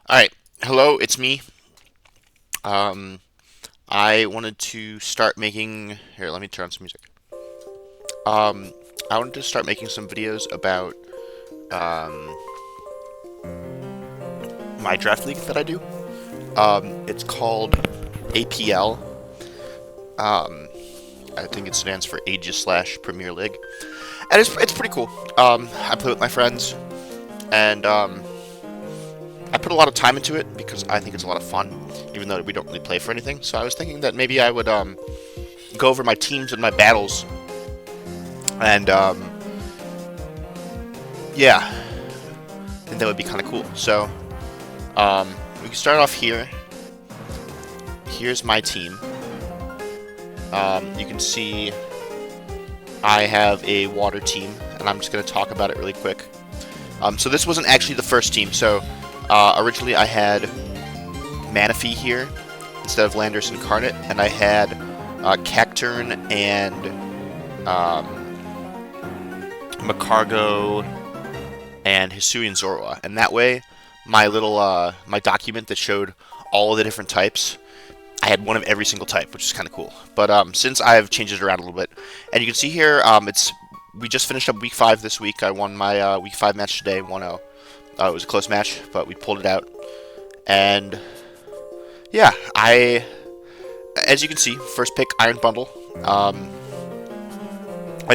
Alright, hello, it's me. Um, I wanted to start making. Here, let me turn on some music. Um, I wanted to start making some videos about um, my draft league that I do. It's called APL. Um, I think it stands for Aegis slash Premier League, and it's pretty cool. I play with my friends, and I put a lot of time into it because I think it's a lot of fun, even though we don't really play for anything. So I was thinking that maybe I would go over my teams and my battles, and yeah, I think that would be kind of cool. So we can start off here. Here's my team. You can see I have a water team, and I'm just going to talk about it really quick. So this wasn't actually the first team. So originally I had Manaphy here instead of Landers Incarnate, and I had Cacturn and Macargo and Hisuian Zorua, and that way my little my document that showed all of the different types, I had one of every single type, which is kind of cool. But since I've changed it around a little bit, and you can see here, we just finished up week 5 this week. I won my week 5 match today, 1-0. It was a close match, but we pulled it out. And yeah, as you can see, first pick Iron Bundle. I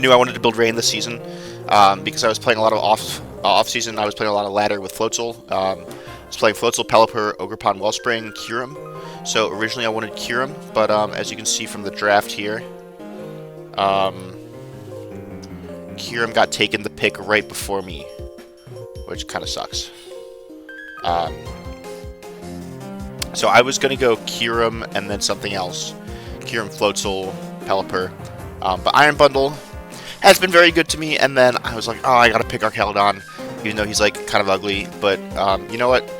knew I wanted to build Rain this season because I was playing a lot of off season. I was playing a lot of ladder with Floatzel. I was playing Floatzel, Pelipper, Ogerpon, Wellspring, Kyurem. So originally I wanted Kyurem, but as you can see from the draft here, Kyurem got taken the pick right before me, which kind of sucks. So I was going to go Kyurem and then something else. Kyurem, Floatzel, Pelipper. But Iron Bundle has been very good to me, and then I was like, oh, I gotta pick Archaludon, even though he's like kind of ugly, but you know what?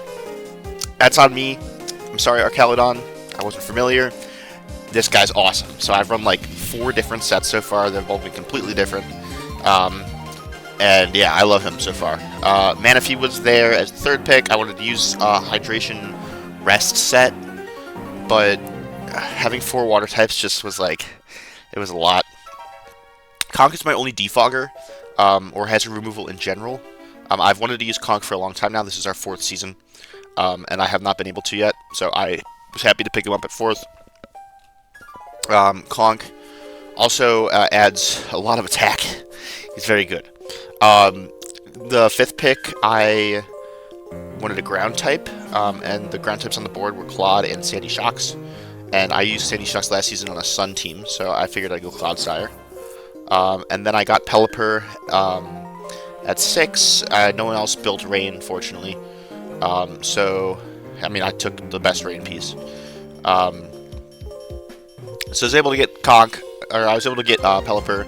That's on me. I'm sorry, Archaludon. I wasn't familiar. This guy's awesome. So I've run like 4 different sets so far. They've all been completely different. And yeah, I love him so far. Manaphy was there as the 3rd pick. I wanted to use Hydration Rest set, but having 4 water types just was like, it was a lot. Conk is my only defogger, or hazard removal in general. I've wanted to use Conk for a long time now. This is our 4th season, and I have not been able to yet, so I was happy to pick him up at 4th. Conk also adds a lot of attack. He's very good. The 5th pick, I wanted a ground type, and the ground types on the board were Claude and Sandy Shocks, and I used Sandy Shocks last season on a Sun team, so I figured I'd go Cloudsire. And then I got Pelipper at 6. No one else built Rain, fortunately. So, I mean, I took the best Rain piece. So I was able to get Conk, or I was able to get Pelipper,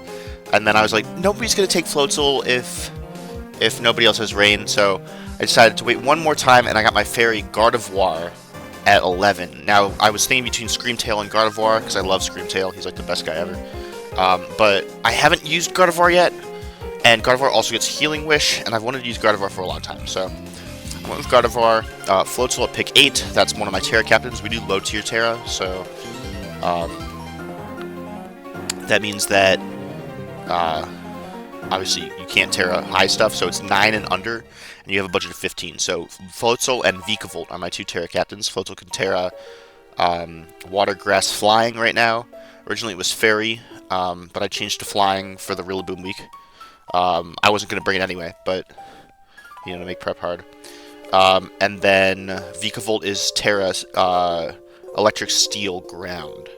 and then I was like, nobody's going to take Floatzel if nobody else has Rain, so I decided to wait one more time, and I got my Fairy Gardevoir at 11. Now, I was thinking between Screamtail and Gardevoir, because I love Screamtail. He's like the best guy ever. But I haven't used Gardevoir yet, and Gardevoir also gets Healing Wish, and I've wanted to use Gardevoir for a long time, so I went with Gardevoir. Floatzel at pick 8, that's one of my Terra captains. We do low tier Terra, so that means that obviously you can't Terra high stuff, so it's 9 and under, and you have a budget of 15. So Floatzel and Vikavolt are my 2 Terra captains. Floatzel can Terra Water, Grass, Flying right now. Originally it was Fairy, but I changed to Flying for the Rillaboom week. I wasn't going to bring it anyway, but, you know, to make prep hard. And then Vikavolt is Terra Electric, Steel, Ground.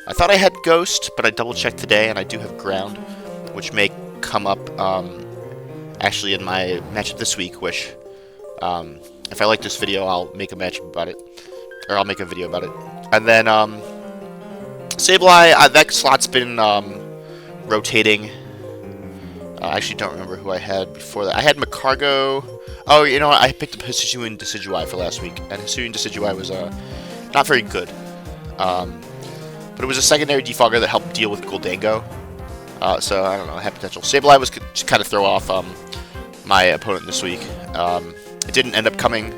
I thought I had Ghost, but I double-checked today, and I do have Ground, which may come up actually in my matchup this week, which if I like this video, I'll make a matchup about it, or I'll make a video about it. And then Sableye, that slot's been rotating. I actually don't remember who I had before that. I had Macargo. Oh, you know what? I picked up Hisuian Decidueye for last week, and Hisuian Decidueye was not very good. But it was a secondary defogger that helped deal with Goldango. So, I don't know, it had potential. Sableye was kind of throw off my opponent this week. It didn't end up coming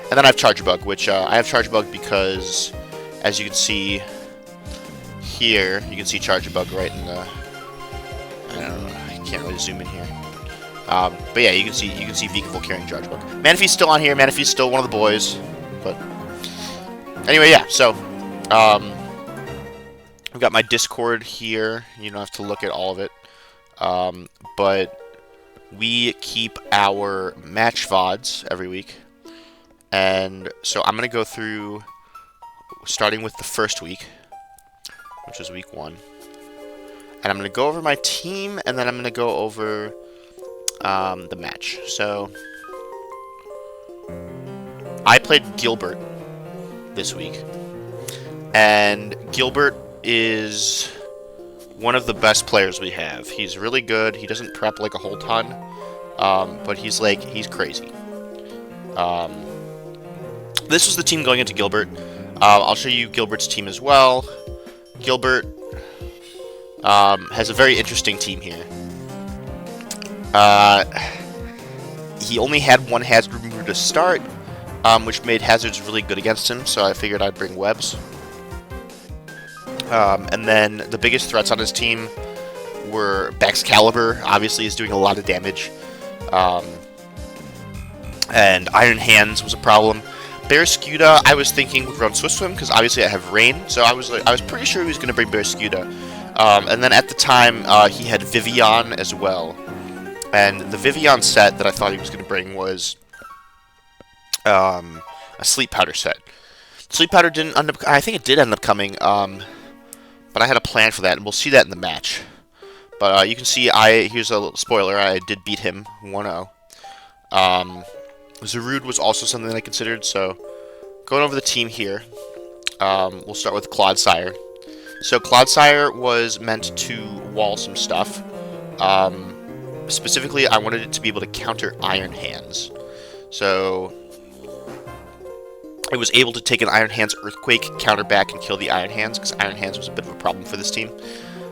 And then I have Charge Bug, which I have Charge Bug because, as you can see here, you can see Charge Bug right in the. I don't know. I can't really zoom in here. But yeah, you can see Vikavolt carrying Charge Bug. Manaphy's still on here. Manaphy's still one of the boys. But anyway, yeah. So I've got my Discord here. You don't have to look at all of it. But we keep our match VODs every week. And so I'm going to go through, starting with the first week, which is week 1. And I'm going to go over my team, and then I'm going to go over the match. So I played Gilbert this week. And Gilbert is one of the best players we have. He's really good. He doesn't prep like a whole ton, but he's crazy. This was the team going into Gilbert. I'll show you Gilbert's team as well. Gilbert has a very interesting team here. He only had one hazard remover to start, which made hazards really good against him, so I figured I'd bring webs. And then the biggest threats on his team were Baxcalibur, obviously is doing a lot of damage. And Iron Hands was a problem. Barrascuda, I was thinking would run Swift Swim because obviously I have Rain, so I was pretty sure he was going to bring Barrascuda. And then at the time he had Vivian as well, and the Vivian set that I thought he was going to bring was a Sleep Powder set. Sleep Powder didn't end up. I think it did end up coming, but I had a plan for that, and we'll see that in the match. But you can see here's a little spoiler. I did beat him 1-0. Zarude was also something that I considered, so going over the team here, we'll start with Clodsire. So Clodsire was meant to wall some stuff. Specifically, I wanted it to be able to counter Iron Hands. So it was able to take an Iron Hands Earthquake, counter back, and kill the Iron Hands, because Iron Hands was a bit of a problem for this team.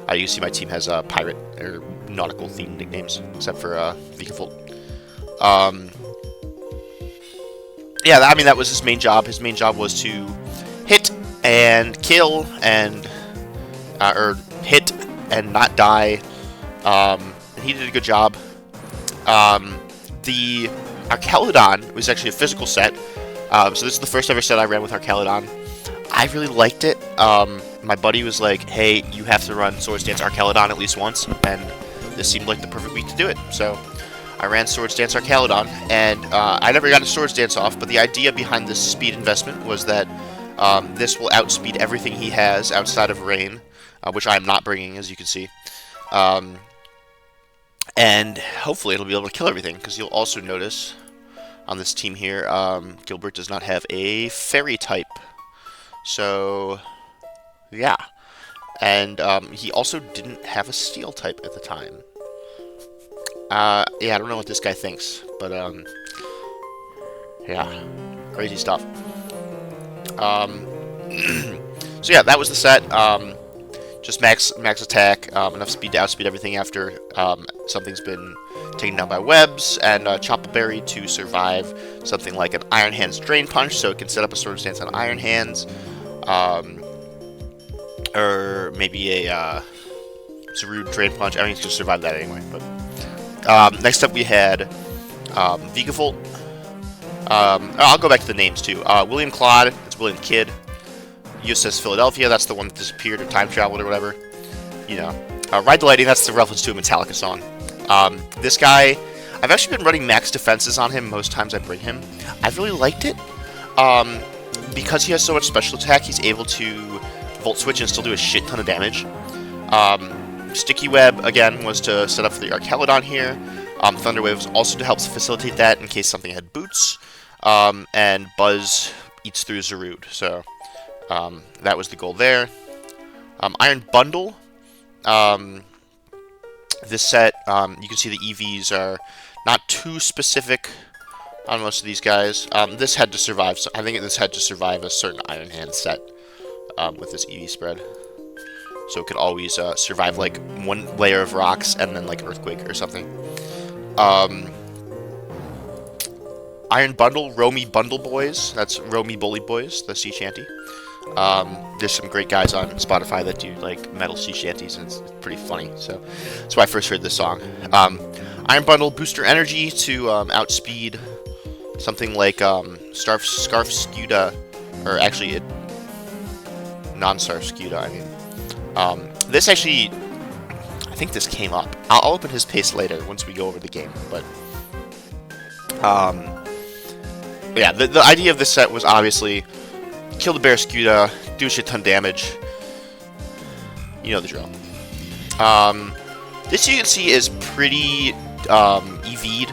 You can see my team has pirate or nautical themed nicknames, except for Vikavolt. Yeah, I mean, that was his main job. His main job was to hit and kill and or hit and not die. And he did a good job. The Archaludon was actually a physical set. So this is the first ever set I ran with Archaludon. I really liked it. My buddy was like, hey, you have to run Swords Dance Archaludon at least once, and this seemed like the perfect week to do it. So I ran Swords Dance Archaludon, and I never got a Swords Dance off, but the idea behind this speed investment was that this will outspeed everything he has outside of Rain, which I'm not bringing, as you can see. And hopefully it'll be able to kill everything, because you'll also notice on this team here, Gilbert does not have a Fairy type. So, yeah. And he also didn't have a Steel type at the time. Yeah, I don't know what this guy thinks, but, yeah, crazy stuff. So yeah, that was the set. Just max attack, enough speed to outspeed everything after something's been taken down by webs, and Chopple Berry to survive something like an Iron Hands Drain Punch, so it can set up a Sword Stance on Iron Hands, or maybe a Zarude Drain Punch. I mean, it's going to survive that anyway. But next up we had Vikavolt. I'll go back to the names too. William Claude, it's William Kidd. USS Philadelphia, that's the one that disappeared or time traveled or whatever. You know. Ride the Lightning, that's the reference to a Metallica song. This guy, I've actually been running max defenses on him most times I bring him. I've really liked it. Because he has so much special attack, he's able to Volt Switch and still do a shit ton of damage. Sticky Web, again, was to set up for the Archaludon here. Thunder Wave was also to help facilitate that in case something had boots. And Buzz eats through Zarude, so that was the goal there. Iron Bundle. This set, you can see the EVs are not too specific on most of these guys. This had to survive, so I think this had to survive a certain Iron Hand set with this EV spread. So it could always survive like one layer of rocks and then like Earthquake or something. Iron Bundle, Romy Bundle Boys. That's Romy Bully Boys, the sea shanty. There's some great guys on Spotify that do like metal sea shanties, and it's pretty funny. So that's why I first heard this song. Iron Bundle, Booster Energy to outspeed something like Scarf Scuda, or actually non-Scarf Scuda. I mean, this actually, I think this came up. I'll open his pace later once we go over the game, but yeah, the idea of this set was obviously kill the Barraskewda, do a shit ton damage. You know the drill. This you can see is pretty EV'd.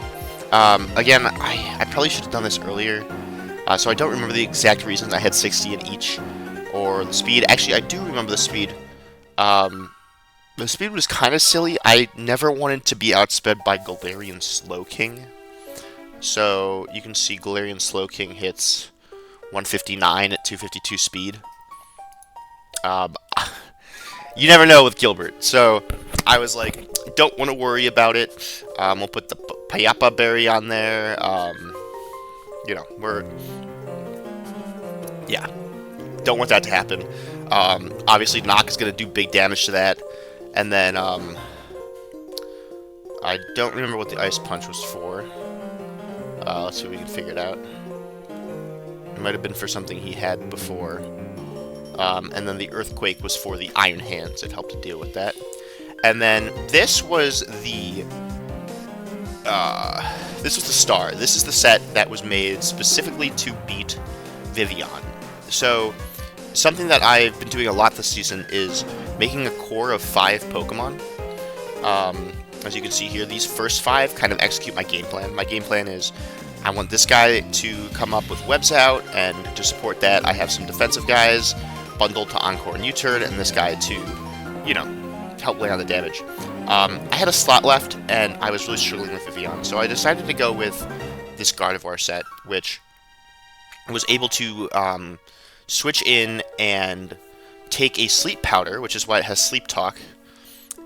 Again, I probably should have done this earlier, so I don't remember the exact reasons I had 60 in each, or the speed. Actually, I do remember the speed. The speed was kind of silly. I never wanted to be outsped by Galarian Slowking. So you can see Galarian Slowking hits 159 at 252 speed. You never know with Gilbert. So I was like, don't want to worry about it. We'll put the Payapa Berry on there. You know, yeah, don't want that to happen. Obviously, Knock is going to do big damage to that. And then, I don't remember what the Ice Punch was for. Let's see if we can figure it out. It might have been for something he had before. And then the Earthquake was for the Iron Hands. It helped to deal with that. And then this was the star. This is the set that was made specifically to beat Vivillon. So something that I've been doing a lot this season is making a core of 5 Pokemon. As you can see here, these first 5 kind of execute my game plan. My game plan is I want this guy to come up with Webs Out, and to support that, I have some defensive guys bundled to Encore and U-Turn, and this guy to, you know, help lay on the damage. I had a slot left, and I was really struggling with Vivillon, so I decided to go with this Gardevoir set, which was able to switch in and take a Sleep Powder, which is why it has Sleep Talk,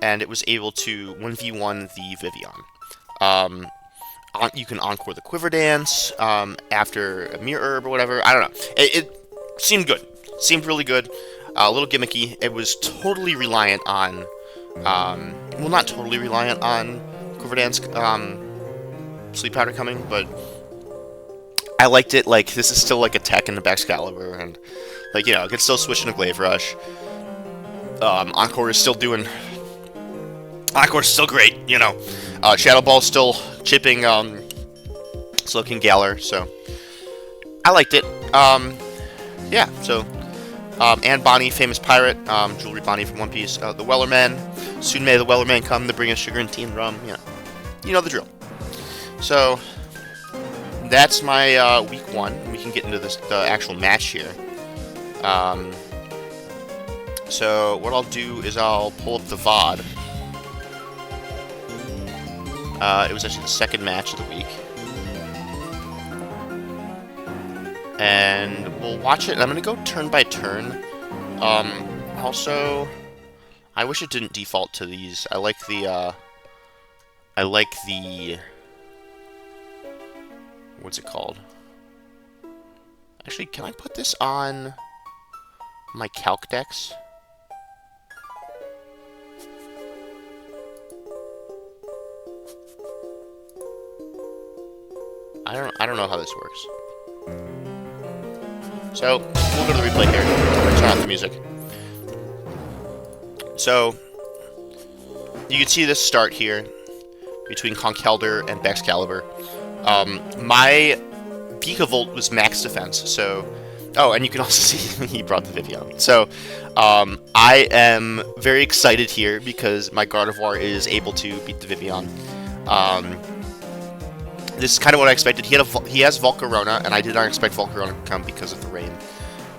and it was able to 1v1 the Vivillon. You can Encore the Quiver Dance after a Mirror Herb or whatever. I don't know. It seemed good. Seemed really good. A little gimmicky. It was totally reliant on... well, not totally reliant on Quiver Dance Sleep Powder coming, but I liked it. Like, this is still like a tech in the Baxcalibur, and, like, you know, I could still switch into Glaive Rush. Encore is still doing... Encore's still great, you know. Shadow Ball's still chipping Slowking Galar, so I liked it. Yeah, so and Bonnie, famous pirate, Jewelry Bonnie from One Piece, the Wellerman. Soon may the Wellerman come to bring us sugar and tea and rum. You know the drill. So that's my week 1. We can get into the actual match here. So what I'll do is I'll pull up the VOD. It was actually the second match of the week. And we'll watch it, and I'm going to go turn by turn. Also, I wish it didn't default to these. I like the, what's it called? Actually, can I put this on my Calc decks? I don't know how this works. So, we'll go to the replay here. Turn off the music. So, you can see this start here between Conkeldurr and Baxcalibur. My Vikavolt was max defense, so... Oh, and you can also see he brought the Vivillon. So, I am very excited here because my Gardevoir is able to beat the Vivillon. This is kind of what I expected. He has Volcarona, and I did not expect Volcarona to come because of the rain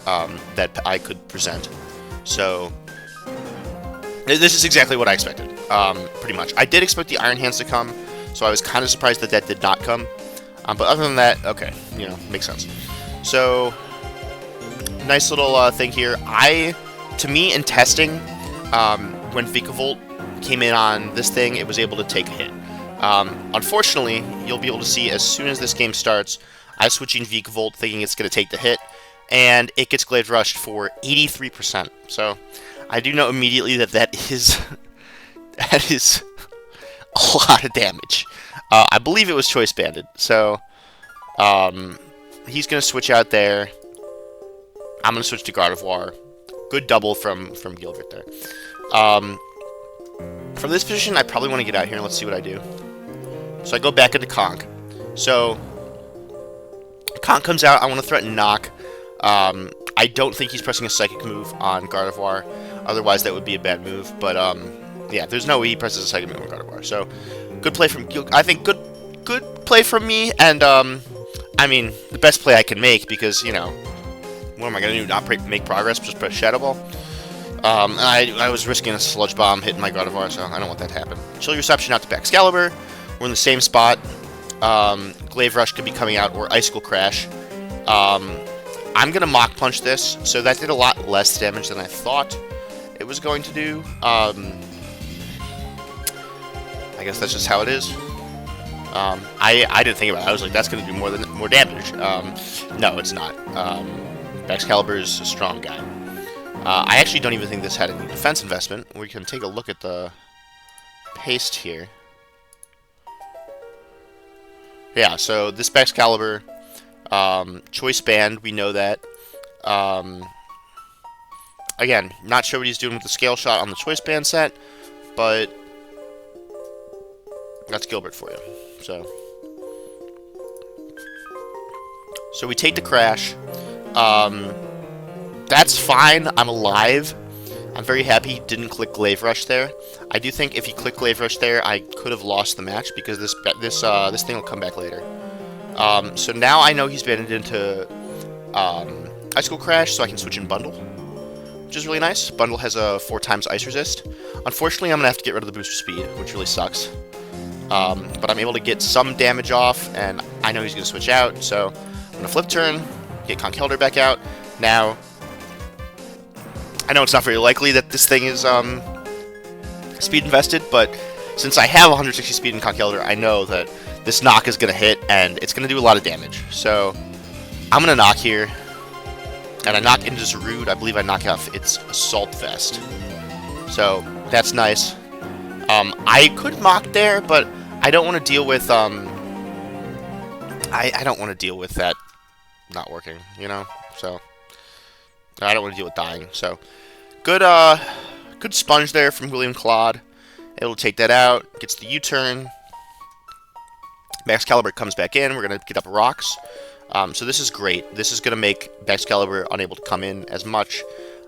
that I could present. So, this is exactly what I expected, pretty much. I did expect the Iron Hands to come, so I was kind of surprised that that did not come. But other than that, okay, you know, makes sense. So, nice little thing here. To me, in testing, when Vikavolt came in on this thing, it was able to take a hit. Unfortunately, you'll be able to see as soon as this game starts, I switch in Vikavolt thinking it's going to take the hit, and it gets Glaive Rushed for 83%. So I do know immediately that that is that is a lot of damage. I believe it was Choice Banded, so he's going to switch out there. I'm going to switch to Gardevoir. Good double from Gilbert there. From this position, I probably want to get out here, and let's see what I do. So I go back into Conk. So Conk comes out. I want to threaten Knock. I don't think he's pressing a Psychic move on Gardevoir. Otherwise, that would be a bad move. But yeah, there's no way he presses a Psychic move on Gardevoir. So good play from I think good play from me. And I mean, the best play I can make because, you know, what am I going to do? Not make progress, just press Shadow Ball? And I was risking a Sludge Bomb hitting my Gardevoir, so I don't want that to happen. Chill Reception out to Excalibur. We're in the same spot. Glaive Rush could be coming out, or Icicle Crash. I'm going to Mach Punch this, so that did a lot less damage than I thought it was going to do. I guess that's just how it is. I didn't think about it. I was like, that's going to do more damage. No, it's not. Excalibur is a strong guy. I actually don't even think this had any defense investment. We can take a look at the paste here. Yeah, so this Excalibur, Choice Band, we know that. Again, not sure what he's doing with the Scale Shot on the Choice Band set, but that's Gilbert for you. So we take the Crash. That's fine. I'm alive. I'm very happy he didn't click Glaive Rush there. I do think if he clicked Glaive Rush there, I could have lost the match because this thing will come back later. So now I know he's banded into Icicle Crash, so I can switch in Bundle, which is really nice. Bundle has a 4x Ice Resist. Unfortunately, I'm going to have to get rid of the booster speed, which really sucks. But I'm able to get some damage off, and I know he's going to switch out, so I'm going to flip turn, get Conkeldurr back out. Now, I know it's not very likely that this thing is speed invested, but since I have 160 speed in Conkeldurr, I know that this knock is going to hit, and it's going to do a lot of damage. So, I'm going to knock here, and I knock into Zarude. I believe I knock out its Assault Vest. So, that's nice. I could Mock there, but I don't want to deal with, I don't want to deal with that not working, you know? So, I don't want to deal with dying. So, good sponge there from William Claude. It'll take that out, gets the U-turn. Excalibur comes back in. We're going to get up rocks. So this is great. This is going to make Excalibur unable to come in as much.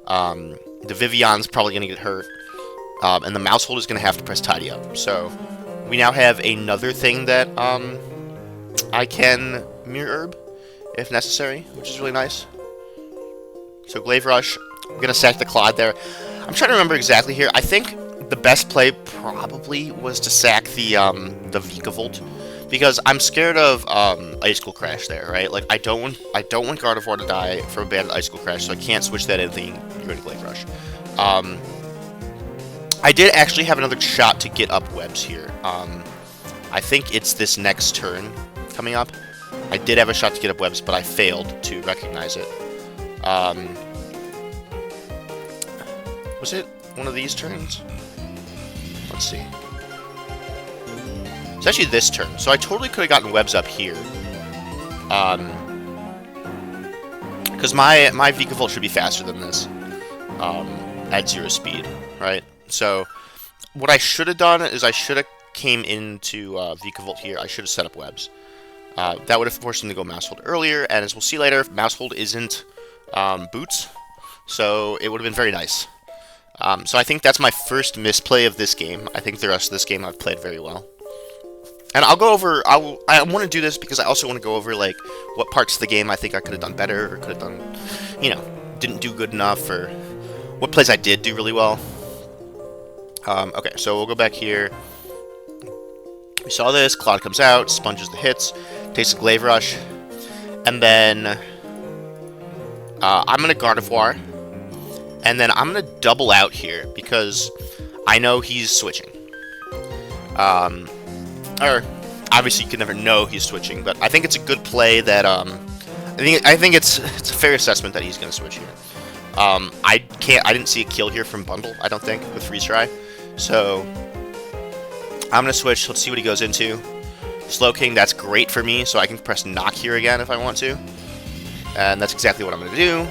The Vivion's probably going to get hurt. And the Mousehold is going to have to press Tidy Up. So we now have another thing that I can Mirror Herb if necessary, which is really nice. So Glaive Rush. I'm going to sack the Claude there. I'm trying to remember exactly here. I think the best play probably was to sack the Vikavolt, because I'm scared of Icicle Crash there, right? Like I don't want Gardevoir to die from a bad Icicle Crash, so I can't switch that in thinking you're going to Glaive Rush. I did actually have another shot to get up webs here. I think it's this next turn coming up. I did have a shot to get up webs, but I failed to recognize it. Was it one of these turns? Let's see. It's actually this turn, so I totally could have gotten webs up here. Because my Vikavolt should be faster than this at 0 speed, right? So what I should have done is I should have came into Vikavolt here. I should have set up webs. That would have forced him to go Mousehold earlier, and as we'll see later, Mousehold isn't Boots, so it would have been very nice. So I think that's my first misplay of this game. I think the rest of this game I've played very well. And I'll go over, I want to do this because I also want to go over, like, what parts of the game I think I could have done better, or could have done, you know, didn't do good enough, or what plays I did do really well. Okay, so we'll go back here. We saw this, Claude comes out, sponges the hits, takes a Glaive Rush, and then I'm going to Gardevoir, and then I'm going to double out here, because I know he's switching. Or, obviously you can never know he's switching, but I think it's a good play that I think it's a fair assessment that he's going to switch here. I didn't see a kill here from Bundle, I don't think, with Freeze Dry. So I'm going to switch. Let's see what he goes into. Slow King, that's great for me, so I can press Knock here again if I want to. And that's exactly what I'm going to do.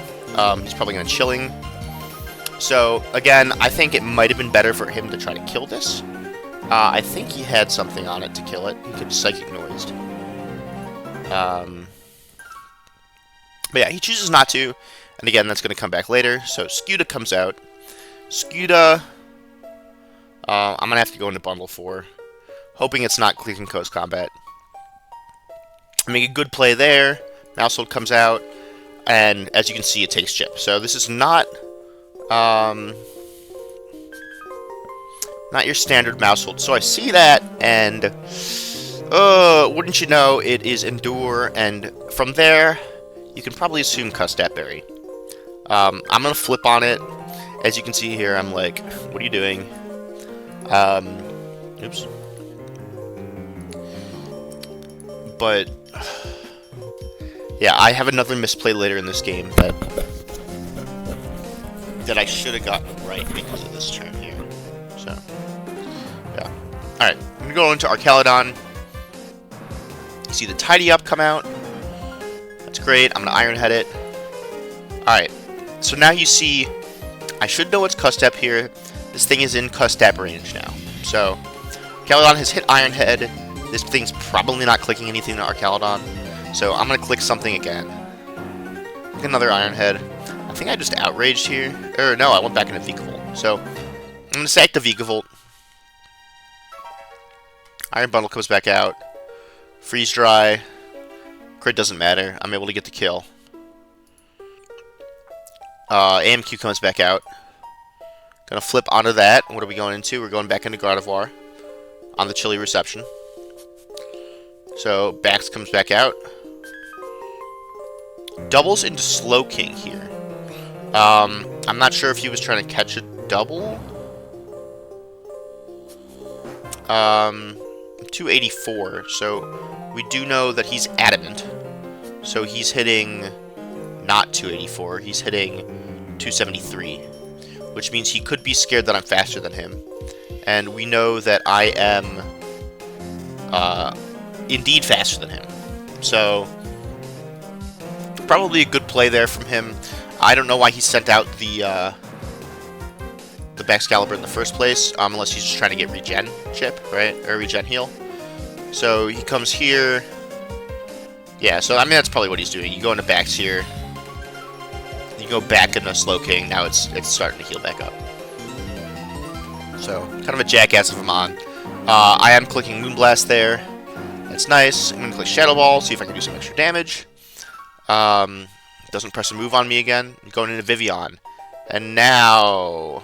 He's probably going to Chilling. So, again, I think it might have been better for him to try to kill this. I think he had something on it to kill it. He could Psychic Noised. But yeah, he chooses not to. And again, that's going to come back later. So Scuda comes out. Scuda, I'm going to have to go into Bundle 4. Hoping it's not Clicking Coast Combat. Make a good play there. Mousehold comes out. And as you can see, it takes Chip. So this is not your standard Mousehold. So I see that, and wouldn't you know, it is Endure. And from there, you can probably assume Custap Berry. I'm going to flip on it. As you can see here, I'm like, what are you doing? Oops. But, yeah, I have another misplay later in this game that I should have gotten right because of this turn here. So, yeah. Alright, I'm going to go into Archaludon. You see the Tidy Up come out. That's great. I'm going to Iron Head it. Alright, so now you see, I should know it's Custap here. This thing is in Custap range now. So, Archaludon has hit Iron Head. This thing's probably not clicking anything to Archaludon. So I'm going to click something again. Another Iron Head. I think I just outraged here. Or no, I went back into Vikavolt. So I'm going to sack the Vikavolt. Iron Bundle comes back out. Freeze Dry. Crit doesn't matter. I'm able to get the kill. AMQ comes back out. Gonna flip onto that. What are we going into? We're going back into Gardevoir on the Chilly Reception. So Bax comes back out. Doubles into Slow King here. I'm not sure if he was trying to catch a double. 284. So we do know that he's Adamant. So he's hitting not 284. He's hitting 273. Which means he could be scared that I'm faster than him. And we know that I am indeed faster than him. So probably a good play there from him. I don't know why he sent out the Baxcalibur in the first place, unless he's just trying to get regen chip, right? Or regen heal. So he comes here. Yeah, so I mean that's probably what he's doing. You go into Bax here. You go back into Slow King. Now it's starting to heal back up. So kind of a jackass of him on. I am clicking Moonblast there. That's nice. I'm gonna click Shadow Ball, see if I can do some extra damage. Doesn't press a move on me again. I'm going into Vivian. And now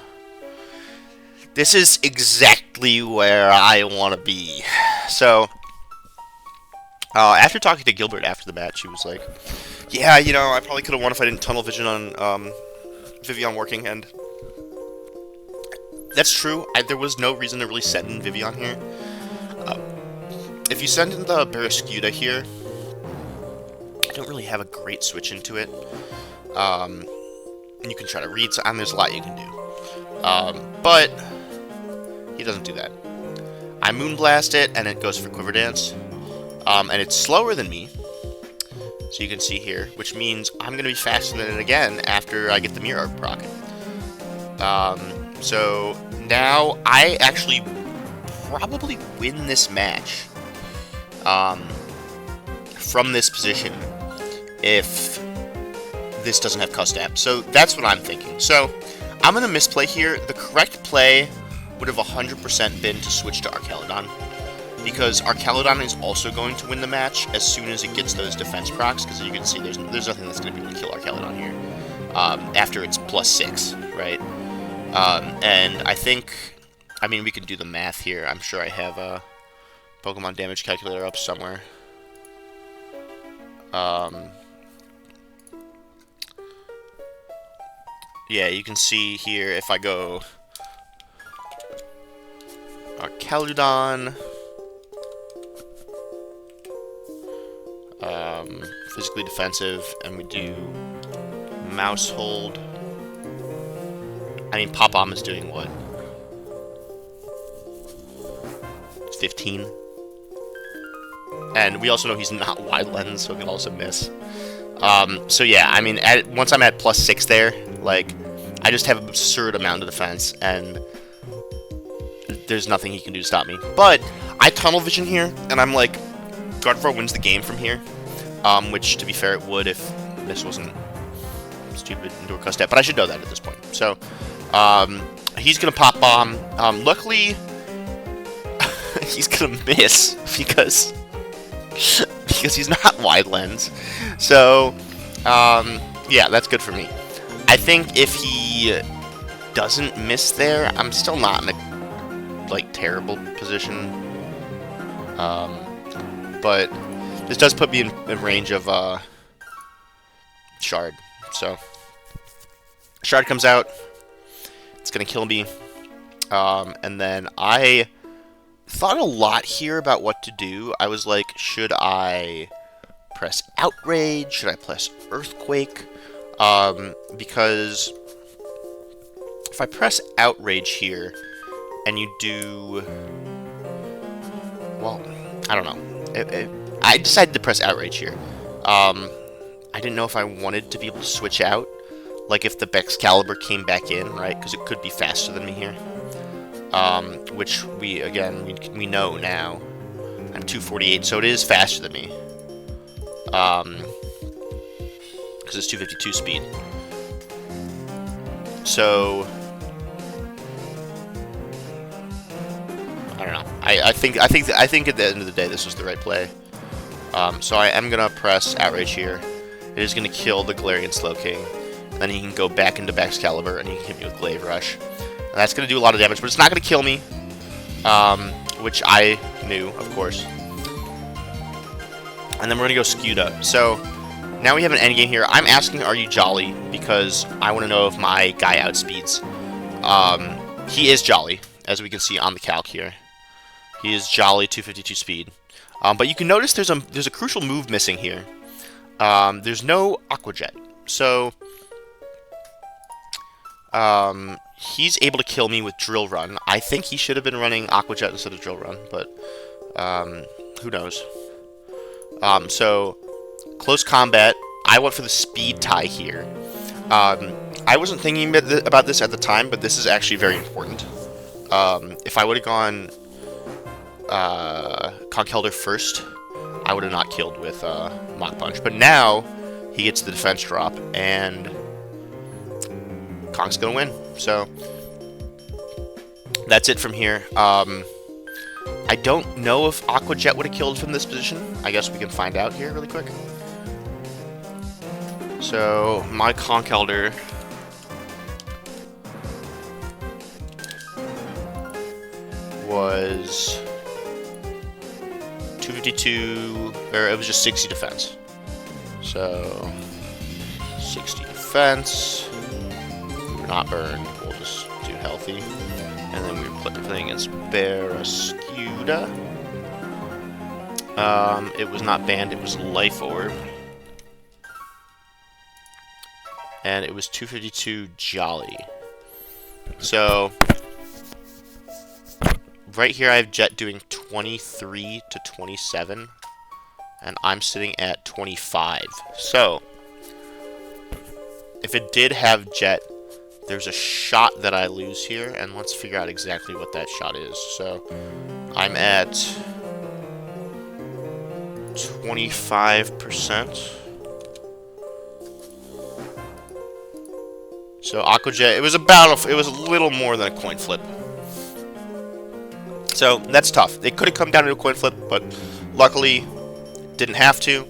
this is exactly where I want to be. So after talking to Gilbert after the match, he was like, yeah, you know, I probably could have won if I didn't tunnel vision on Vivian working, and that's true. There was no reason to really send in Vivian here. If you send in the Barraskewda here, I don't really have a great switch into it. You can try to read, and there's a lot you can do. But he doesn't do that. I Moonblast it, and it goes for Quiver Dance. And it's slower than me, so you can see here, which means I'm going to be faster than it again after I get the Mirror proc. So now I actually probably win this match from this position if this doesn't have Custap. So that's what I'm thinking. So I'm going to misplay here. The correct play would have 100% been to switch to Archaludon, because Archaludon is also going to win the match as soon as it gets those defense procs, because you can see there's nothing that's going to be able to kill Archaludon here after it's +6, right? And I think, I mean, we can do the math here. I'm sure I have a Pokemon damage calculator up somewhere. Yeah, you can see here if I go Archaludon, physically defensive, and we do mouse hold. I mean, Pop Bomb is doing what? 15. And we also know he's not wide lens, so he can also miss. So yeah, I mean, once I'm at +6 there, like, I just have an absurd amount of defense, and there's nothing he can do to stop me. But I tunnel vision here, and I'm like, Gardevoir wins the game from here, which, to be fair, it would if this wasn't stupid indoor custom, but I should know that at this point. So, he's gonna Pop Bomb. Luckily, he's gonna miss because he's not wide lens. So, yeah, that's good for me. I think if he doesn't miss there, I'm still not in a, like, terrible position. But this does put me in range of, Shard. So, Shard comes out. It's gonna kill me. And then I thought a lot here about what to do. I was like, should I press Outrage? Should I press Earthquake? Because if I press Outrage here, and you do... Well, I don't know. I decided to press Outrage here. I didn't know if I wanted to be able to switch out. Like if the Excalibur came back in, right? Because it could be faster than me here. Which we know now. I'm 248, so it is faster than me. Because it's 252 speed. So I don't know. I think at the end of the day this was the right play. So I am gonna press Outrage here. It is gonna kill the Galarian Slowking. Then he can go back into Excalibur and he can hit me with Glaive Rush. And that's gonna do a lot of damage, but it's not gonna kill me. Which I knew, of course. And then we're gonna go Scuda. So now we have an endgame here. I'm asking, are you Jolly? Because I want to know if my guy outspeeds. He is Jolly, as we can see on the calc here. He is Jolly, 252 speed. But you can notice there's a crucial move missing here. There's no Aqua Jet. So he's able to kill me with Drill Run. I think he should have been running Aqua Jet instead of Drill Run, but who knows? So close combat. I went for the speed tie here. I wasn't thinking about this at the time, but this is actually very important. If I would have gone Conkeldurr first, I would have not killed with Mach Punch. But now he gets the defense drop, and Kong's gonna win. So that's it from here. I don't know if Aqua Jet would have killed from this position. I guess we can find out here really quick. So my Conkeldurr was 252, or it was just 60 defense. So 60 defense. We're not burned. We'll just do healthy. And then we're playing against Barraskewda. It was not banned, it was Life Orb. And it was 252 Jolly. So right here I have Jet doing 23 to 27. And I'm sitting at 25. So if it did have Jet, there's a shot that I lose here, and let's figure out exactly what that shot is. So I'm at 25%. So Aqua Jet, it was a little more than a coin flip. So that's tough. It could have come down to a coin flip, but luckily didn't have to.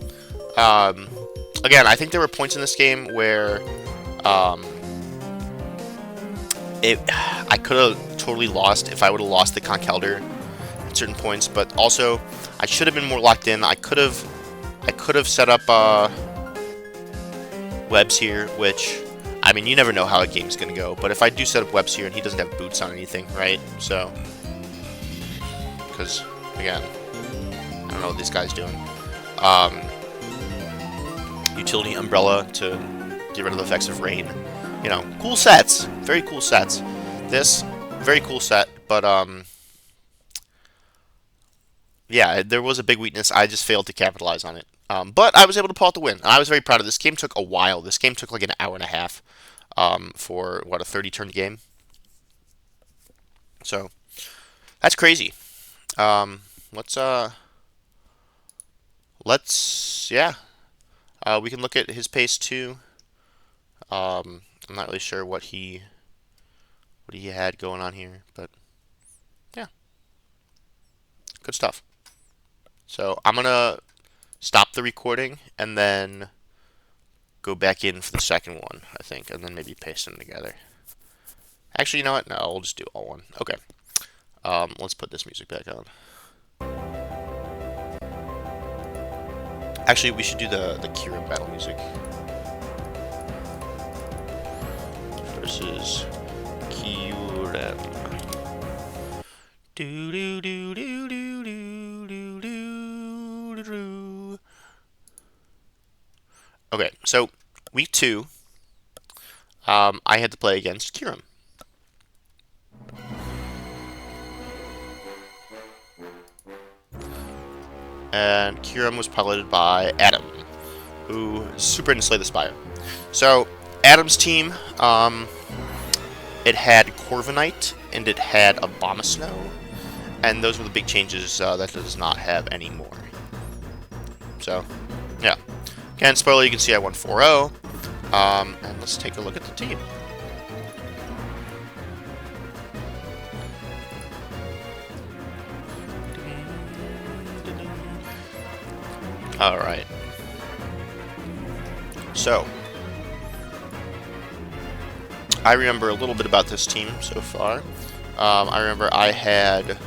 Again, I think there were points in this game where I could have totally lost if I would have lost the Conkeldurr at certain points, but also I should have been more locked in. I could have set up webs here, which, I mean, you never know how a game's gonna go. But if I do set up webs here and he doesn't have boots on anything, right? So, because again, I don't know what this guy's doing. utility umbrella to get rid of the effects of rain. You know, cool sets. Very cool sets. This, very cool set, but, yeah, there was a big weakness. I just failed to capitalize on it. But I was able to pull out the win. And I was very proud of this. This game took a while. This game took like an hour and a half for, what, a 30-turn game? So, that's crazy. Let's, yeah. We can look at his pace, too. I'm not really sure what he had going on here, but, yeah. Good stuff. So, I'm going to stop the recording and then go back in for the second one, I think, and then maybe paste them together. Actually, you know what? No, we'll just do all one. Okay. Let's put this music back on. Actually, we should do the Kirim battle music. Versus Kirim. Do do do do do do do do do. Okay, so week 2, I had to play against Kirim. And Kirim was piloted by Adam, who is super into Slay the Spire. So, Adam's team, it had Corviknight, and it had Abomasnow, and those were the big changes that it does not have anymore. So, yeah. Again, spoiler, you can see I won 4-0, and let's take a look at the team. Alright. So, I remember a little bit about this team so far. I remember I had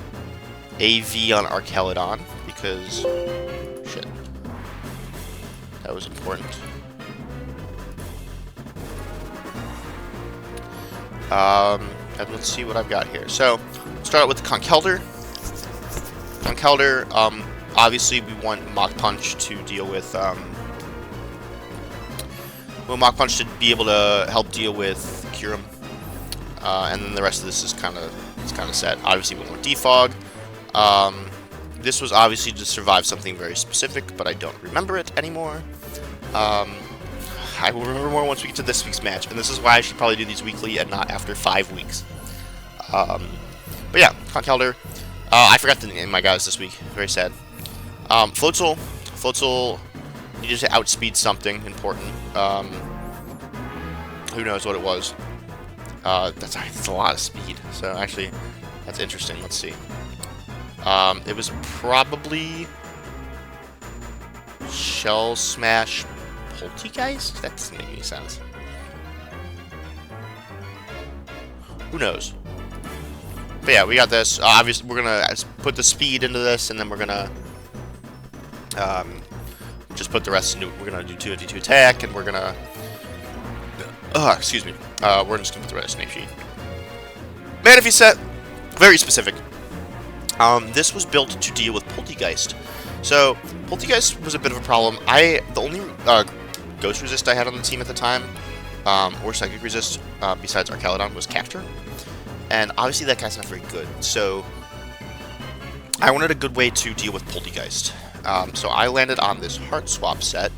AV on Archelodon because, shit, that was important. And let's see what I've got here. So, start out with the Conkeldurr. Conkeldurr, obviously we want Mach Punch to deal with, Mach Punch to be able to help deal with Kirim. And then the rest of this is kind of set. Obviously we want Defog. This was obviously to survive something very specific, but I don't remember it anymore. I will remember more once we get to this week's match, and this is why I should probably do these weekly and not after 5 weeks. But yeah, Conkeldurr. I forgot to name my guys this week. Very sad. Floatzel. Floatzel needed to outspeed something important. Who knows what it was. That's a lot of speed. So actually, that's interesting. Let's see. It was probably Shell Smash Poltegeist? That doesn't make any sense. Who knows? But yeah, we got this. Obviously, we're gonna put the speed into this, and then we're gonna just put the rest into. We're gonna do 252 attack, and we're gonna. Excuse me. We're just gonna put the rest in sheet. Manaphy set, very specific. This was built to deal with Poltegeist. So Poltegeist was a bit of a problem. The only Ghost Resist I had on the team at the time, or Psychic Resist, besides Archelodon, was Capture. And obviously that guy's not very good, so I wanted a good way to deal with Poltegeist. So I landed on this Heart Swap set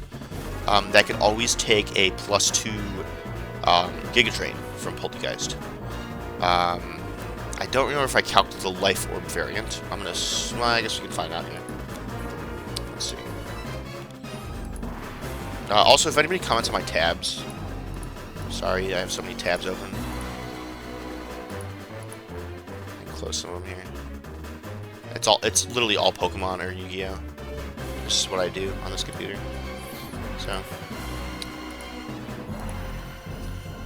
that could always take a +2 Giga Drain from Poltegeist. I don't remember if I calculated the Life Orb variant. Well, I guess we can find out here. Let's see. Also, if anybody comments on my tabs, sorry, I have so many tabs open. Close some of them here. It's literally all Pokemon or Yu-Gi-Oh. This is what I do on this computer. So,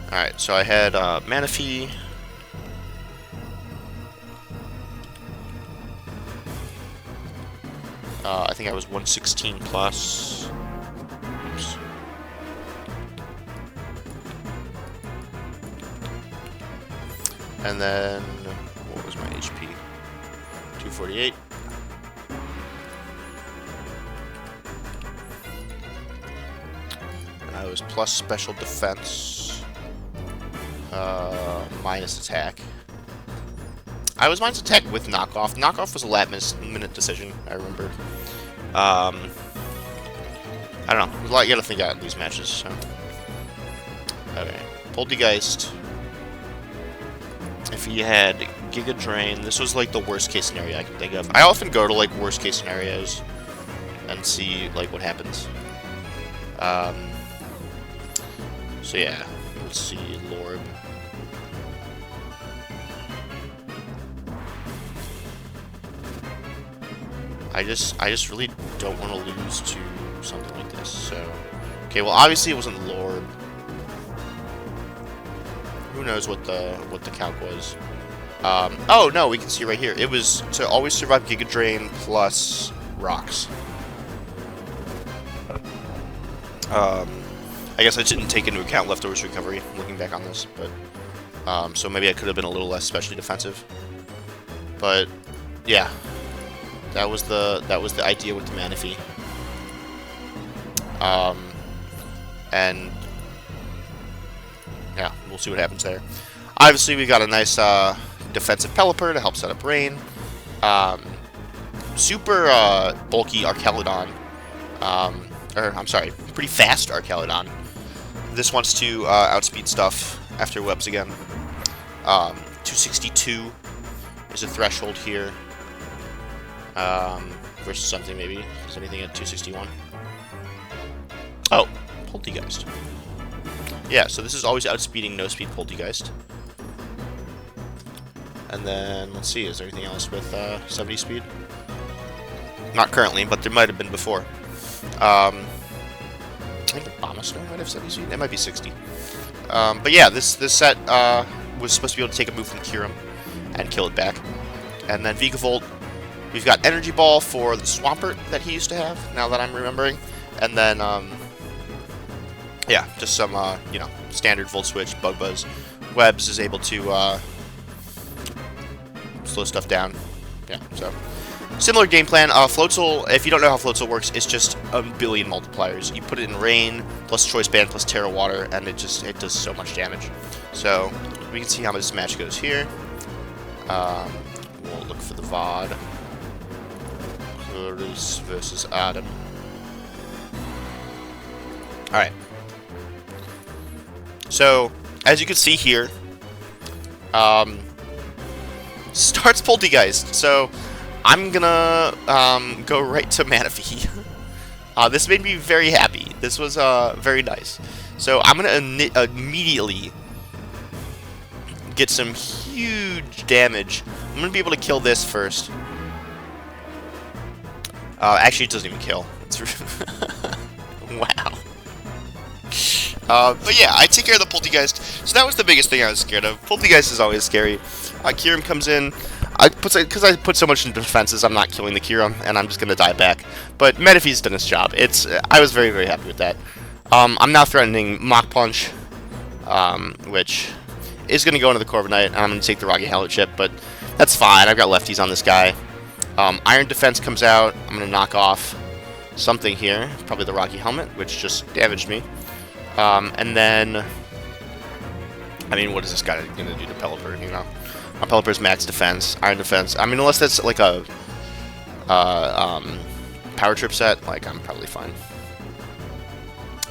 alright, so I had Manaphy. I think I was 116 plus. Oops. And then, what was my HP? 248. was plus special defense, minus attack. I was minus attack with knockoff. Knockoff was a last-minute decision, I remember. I don't know. There's a lot you gotta think out in these matches, so. Okay. Poltergeist. If he had Giga Drain, this was like the worst case scenario I can think of. I often go to like worst case scenarios and see like what happens. So yeah, let's see, Lorb. I just really don't want to lose to something like this. So, okay, well obviously it wasn't Lorb. Who knows what the calc was? Oh no, we can see right here. It was to always survive Giga Drain plus rocks. I guess I didn't take into account leftovers recovery. Looking back on this, but so maybe I could have been a little less specially defensive. But yeah, that was the idea with the Manaphy. And yeah, we'll see what happens there. Obviously, we got a nice defensive Pelipper to help set up Rain. Super bulky Archelodon. Or, I'm sorry, pretty fast Archelodon. This wants to outspeed stuff after webs again. 262 is a threshold here. Versus something maybe. Is anything at 261? Oh, Poltergeist. Yeah, so this is always outspeeding no speed Poltergeist. And then, let's see, is there anything else with 70 speed? Not currently, but there might have been before. I think the Abomasnow might have 70 speed. It might be 60. But yeah, this set was supposed to be able to take a move from Kyurem and kill it back. And then Vikavolt, we've got Energy Ball for the Swampert that he used to have, now that I'm remembering. And then, yeah, just some, you know, standard Volt Switch, Bug Buzz. Webs is able to slow stuff down. Yeah, so similar game plan. Floatzel, if you don't know how Floatzel works, it's just a billion multipliers. You put it in Rain, plus Choice Band, plus Terra Water, and it does so much damage. So we can see how this match goes here. We'll look for the VOD. Clarice versus Adam. Alright. So, as you can see here, starts Poltergeist. So, I'm gonna go right to Manaphy. This made me very happy. This was very nice. So, I'm gonna immediately get some huge damage. I'm gonna be able to kill this first. Actually, it doesn't even kill. It's wow. But yeah, I take care of the Poltergeist. So that was the biggest thing I was scared of. Poltergeist is always scary. Kyurem comes in. Because I put so much into defenses, I'm not killing the Kyurem, and I'm just going to die back. But Manaphy's done his job. I was very, very happy with that. I'm now threatening Mach Punch, which is going to go into the Corviknight, and I'm going to take the Rocky Helmet chip, but that's fine. I've got lefties on this guy. Iron Defense comes out. I'm going to knock off something here. Probably the Rocky Helmet, which just damaged me. And then, I mean, what is this guy going to do to Pelipper, you know? Pelipper's max defense, iron defense. I mean, unless that's like a power trip set, like, I'm probably fine.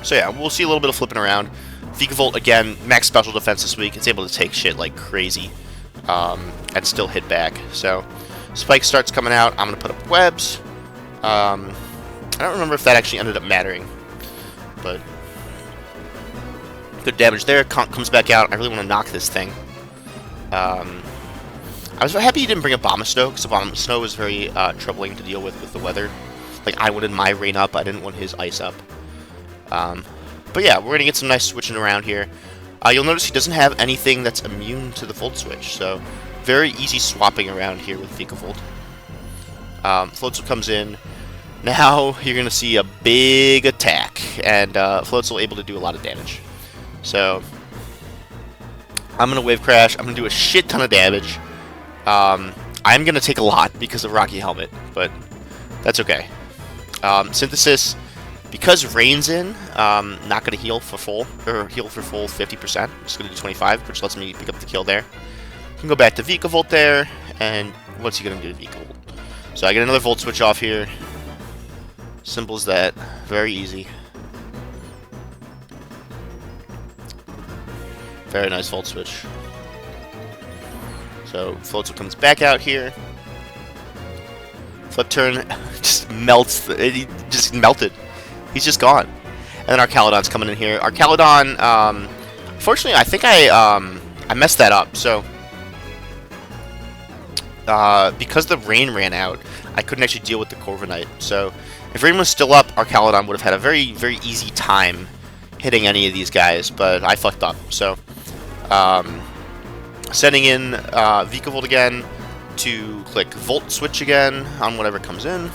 So yeah, we'll see a little bit of flipping around. Vikavolt, again, max special defense this week. It's able to take shit like crazy and still hit back. So, Spike starts coming out. I'm going to put up webs. I don't remember if that actually ended up mattering, but good damage there. Comes back out. I really want to knock this thing. I was happy he didn't bring a Abomasnow, because Abomasnow was very troubling to deal with the weather. Like, I wanted my rain up, I didn't want his ice up. But yeah, we're going to get some nice switching around here. You'll notice he doesn't have anything that's immune to the Volt Switch, so very easy swapping around here with Vikavolt. Floatzel comes in. Now you're going to see a big attack, and Floatzel able to do a lot of damage. So, I'm going to Wave Crash. I'm going to do a shit ton of damage. I'm going to take a lot because of Rocky Helmet, but that's okay. Synthesis Because Rain's in, not going to heal for full, or heal for full 50%. Just going to do 25, which lets me pick up the kill there. Can go back to Vikavolt there, and what's he going to do to Vikavolt? So I get another Volt Switch off here. Simple as that. Very easy. Very nice Volt Switch. So Floatzel comes back out here. Flip turn just melts. He just melted. He's just gone. And then our Caledon's coming in here. Our Caledon, unfortunately, I think I messed that up. So because the Rain ran out, I couldn't actually deal with the Corviknight. So if Rain was still up, our Caledon would have had a very, very easy time hitting any of these guys. But I fucked up. So sending in Vikavolt again to click Volt Switch again on whatever comes in.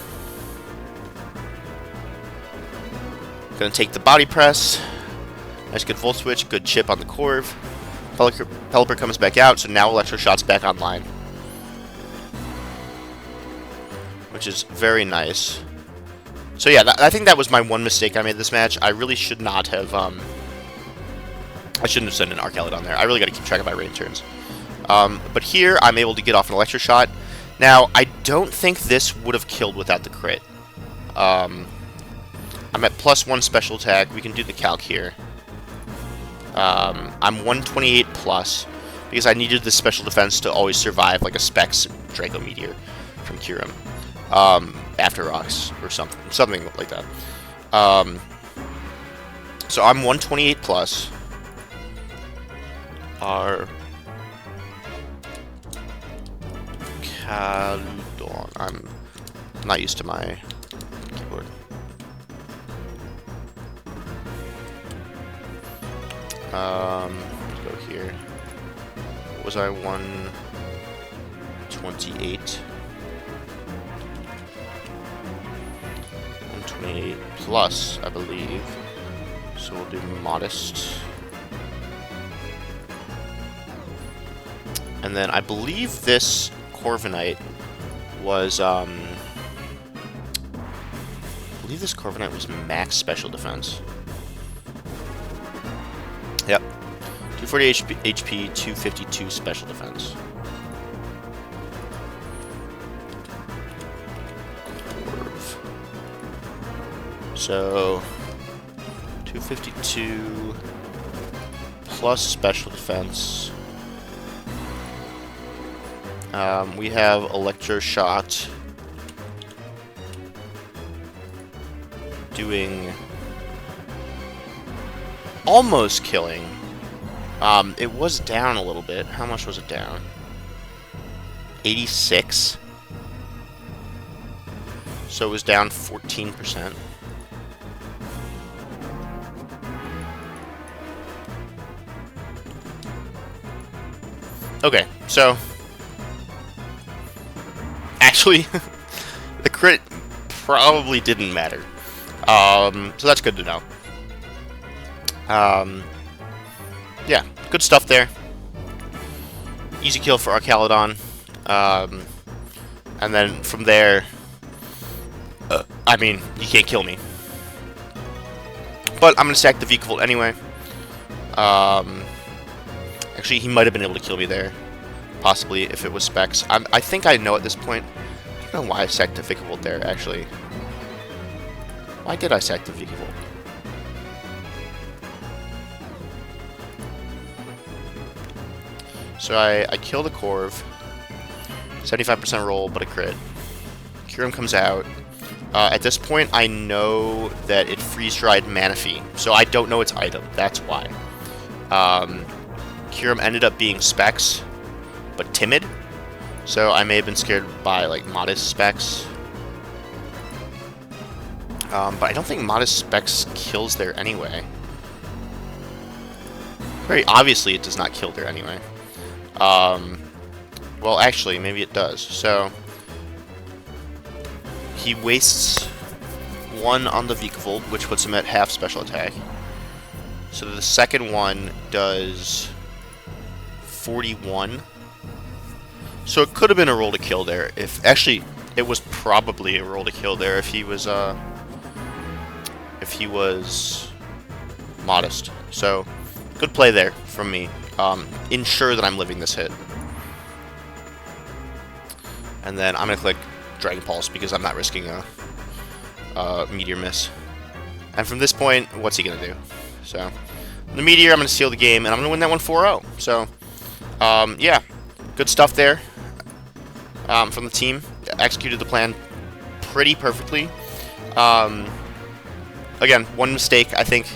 Gonna take the Body Press. Nice good Volt Switch, good chip on the Corv. Pelipper comes back out, so now Electro Shot's back online. Which is very nice. So yeah, I think that was my one mistake I made this match. I really should not have, I shouldn't have sent an Arcaladon there. I really gotta keep track of my rain turns. But here, I'm able to get off an Electro Shot. Now, I don't think this would have killed without the crit. I'm at +1 special attack. We can do the calc here. I'm 128 plus, because I needed the special defense to always survive, like a Specs Draco Meteor from Kyurem. After Rocks, or something like that. So I'm 128 plus. Our Caledon. I'm not used to my keyboard. Let's go here. What was I? 128. 128 plus, I believe. So we'll do Modest. And then I believe this Corviknight was, I believe this Corviknight was max special defense. Yep. 240 HP, 252 special defense. So, 252 plus special defense. We have Electro Shot doing almost killing. It was down a little bit. How much was it down? 86. So it was down 14%. Okay, so actually, the crit probably didn't matter. So that's good to know. Yeah, good stuff there. Easy kill for our Caledon. And then from there, I mean, you can't kill me. But I'm going to sack the Vikavolt anyway. Actually, he might have been able to kill me there. Possibly, if it was Specs. I think I know at this point. I don't know why I sacked the Vikavolt there, actually. Why did I sack the Vikavolt? So I kill the Corv. 75% roll, but a crit. Kyurem comes out. At this point, I know that it freeze-dried Manaphy, so I don't know its item. That's why. Kyurem ended up being Specs, but timid. So I may have been scared by, like, Modest Specs. But I don't think Modest Specs kills there anyway. Very obviously it does not kill there anyway. Well, actually, maybe it does. So he wastes 1 on the Vikavolt, which puts him at half special attack. So the second one does 41. So it could have been a roll to kill there. If actually, it was probably a roll to kill there if he was if he was modest. So, good play there from me. Ensure that I'm living this hit. And then I'm going to click Dragon Pulse because I'm not risking a Meteor miss. And from this point, what's he going to do? So, the Meteor, I'm going to seal the game, and I'm going to win that one 4-0. So, yeah, good stuff there from the team. Executed the plan pretty perfectly. Again, one mistake, I think,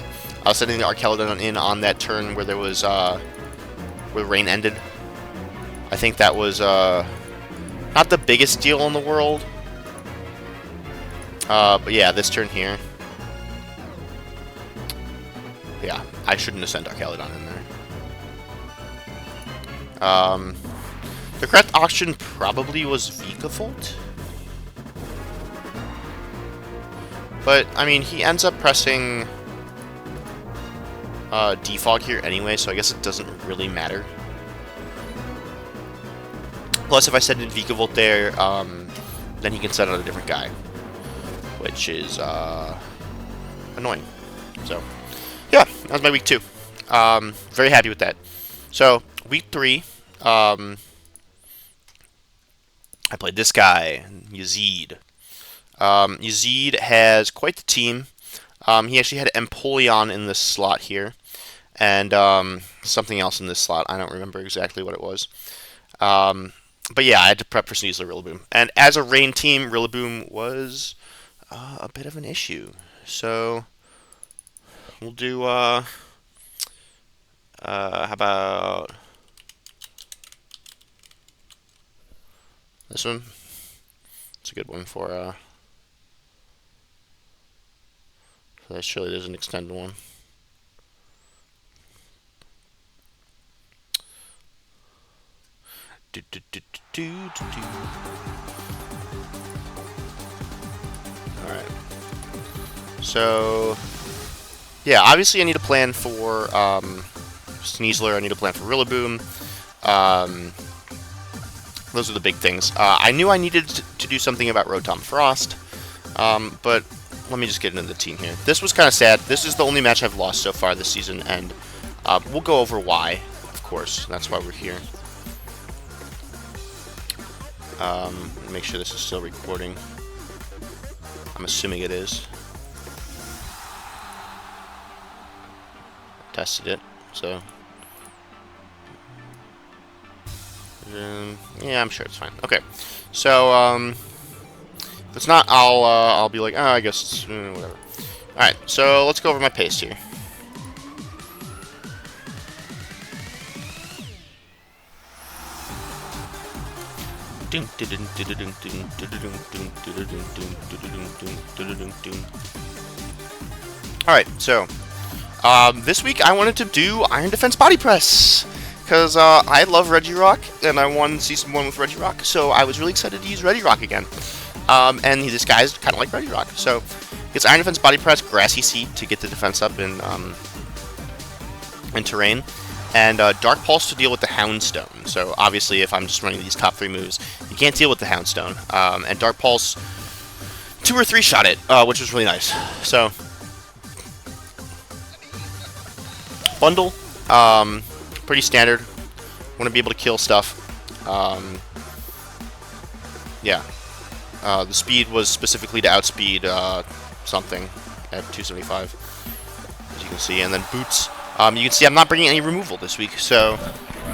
setting the Archelodon in on that turn where there was, where rain ended. I think that was, not the biggest deal in the world. But yeah, this turn here. Yeah, I shouldn't have sent Archelodon in there. The correct option probably was Vikavolt. But, I mean, he ends up pressing Defog here anyway, so I guess it doesn't really matter. Plus, if I send in Vikavolt there, then he can send out a different guy, which is annoying. So, yeah, that was my week 2. Very happy with that. So, week 3, I played this guy, Yazid. Yazid has quite the team. He actually had Empoleon in this slot here, and something else in this slot. I don't remember exactly what it was. But yeah, I had to prep for Sneasler Rillaboom. And as a rain team, Rillaboom was a bit of an issue. So we'll do, how about this one? It's a good one for, surely there's an extended one. Alright. So, yeah, obviously I need a plan for Sneasler, I need a plan for Rillaboom. Those are the big things. I knew I needed to do something about Rotom Frost, but let me just get into the team here. This was kind of sad. This is the only match I've lost so far this season, and we'll go over why, of course. That's why we're here. Make sure this is still recording. I'm assuming it is. Tested it, so yeah, I'm sure it's fine. Okay, so if it's not, I'll be like, oh, I guess it's whatever. All right, so let's go over my pace here. Alright, so this week I wanted to do Iron Defense Body Press because I love Regirock and I won Season 1 with Regirock, so I was really excited to use Regirock again. And this guy's kind of like Regirock, so it's Iron Defense Body Press, Grassy Seed to get the defense up in terrain, and Dark Pulse to deal with the Houndstone. So obviously if I'm just running these top 3 moves, you can't deal with the Houndstone. And Dark Pulse 2 or 3 shot it, which was really nice. So bundle, pretty standard. Want to be able to kill stuff. Yeah. The speed was specifically to outspeed something at 275, as you can see. And then boots. You can see I'm not bringing any removal this week, so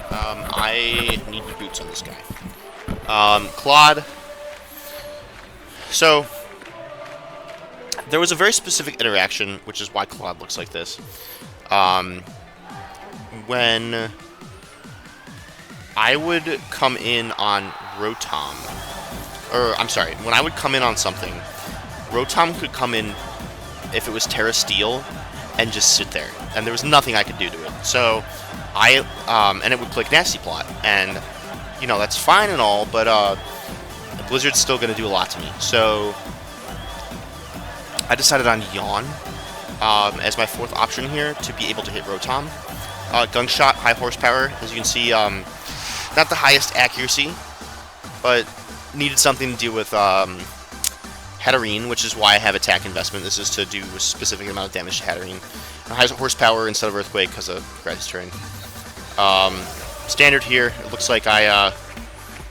I need the boots on this guy. Claude. So there was a very specific interaction, which is why Claude looks like this. When I would come in on Rotom, or I'm sorry, when I would come in on something, Rotom could come in if it was Terra Steel and just sit there, and there was nothing I could do to it. So and it would click Nasty Plot, and you know that's fine and all, but Blizzard's still going to do a lot to me. So I decided on Yawn as my 4th option here to be able to hit Rotom. Gunshot, high horsepower, as you can see, not the highest accuracy, but needed something to deal with Hatterene, which is why I have attack investment. This is to do a specific amount of damage to Hatterene. High horsepower instead of Earthquake because of grass terrain. Standard here. It looks like I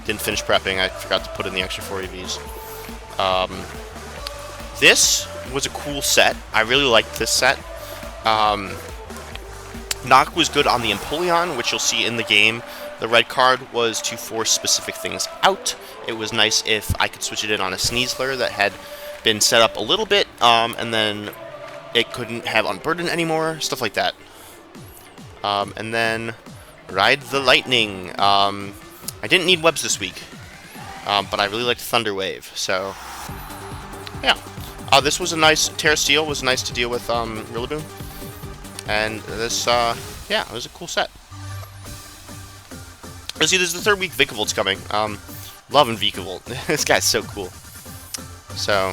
didn't finish prepping. I forgot to put in the extra 4 EVs. This was a cool set. I really liked this set. Knock was good on the Empoleon, which you'll see in the game. The red card was to force specific things out. It was nice if I could switch it in on a Sneasler that had been set up a little bit, and then it couldn't have Unburden anymore, stuff like that. And then Ride the Lightning. I didn't need webs this week, but I really liked Thunder Wave, so yeah. This was a nice, Terra Steel was nice to deal with Rillaboom. And this, yeah, it was a cool set. See, this is the 3rd week Vikavoult's coming. Loving Vikavoult. This guy's so cool. So,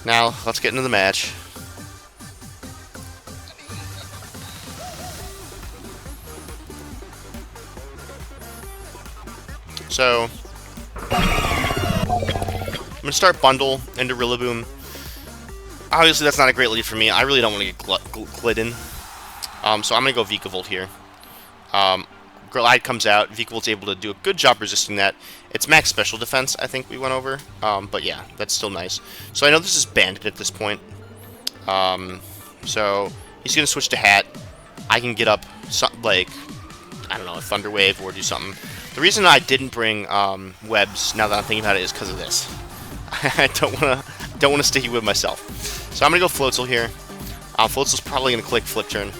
now, let's get into the match. So, I'm going to start Bundle into Rillaboom. Obviously, that's not a great lead for me. I really don't want to get Glidden. So I'm going to go Vikavoult here. Glide comes out. Vikavolt's able to do a good job resisting that. It's max special defense, I think we went over. But yeah, that's still nice. So I know this is Bandit at this point. So he's going to switch to Hat. I can get up, like, I don't know, a Thunder Wave or do something. The reason I didn't bring webs, now that I'm thinking about it, is because of this. I don't want to sticky whip myself. So I'm going to go Floatzel here. Floatzel's probably going to click Flip Turn.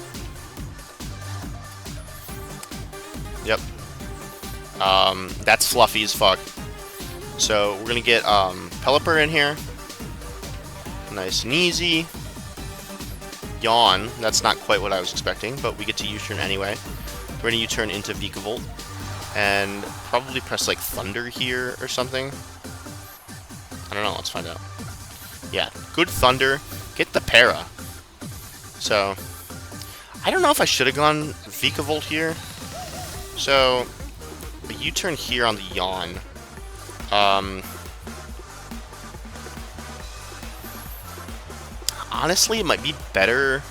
Yep. That's fluffy as fuck. So we're going to get Pelipper in here. Nice and easy. Yawn. That's not quite what I was expecting, but we get to U-turn anyway. We're going to U-turn into Vikavolt. And probably press like Thunder here or something. I don't know, let's find out. Yeah, good Thunder. Get the Para. So, I don't know if I should have gone Vikavolt here. So, a U-turn here on the Yawn. Honestly, it might be better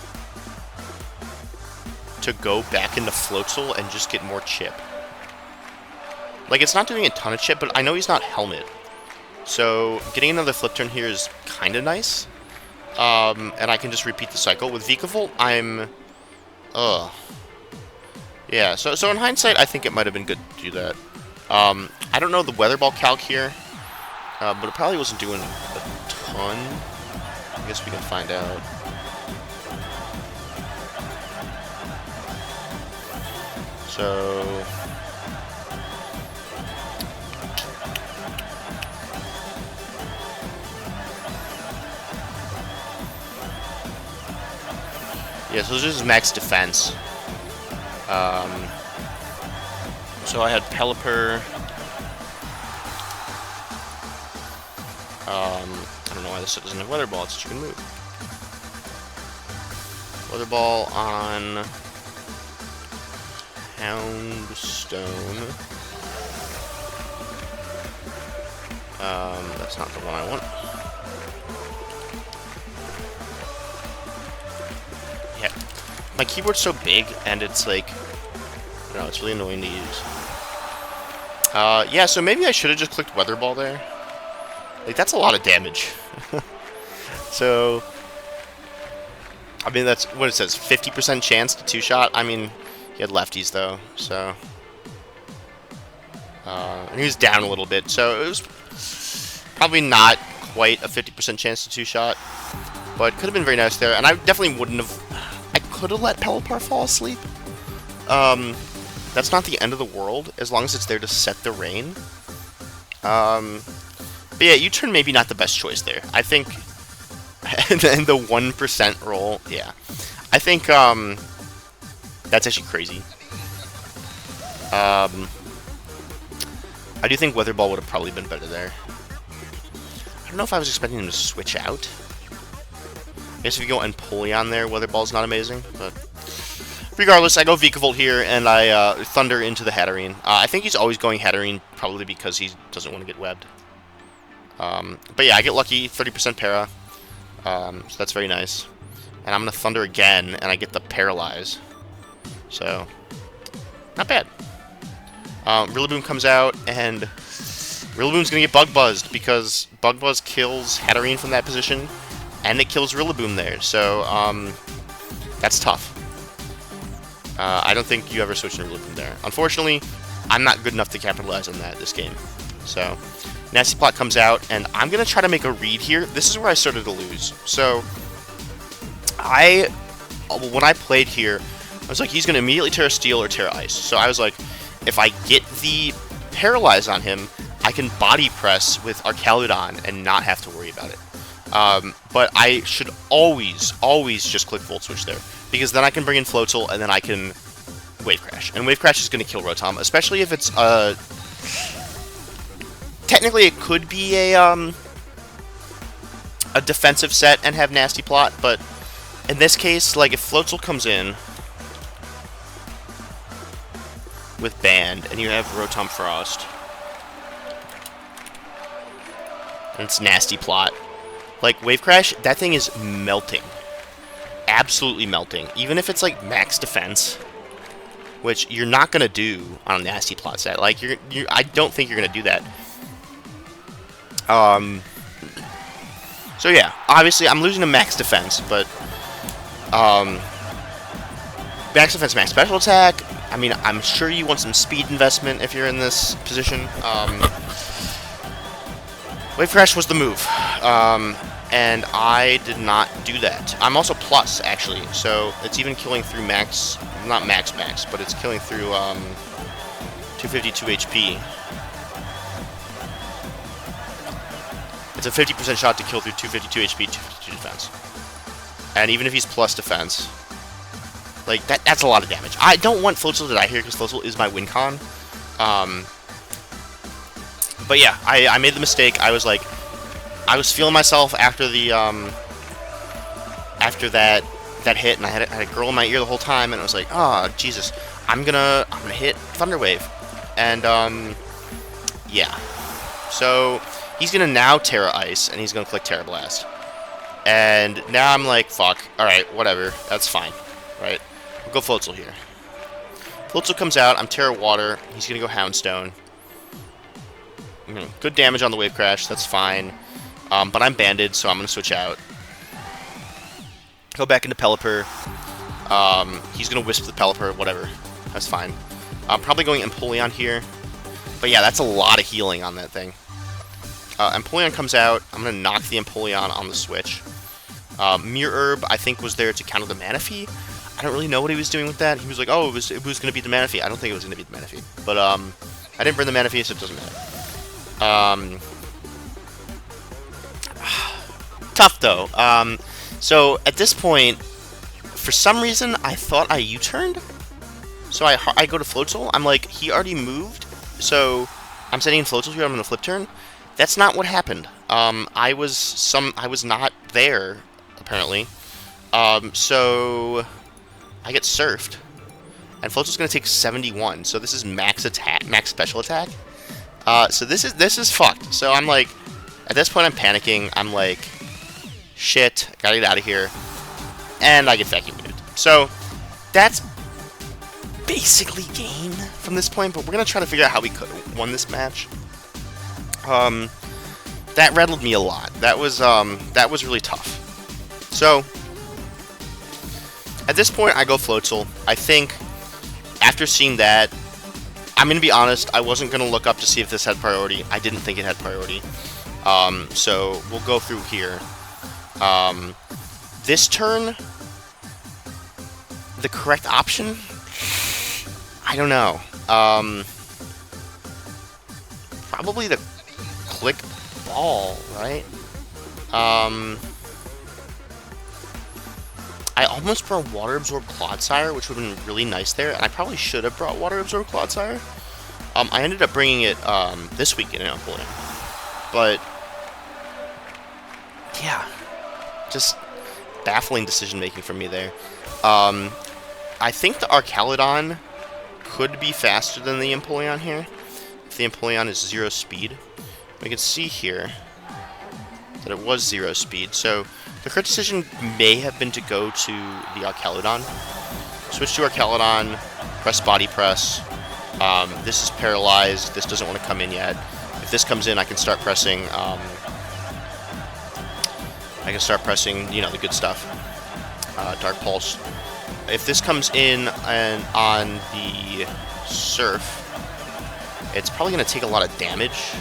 to go back into Floatzel and just get more chip. Like, it's not doing a ton of chip, but I know he's not Helmet. So, getting another Flip Turn here is kind of nice. And I can just repeat the cycle. With Vikavolt, I'm... Yeah, so in hindsight, I think it might have been good to do that. I don't know the Weather Ball calc here, but it probably wasn't doing a ton. I guess we can find out. So... yeah, so this is max defense. So I had Pelipper. I don't know why this doesn't have Weather Ball. It's such a good move. Weather Ball on Houndstone. That's not the one I want. Yeah, my keyboard's so big, and it's like, I don't know, it's really annoying to use. Yeah, so maybe I should have just clicked Weather Ball there. Like, that's a lot of damage. So, I mean, that's what it says, 50% chance to two-shot. I mean, he had lefties, though, so... and he was down a little bit, so it was probably not quite a 50% chance to two-shot, but could have been very nice there, and I definitely wouldn't have... I could have let Pelipper fall asleep. That's not the end of the world, as long as it's there to set the rain. But yeah, U-turn maybe not the best choice there. I think, and then the 1% roll, yeah. I think, that's actually crazy. I do think Weather Ball would have probably been better there. I don't know if I was expecting him to switch out. I guess if you go Empoleon there, Weather Ball's not amazing, but... regardless, I go Vikavolt here, and I Thunder into the Hatterene. I think he's always going Hatterene, probably because he doesn't want to get webbed. But yeah, I get lucky, 30% para, so that's very nice. And I'm going to Thunder again, and I get the Paralyze. So, not bad. Rillaboom comes out, and Rillaboom's going to get Bug Buzzed, because Bug Buzz kills Hatterene from that position, and it kills Rillaboom there. So, that's tough. I don't think you ever switch to Rillaboom there. Unfortunately, I'm not good enough to capitalize on that this game. So, Nasty Plot comes out, and I'm going to try to make a read here. This is where I started to lose. So, when I played here, I was like, he's going to immediately Terra Steel or Terra Ice. So I was like, if I get the Paralyze on him, I can Body Press with Arcaludon and not have to worry about it. But I should always just click Volt Switch there, because then I can bring in Floatzel, and then I can Wave Crash. And Wave Crash is going to kill Rotom, especially if it's technically it could be a defensive set and have Nasty Plot, but in this case, like, if Floatzel comes in with Band, and you have Rotom Frost, and it's Nasty Plot, like, Wave Crash, that thing is melting. Absolutely melting. Even if it's, like, max defense, which you're not going to do on a Nasty Plot set. Like, I don't think you're going to do that. So, yeah, obviously, I'm losing to max defense, but max defense, max special attack. I mean, I'm sure you want some speed investment if you're in this position. Wave Crash was the move, and I did not do that. I'm also plus, actually, so it's even killing through max, not max, but it's killing through 252 HP. It's a 50% shot to kill through 252 HP, 252 defense. And even if he's plus defense, like, that's a lot of damage. I don't want Floatzel to die here, because Floatzel is my win con. But yeah, I made the mistake. I was like, I was feeling myself after the, after that hit, and I had a girl in my ear the whole time, and I was like, oh, Jesus, I'm gonna hit Thunder Wave. And, yeah. So, he's gonna now Terra Ice, and he's gonna click Terra Blast. And now I'm like, fuck, alright, whatever, that's fine, right? We'll go Floatzel here. Floatzel comes out, I'm Terra Water, he's gonna go Houndstone. Good damage on the Wave Crash, that's fine. But I'm banded, so I'm gonna switch out. Go back into Pelipper. He's gonna Wisp the Pelipper, whatever, that's fine. I'm probably going Empoleon here. But yeah, that's a lot of healing on that thing. Empoleon comes out, I'm gonna knock the Empoleon on the switch. Mirror Herb, I think, was there to counter the Manaphy. I don't really know what he was doing with that. He was like, oh, it was going to be the Manaphy. I don't think it was going to be the Manaphy. But, I didn't burn the Manaphy, so it doesn't matter. Tough, though. So, at this point, for some reason, I thought I U-turned. So, I go to Floatzel. I'm like, he already moved. So, I'm sending in Floatzel here. I'm going to flip turn. That's not what happened. I was not there, apparently. So I get surfed, and Floatzel's gonna take 71. So this is max attack, max special attack. So this is fucked. So I'm like, at this point I'm panicking. I'm like, shit, I gotta get out of here, and I get vacuum muted. So that's basically game from this point. But we're gonna try to figure out how we could have won this match. That rattled me a lot. That was really tough. So, at this point, I go Floatzel. I think, after seeing that, I'm going to be honest, I wasn't going to look up to see if this had priority. I didn't think it had priority. So, we'll go through here. This turn, the correct option? I don't know. Probably the click ball, right? I almost brought Water Absorb Clodsire, which would have been really nice there, and I probably should have brought Water Absorb Clodsire. I ended up bringing it this week in an Empoleon. But, yeah, just baffling decision-making from me there. I think the Arcaludon could be faster than the Empoleon here, if the Empoleon is 0 speed. We can see here. that it was 0 speed. So the correct decision may have been to go to the Archaludon. Switch to Archaludon, press body press. This is paralyzed. This doesn't want to come in yet. If this comes in, I can start pressing. You know, the good stuff. Dark Pulse. If this comes in and on the Surf, it's probably going to take a lot of damage.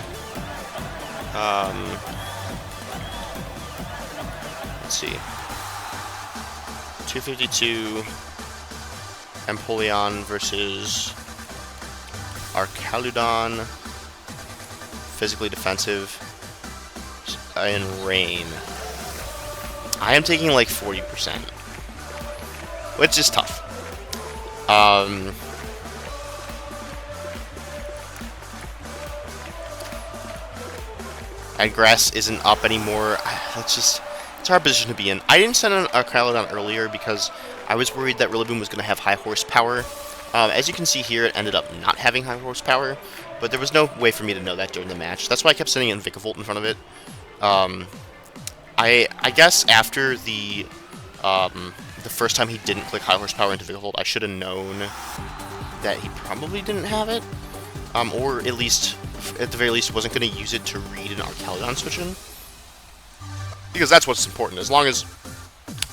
Let's see. 252 Empoleon versus Archaludon. Physically defensive. And Rain. I am taking like 40%. Which is tough. And Grass isn't up anymore. It's a hard position to be in. I didn't send an Archaludon earlier because I was worried that Rillaboom was going to have high horsepower. As you can see here, it ended up not having high horsepower, but there was no way for me to know that during the match. That's why I kept sending in Vikavolt in front of it. I guess after the first time he didn't click high horsepower into Vikavolt, I should have known that he probably didn't have it, or at least, at the very least, wasn't going to use it to read an Archaludon switch in, because that's what's important. As long as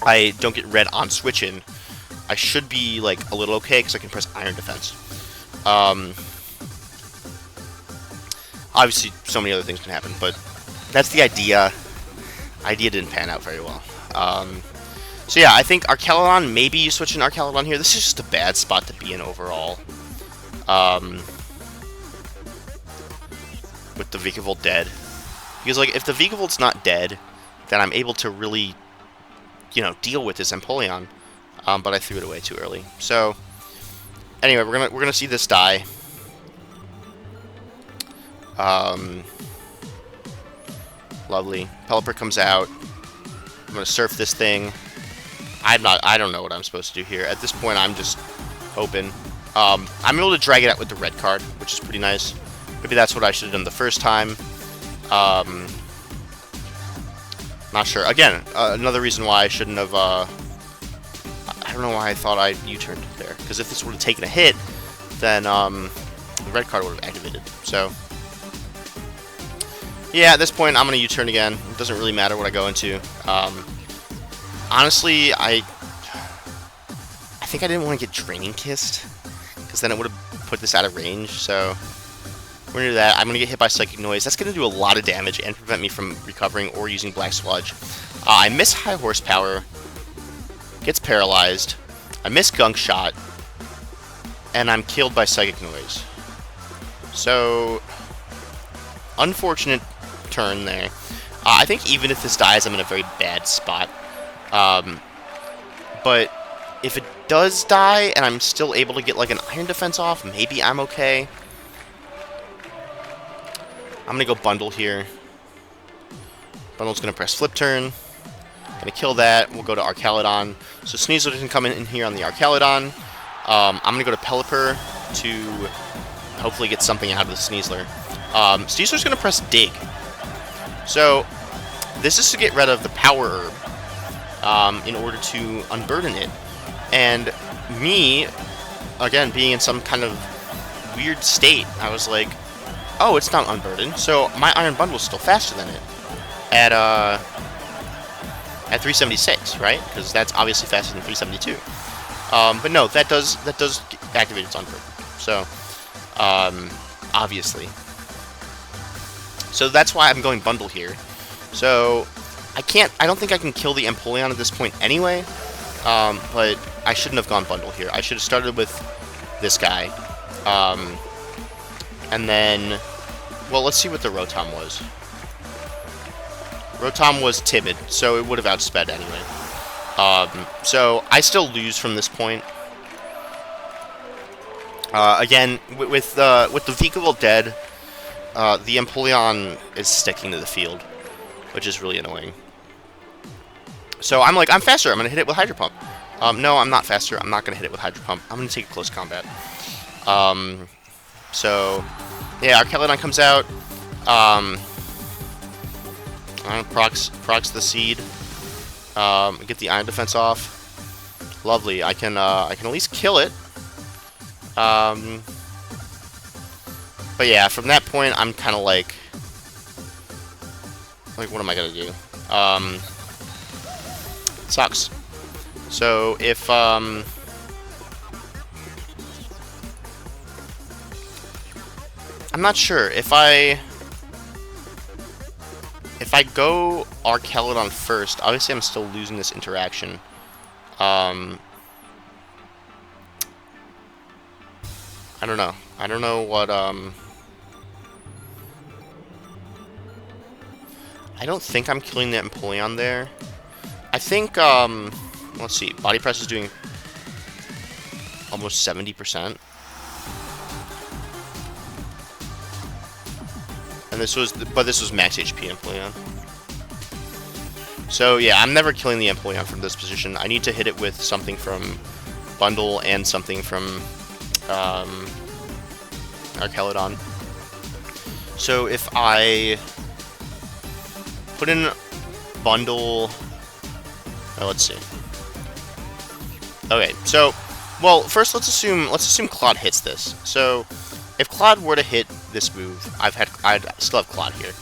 I don't get red on switch in, I should be like a little okay because I can press Iron Defense. Obviously, so many other things can happen, but that's the idea. Idea didn't pan out very well. So yeah, I think Archaludon, maybe you switch an Archaludon here. This is just a bad spot to be in overall. With the Vikavolt dead. Because like, if the Vikavolt's not dead, then I'm able to really, you know, deal with this Empoleon. But I threw it away too early. So anyway, we're gonna see this die. Lovely. Pelipper comes out. I'm gonna surf this thing. I don't know what I'm supposed to do here. At this point, I'm just hoping. I'm able to drag it out with the red card, which is pretty nice. Maybe that's what I should have done the first time. Not sure. Again, another reason why I shouldn't have. I don't know why I thought I U-turned there. Because if this would have taken a hit, then the red card would have activated. So yeah, at this point, I'm gonna U-turn again. It doesn't really matter what I go into. Honestly, I think I didn't want to get Draining Kissed, because then it would have put this out of range, so we're going to do that. I'm going to get hit by Psychic Noise. That's going to do a lot of damage and prevent me from recovering or using Black Sludge. I miss High Horsepower, gets paralyzed, I miss Gunk Shot, and I'm killed by Psychic Noise. So, unfortunate turn there. I think even if this dies, I'm in a very bad spot. But if it does die and I'm still able to get like an Iron Defense off, maybe I'm okay. I'm gonna go Bundle here. Bundle's gonna press Flip Turn. Gonna kill that. We'll go to Archaludon. So Sneasler can come in here on the Archaludon. I'm gonna go to Pelipper to hopefully get something out of the Sneasler. Sneasler's gonna press Dig. So this is to get rid of the Power Herb. In order to unburden it. And me, again, being in some kind of weird state, I was like, oh, it's not unburdened, so my Iron Bundle's still faster than it. At 376, right? Because that's obviously faster than 372. But no, that does activate its unburden. So, obviously. So that's why I'm going Bundle here. So I don't think I can kill the Empoleon at this point anyway, but I shouldn't have gone Bundle here. I should have started with this guy, and then, well, let's see what the Rotom was. Rotom was timid, so it would have outsped anyway. So I still lose from this point. Again, with the Vikavolt dead, the Empoleon is sticking to the field, which is really annoying. So I'm like, I'm faster. I'm going to hit it with Hydro Pump. No, I'm not faster. I'm not going to hit it with Hydro Pump. I'm going to take a close combat. So, yeah, Archaludon comes out. Procs the seed. Get the iron defense off. Lovely. I can at least kill it. But yeah, from that point, I'm kind of like, what am I gonna do? It sucks. So if I'm not sure if I go Archelodon first. Obviously, I'm still losing this interaction. I don't know. I don't know what, I don't think I'm killing that Empoleon there. I think, let's see. Body press is doing almost 70%. And this was max HP Empoleon. So yeah, I'm never killing the Empoleon from this position. I need to hit it with something from Bundle and something from, Archelodon. So if I put in Bundle, let's see. Okay, so well, first let's assume Claude hits this. So if Claude were to hit this move, I'd still have Claude here.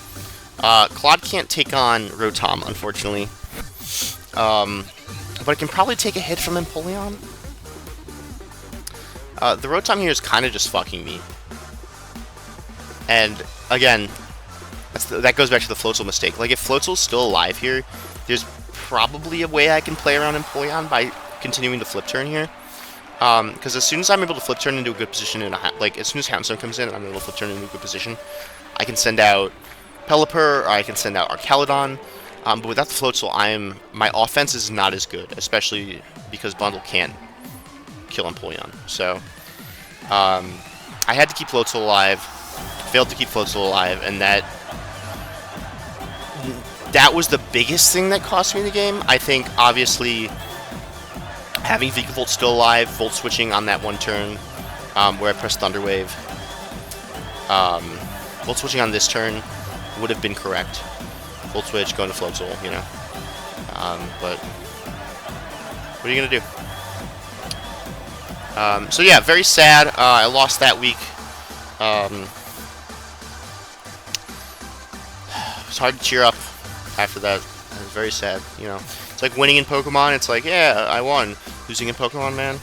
Claude can't take on Rotom, unfortunately. But it can probably take a hit from Empoleon. The Rotom here is kind of just fucking me. And again, that goes back to the Floatzel mistake. Like, if Floatzel's still alive here, there's probably a way I can play around Empoleon by continuing to flip turn here. Because as soon as I'm able to flip turn into a good position, as soon as Houndstone comes in and I'm able to flip turn into a good position, I can send out Pelipper, or I can send out Archelodon. But without the Floatzel, my offense is not as good, especially because Bundle can't kill Empoleon. So, I had to keep Floatzel alive, failed to keep Floatzel alive, and that was the biggest thing that cost me the game. I think, obviously, having Vikavolt still alive, Volt switching on that one turn, where I pressed Thunder Wave, Volt switching on this turn would have been correct. Volt switch, going to Floatzel, you know. But what are you gonna do? So yeah, very sad. I lost that week. It's hard to cheer up after that. It was very sad, you know. It's like winning in Pokemon. It's like, yeah, I won. Losing in Pokemon, man.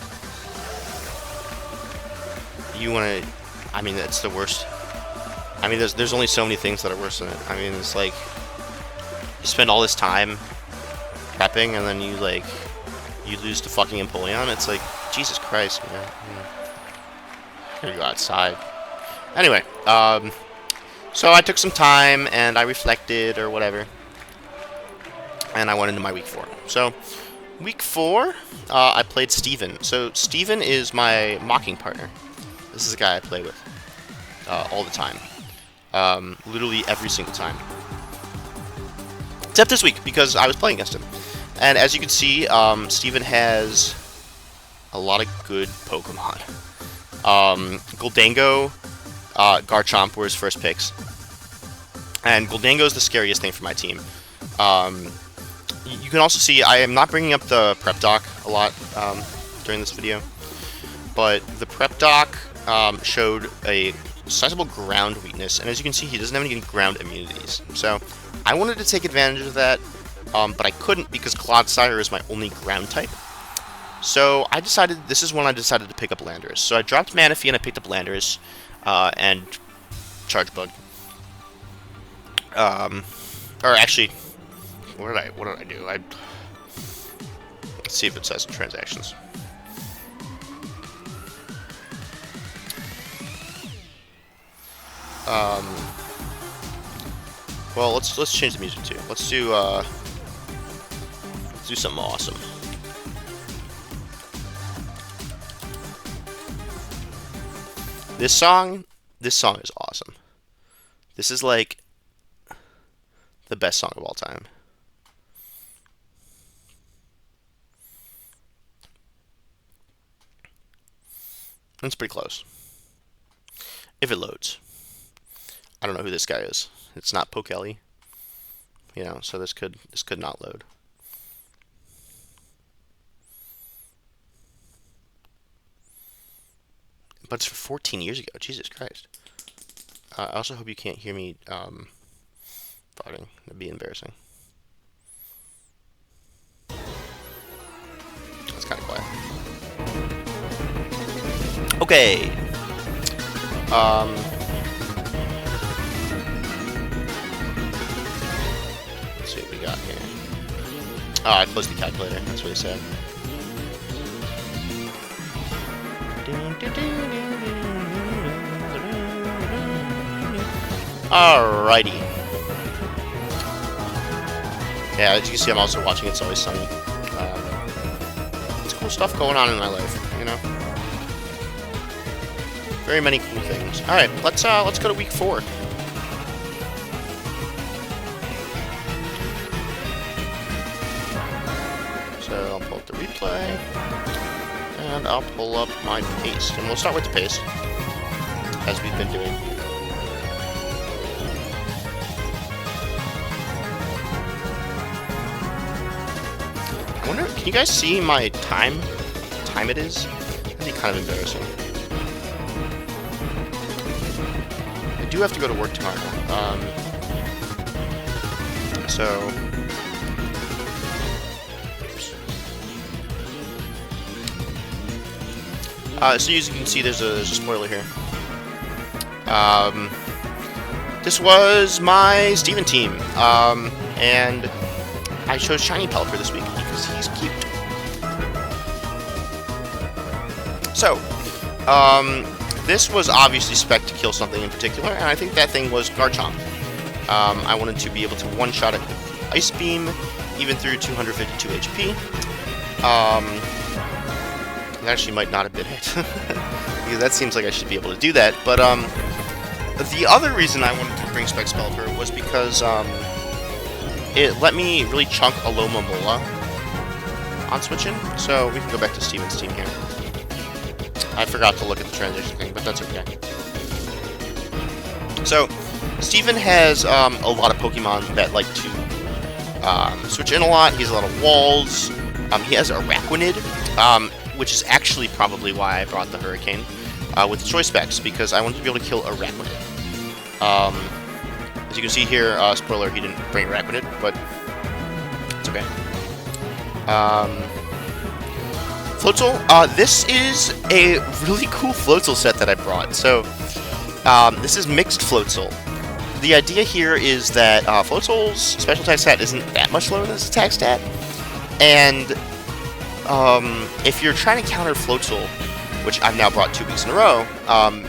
You wanna... I mean, that's the worst. I mean, there's only so many things that are worse than it. I mean, it's like... You spend all this time prepping, and then you lose to fucking Empoleon. It's like, Jesus Christ, man. I'm gonna go outside. Anyway, so I took some time, and I reflected, or whatever. And I went into my week 4. So, week 4, I played Steven. So, Steven is my mocking partner. This is a guy I play with all the time. Literally every single time. Except this week, because I was playing against him. And as you can see, Steven has a lot of good Pokemon. Goldango, Garchomp were his first picks. And Goldango is the scariest thing for my team. You can also see I am not bringing up the Prep Doc a lot during this video. But the Prep Doc showed a sizable ground weakness. And as you can see, he doesn't have any ground immunities. So I wanted to take advantage of that, but I couldn't because Clodsire is my only ground type. So I decided, this is when I decided to pick up Landorus. So I dropped Manaphy and I picked up Landorus, and Charge Bug. Or actually, what did I do? Let's see if it says transactions. Well, let's change the music too. Let's do something awesome. This song is awesome. This is like the best song of all time. It's pretty close. If it loads. I don't know who this guy is. It's not Pokelly. You know, so this could not load. But it's for 14 years ago. Jesus Christ. I also hope you can't hear me farting. That'd be embarrassing. That's kind of quiet. Okay. Let's see what we got here. Oh, I closed the calculator. That's really sad. Alrighty. Yeah, as you can see, I'm also watching It's Always Sunny. It's cool stuff going on in my life, you know. Very many cool things. All right, let's go to week 4. So I'll pull up the replay, and I'll pull up my paste, and we'll start with the paste, as we've been doing. I wonder, can you guys see my time? What time it is? That'd be kind of embarrassing. I do have to go to work tomorrow. So as you can see, there's a spoiler here. This was my Steven team, and I chose Shiny Pelipper this week because he's cute. So, this was obviously spec'd to kill something in particular, and I think that thing was Garchomp. I wanted to be able to one-shot it with Ice Beam, even through 252 HP. It actually might not have been it, because that seems like I should be able to do that. But the other reason I wanted to bring Specs Pelipper was because it let me really chunk Aloma Mola on switching. So we can go back to Steven's team here. I forgot to look at the transition thing, but that's okay. So Steven has a lot of Pokemon that like to switch in a lot. He has a lot of walls. He has Araquanid, which is actually probably why I brought the Hurricane with the Choice Specs, because I wanted to be able to kill Araquanid. As you can see here, spoiler, he didn't bring Araquanid, but it's okay. Floatzel, this is a really cool Floatzel set that I brought. So, this is mixed Floatzel. The idea here is that Floatzel's special attack stat isn't that much lower than its attack stat, and if you're trying to counter Floatzel, which I've now brought 2 weeks in a row,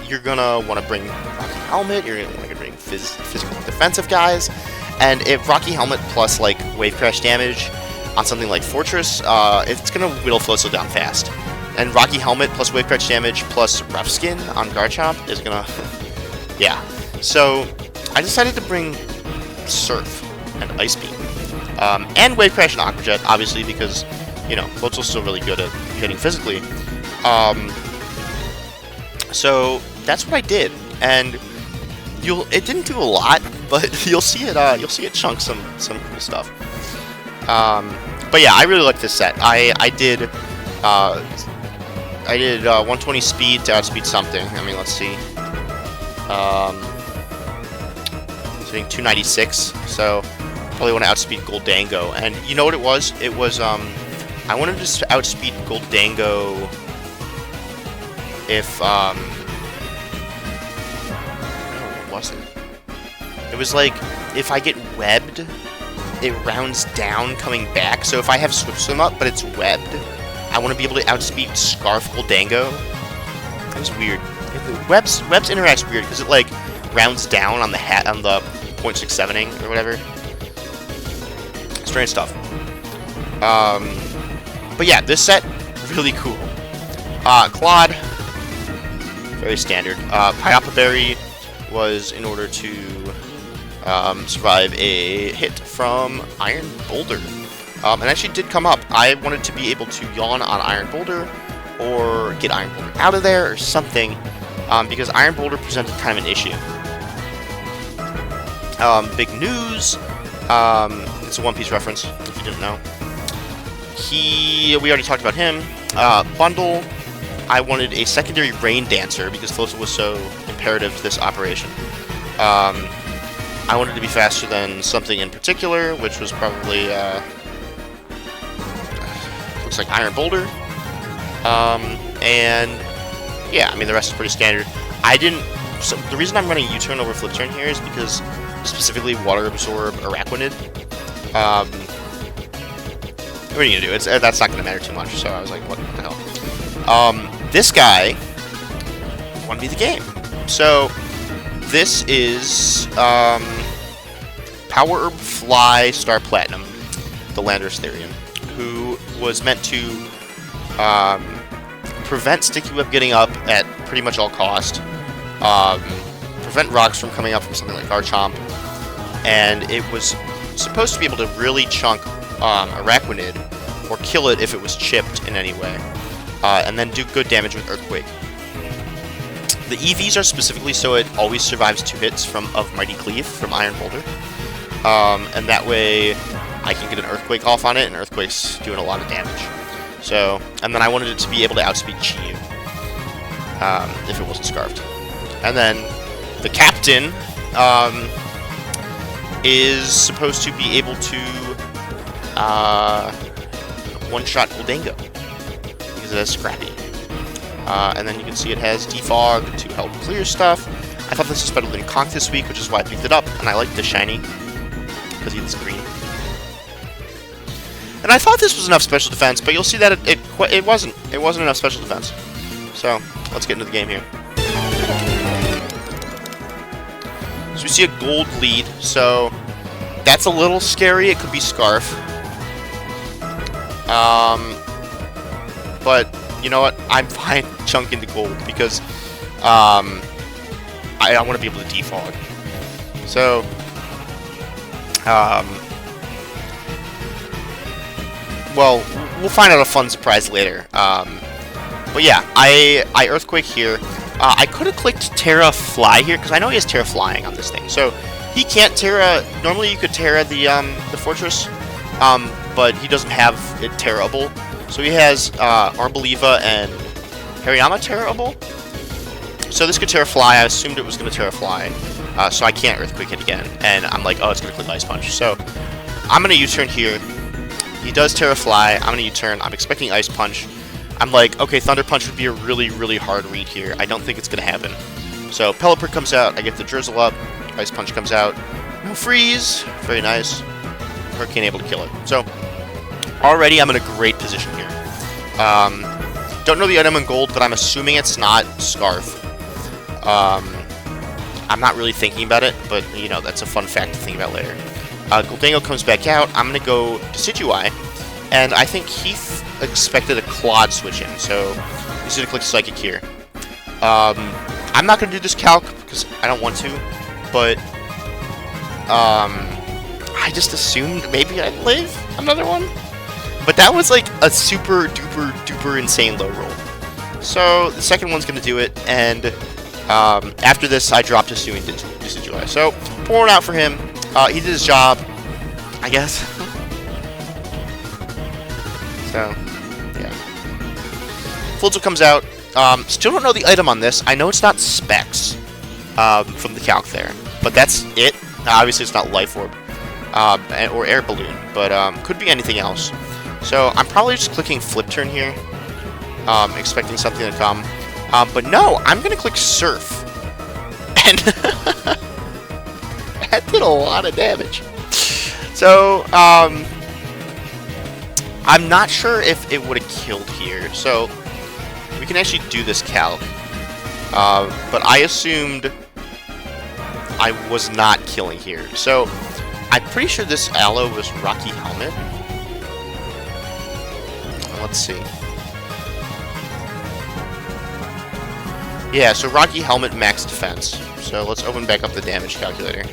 you're gonna want to bring Rocky Helmet, you're gonna want to bring physical defensive guys, and if Rocky Helmet plus like Wave Crash damage on something like Fortress, it's gonna whittle Floatzel down fast. And Rocky Helmet plus Wave Crash damage plus Rough Skin on Garchomp is gonna... yeah. So, I decided to bring Surf and Ice Beam. And Wave Crash and Aqua Jet, obviously, because, you know, Floatzel's still really good at hitting physically. So, that's what I did. And it didn't do a lot, but you'll see it chunk some cool stuff. But yeah, I really like this set. I did 120 speed to outspeed something. I mean, let's see. I think 296. So probably want to outspeed Goldango. And you know what it was? It was I wanted to outspeed Goldango if no, what was it? It was like if I get webbed, it rounds down coming back. So if I have Swift Swim up, but it's webbed, I want to be able to outspeed Scarf Goldango. That was weird. Webs interacts weird because it like rounds down on the on the 0.67ing or whatever. Strange stuff. But yeah, this set really cool. Claude, very standard. Pyapa Berry was in order to survive a hit from Iron Boulder. And actually did come up. I wanted to be able to yawn on Iron Boulder or get Iron Boulder out of there or something, because Iron Boulder presented kind of an issue. Big news, It's a One Piece reference, if you didn't know. We already talked about him. Bundle, I wanted a secondary Rain Dancer because Floatzel was so imperative to this operation. I wanted to be faster than something in particular, which was probably, looks like Iron Boulder. And, yeah, I mean, the rest is pretty standard. So the reason I'm running U-turn over Flip Turn here is because, specifically, Water Absorb Araquanid. What are you gonna do? That's not gonna matter too much, so I was like, what the hell? This guy won me the game. So, this is, Power Herb Fly Star Platinum, the Landorus Therian, who was meant to, prevent Sticky Web getting up at pretty much all cost, prevent rocks from coming up from something like Garchomp, and it was supposed to be able to really chunk Araquanid, or kill it if it was chipped in any way, and then do good damage with Earthquake. The EVs are specifically so it always survives 2 hits of Mighty Cleave from Iron Boulder, and that way I can get an Earthquake off on it, and Earthquake's doing a lot of damage. So, and then I wanted it to be able to outspeed Chi-Yu, if it wasn't Scarfed. And then the Captain is supposed to be able to one-shot Gholdengo because it has Scrappy. And then you can see it has Defog to help clear stuff. I thought this was better than Conch this week, which is why I picked it up, and I like the shiny because he's green. And I thought this was enough special defense, but you'll see that it wasn't. It wasn't enough special defense. So let's get into the game here. So we see a gold lead, so that's a little scary. It could be Scarf. But you know what? I'm fine chunking the gold because I want to be able to defog. So well, we'll find out a fun surprise later. But yeah, I Earthquake here. I could have clicked Terra Fly here because I know he has Terra Flying on this thing. So he can't Terra. Normally you could Terra the fortress, but he doesn't have it Terrable. So he has Arboliva and Hariyama Terrable. So this could Terra Fly. I assumed it was going to Terra Fly, so I can't Earthquake it again. And I'm like, oh, it's going to click Ice Punch. So I'm going to U-turn here. He does Terra Fly. I'm going to U-turn. I'm expecting Ice Punch. I'm like, okay, Thunder Punch would be a really, really hard read here. I don't think it's going to happen. So Pelipper comes out. I get the Drizzle up. Ice Punch comes out. No freeze. Very nice. Hurricane able to kill it. So already I'm in a great position here. Don't know the item in gold, but I'm assuming it's not Scarf. I'm not really thinking about it, but, you know, that's a fun fact to think about later. Gholdengo comes back out. I'm going to go Decidueye, and I think Heath expected a Claude switch in, so he's going to click Psychic here. I'm not going to do this calc because I don't want to, but I just assumed maybe I'd live another one. But that was like a super duper duper insane low roll. So the second one's going to do it, and after this I dropped a Suing Decidueye. So pouring out for him. He did his job, I guess. So, yeah. Floatzel comes out. Still don't know the item on this. I know it's not Specs from the calc there, but that's it. Obviously, it's not Life Orb or Air Balloon, but could be anything else. So I'm probably just clicking Flip Turn here, expecting something to come. But no, I'm going to click Surf. And that did a lot of damage. So, I'm not sure if it would have killed here. So, we can actually do this calc. But I assumed I was not killing here. So, I'm pretty sure this Aloe was Rocky Helmet. Let's see. Yeah, so Rocky Helmet max defense. So let's open back up the damage calculator.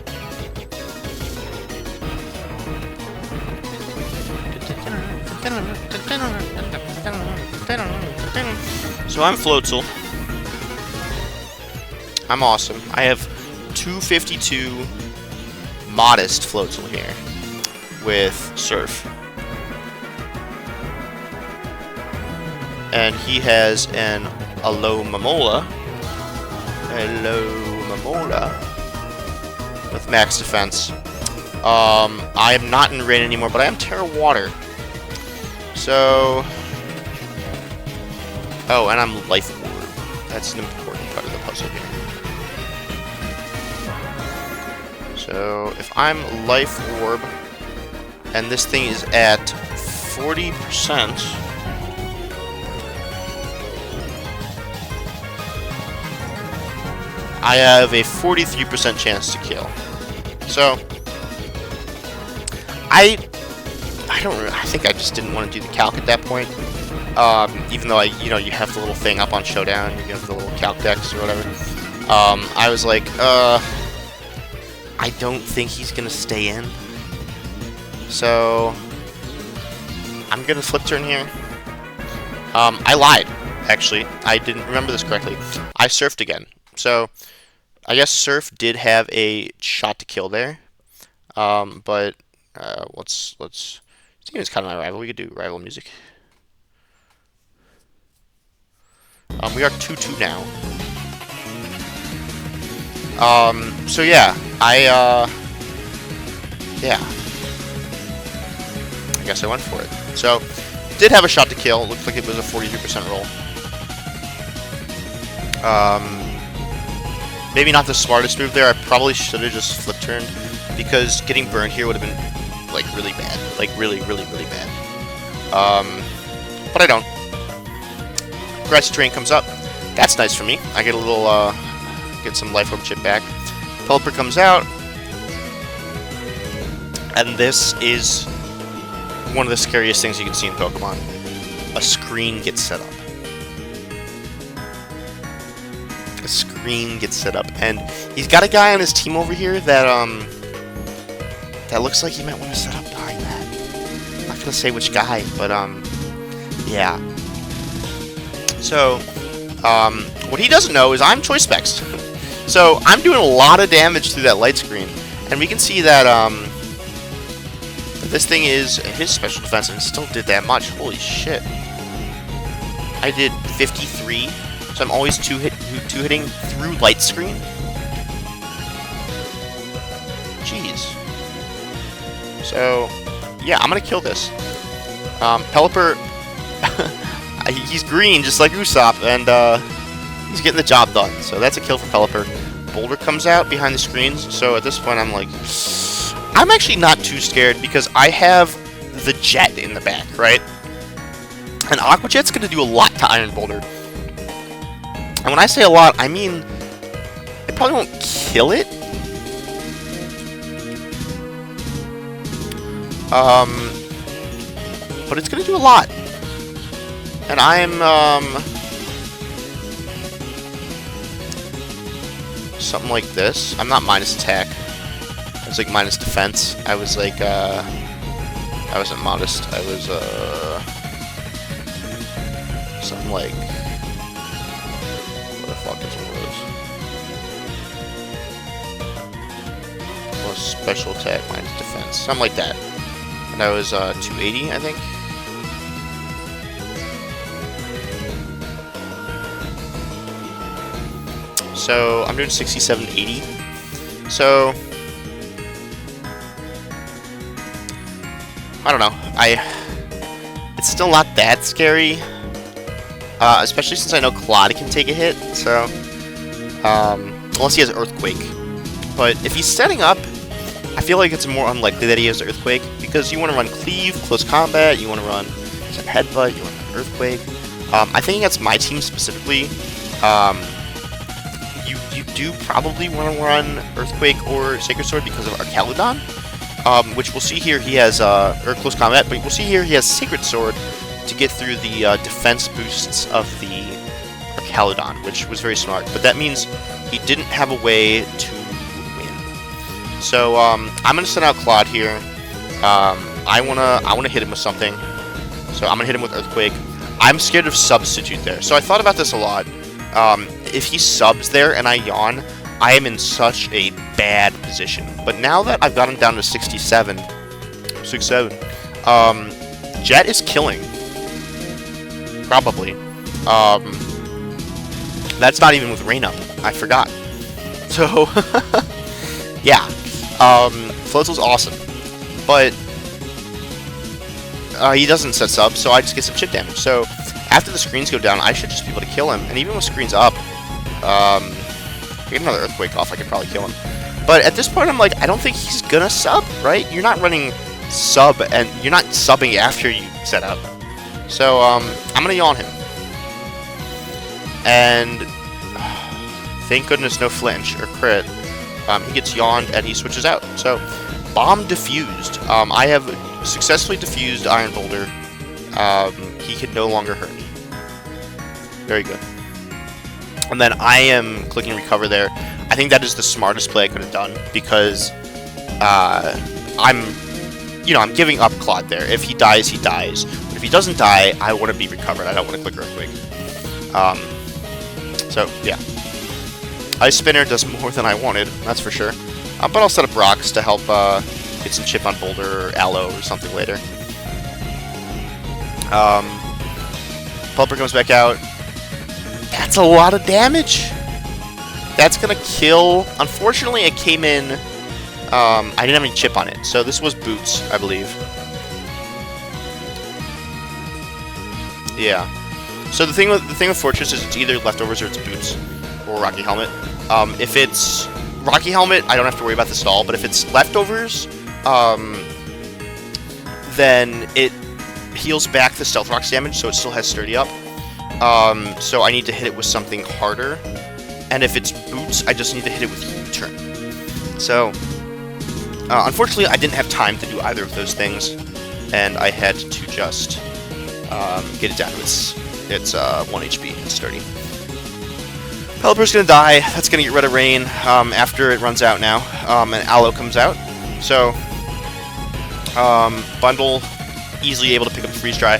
So I'm Floatzel. I'm awesome. I have 252 modest Floatzel here. with Surf. And he has an Alomomola. With max defense. I am not in rain anymore, but I am Terra Water. So... Oh, and I'm Life Orb. That's an important part of the puzzle here. So, if I'm Life Orb, and this thing is at 40%... I have a 43% chance to kill. So, I think I just didn't want to do the calc at that point. Even though you have the little thing up on Showdown, you have the little calc decks or whatever. I was like, I don't think he's gonna stay in. So, I'm gonna flip turn here. I lied, actually. I didn't remember this correctly. I surfed again. So, I guess Surf did have a shot to kill there. But let's see, it's kind of my rival. We could do rival music. We are 2-2 now. So yeah, I guess I went for it. So, did have a shot to kill. Looked like it was a 43% roll. Maybe not the smartest move there. I probably should have just flip turned, because getting burned here would have been, like, really bad. Like, really, really, really bad. But I don't. Grassy Terrain comes up. That's nice for me. I get a little, get some Life Orb chip back. Pelipper comes out. And this is one of the scariest things you can see in Pokemon. A screen gets set up. A screen gets set up. And he's got a guy on his team over here that, that looks like he might want to set up behind that. I'm not gonna say which guy, but, yeah. So, what he doesn't know is I'm Choice Specs. So, I'm doing a lot of damage through that light screen. And we can see that, this thing is his special defense, and it still did that much. Holy shit. I did 53, so I'm always two-hitting through light screen. Jeez. So, yeah, I'm gonna kill this. Pelipper, he's green just like Usopp, and he's getting the job done. So that's a kill for Pelipper. Boulder comes out behind the screens, so at this point I'm like... I'm actually not too scared because I have the Jet in the back, right? And Aqua Jet's going to do a lot to Iron Boulder. And when I say a lot, I mean it probably won't kill it. But it's going to do a lot. And I'm something like this. I'm not minus attack. I was like minus defense. I was like, I wasn't modest. I was, something like, what the fuck is one of those? Well, special attack minus defense. Something like that. And I was, 280, I think. So, I'm doing 67, 80. So... I don't know. It's still not that scary, especially since I know Claude can take a hit. So, unless he has Earthquake, but if he's setting up, I feel like it's more unlikely that he has Earthquake because you want to run Cleave, Close Combat, you want to run some Headbutt, you want to run Earthquake. I think against my team specifically, you do probably want to run Earthquake or Sacred Sword because of Archaludon. Which we'll see here he has, or Close Combat, but we'll see here he has Sacred Sword to get through the defense boosts of the Archaludon, which was very smart. But that means he didn't have a way to win. So, I'm going to send out Claude here. I wanna hit him with something. So I'm going to hit him with Earthquake. I'm scared of Substitute there. So I thought about this a lot. If he subs there and I yawn, I am in such a bad position. But now that I've got him down to 67, 6, 7. Jet is killing. Probably. That's not even with rain up. I forgot. So, yeah. Floatzel's awesome. But he doesn't set sub, so I just get some chip damage. So, after the screens go down, I should just be able to kill him. And even with screens up, get another Earthquake off, I could probably kill him. But at this point, I'm like, I don't think he's gonna sub, right? You're not running sub, and you're not subbing after you set up. So, I'm gonna yawn him. And thank goodness no flinch or crit. He gets yawned and he switches out. So, bomb diffused. I have successfully diffused Iron Boulder. He can no longer hurt me. Very good. And then I am clicking recover there. I think that is the smartest play I could have done because I'm giving up Claude there. If he dies, he dies. But if he doesn't die, I want to be recovered. I don't want to click Earthquake. So, yeah. Ice Spinner does more than I wanted, that's for sure. But I'll set up rocks to help get some chip on Boulder or Aloe or something later. Pulper comes back out. That's a lot of damage. That's gonna kill. Unfortunately, it came in. I didn't have any chip on it, so this was boots, I believe. Yeah. So the thing with Fortress is it's either leftovers or it's boots or Rocky Helmet. If it's Rocky Helmet, I don't have to worry about the stall. But if it's leftovers, then it heals back the Stealth Rock's damage, so it still has Sturdy up. So I need to hit it with something harder. And if it's boots, I just need to hit it with U-turn. So, unfortunately, I didn't have time to do either of those things, and I had to just get it down to its 1 HP. It's sturdy. Pelipper's gonna die. That's gonna get rid of rain after it runs out now, and Aloe comes out. So, Bundle easily able to pick up the freeze dry.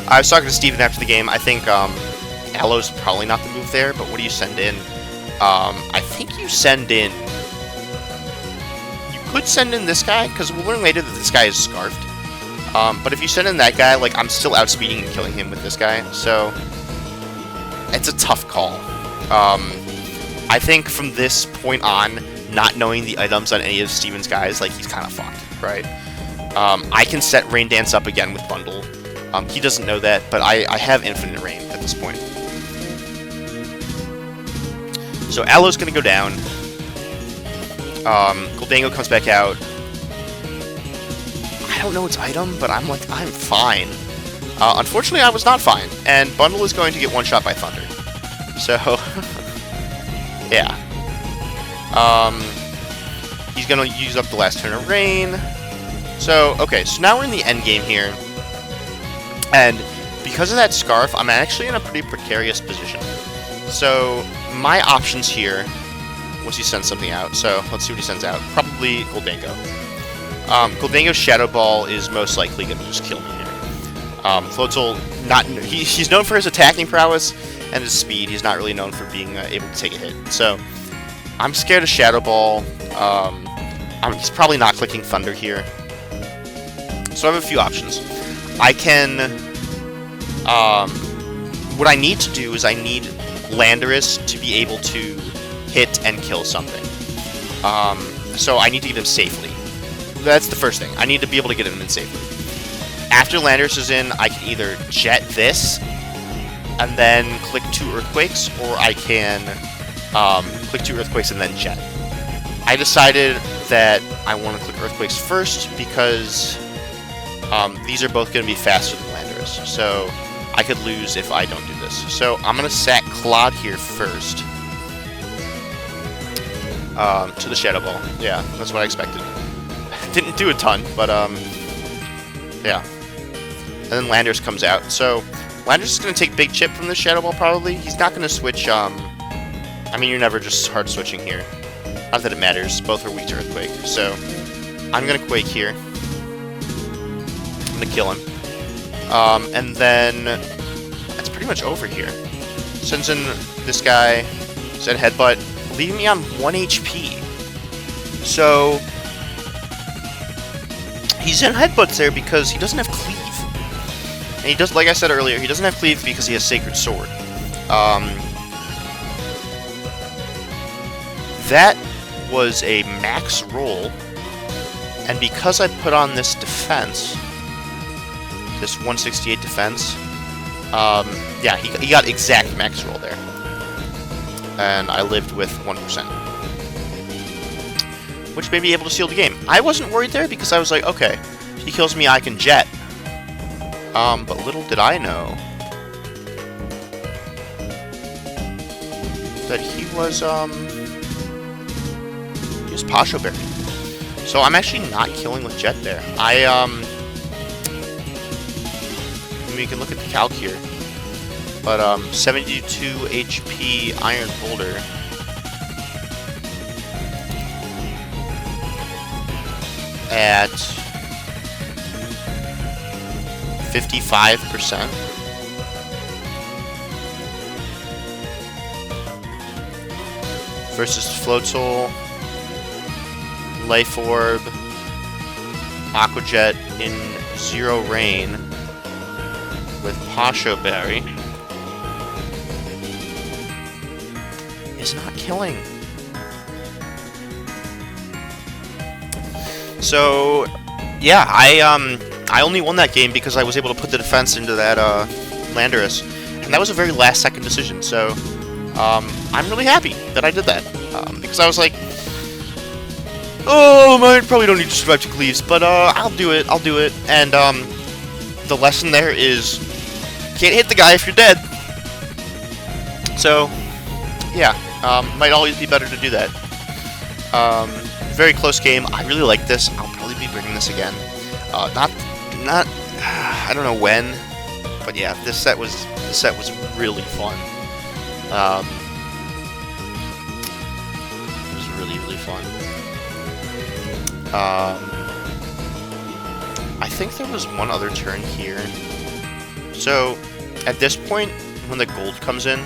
I was talking to Steven after the game. I think Aloe's probably not the move there, but what do you send in? I think you send in... You could send in this guy, because we'll learn later that this guy is Scarfed. But if you send in that guy, like, I'm still outspeeding and killing him with this guy, so... It's a tough call. I think from this point on, not knowing the items on any of Steven's guys, like, he's kind of fucked, right? I can set Rain Dance up again with Bundle. He doesn't know that, but I have Infinite Rain at this point. So Aloe's gonna go down. Goldango comes back out. I don't know its item, but I'm like, I'm fine. Unfortunately, I was not fine, and Bundle is going to get one shot by Thunder. So, yeah. He's gonna use up the last turn of Rain. So, okay, so now we're in the end game here. And because of that Scarf, I'm actually in a pretty precarious position. So, my options here, once he sends something out, so let's see what he sends out. Probably Goldango. Goldango's Shadow Ball is most likely going to just kill me here. Floatzel, he's known for his attacking prowess and his speed. He's not really known for being able to take a hit. So, I'm scared of Shadow Ball. He's probably not clicking Thunder here. So I have a few options. I can... what I need to do is I need Landorus to be able to hit and kill something. So I need to get him safely. That's the first thing. I need to be able to get him in safely. After Landorus is in, I can either jet this, and then click 2 Earthquakes, or I can click 2 Earthquakes and then jet. I decided that I want to click Earthquakes first, because these are both going to be faster than Landorus. So I could lose if I don't do this. So I'm going to sack Claude here first. To the Shadow Ball. Yeah, that's what I expected. Didn't do a ton, but yeah. And then Landorus comes out. So Landorus is going to take big chip from the Shadow Ball probably. He's not going to switch, I mean, you're never just hard switching here. Not that it matters. Both are weak to Earthquake. So I'm going to Quake here. I'm going to kill him. And then that's pretty much over here. Sends in this guy. Said Headbutt. Leaving me on 1 HP. So He's in headbutts there because he doesn't have cleave. And he does, like I said earlier, he doesn't have cleave because he has Sacred Sword. That was a max roll, and because I put on this defense, this 168 defense, yeah, he got exact max roll there. And I lived with 1%. Which made me able to seal the game. I wasn't worried there because I was like, okay, if he kills me, I can jet. But little did I know that he was Pasho Berry. So I'm actually not killing with jet there. I mean, you can look at the calc here. But 72 HP Iron Boulder. At 55%. Versus Floatzel, Life Orb, Aqua Jet in Zero Rain with Pasho Berry. Is not killing. So, yeah, I only won that game because I was able to put the defense into that Landorus, and that was a very last-second decision. So, I'm really happy that I did that because I was like, oh, I probably don't need to survive to Cleaves, but I'll do it. And the lesson there is, can't hit the guy if you're dead. So, yeah. Might always be better to do that. Very close game. I really like this. I'll probably be bringing this again. Not. I don't know when, but yeah, this set was really fun. It was really fun. I think there was one other turn here. So at this point, when the gold comes in,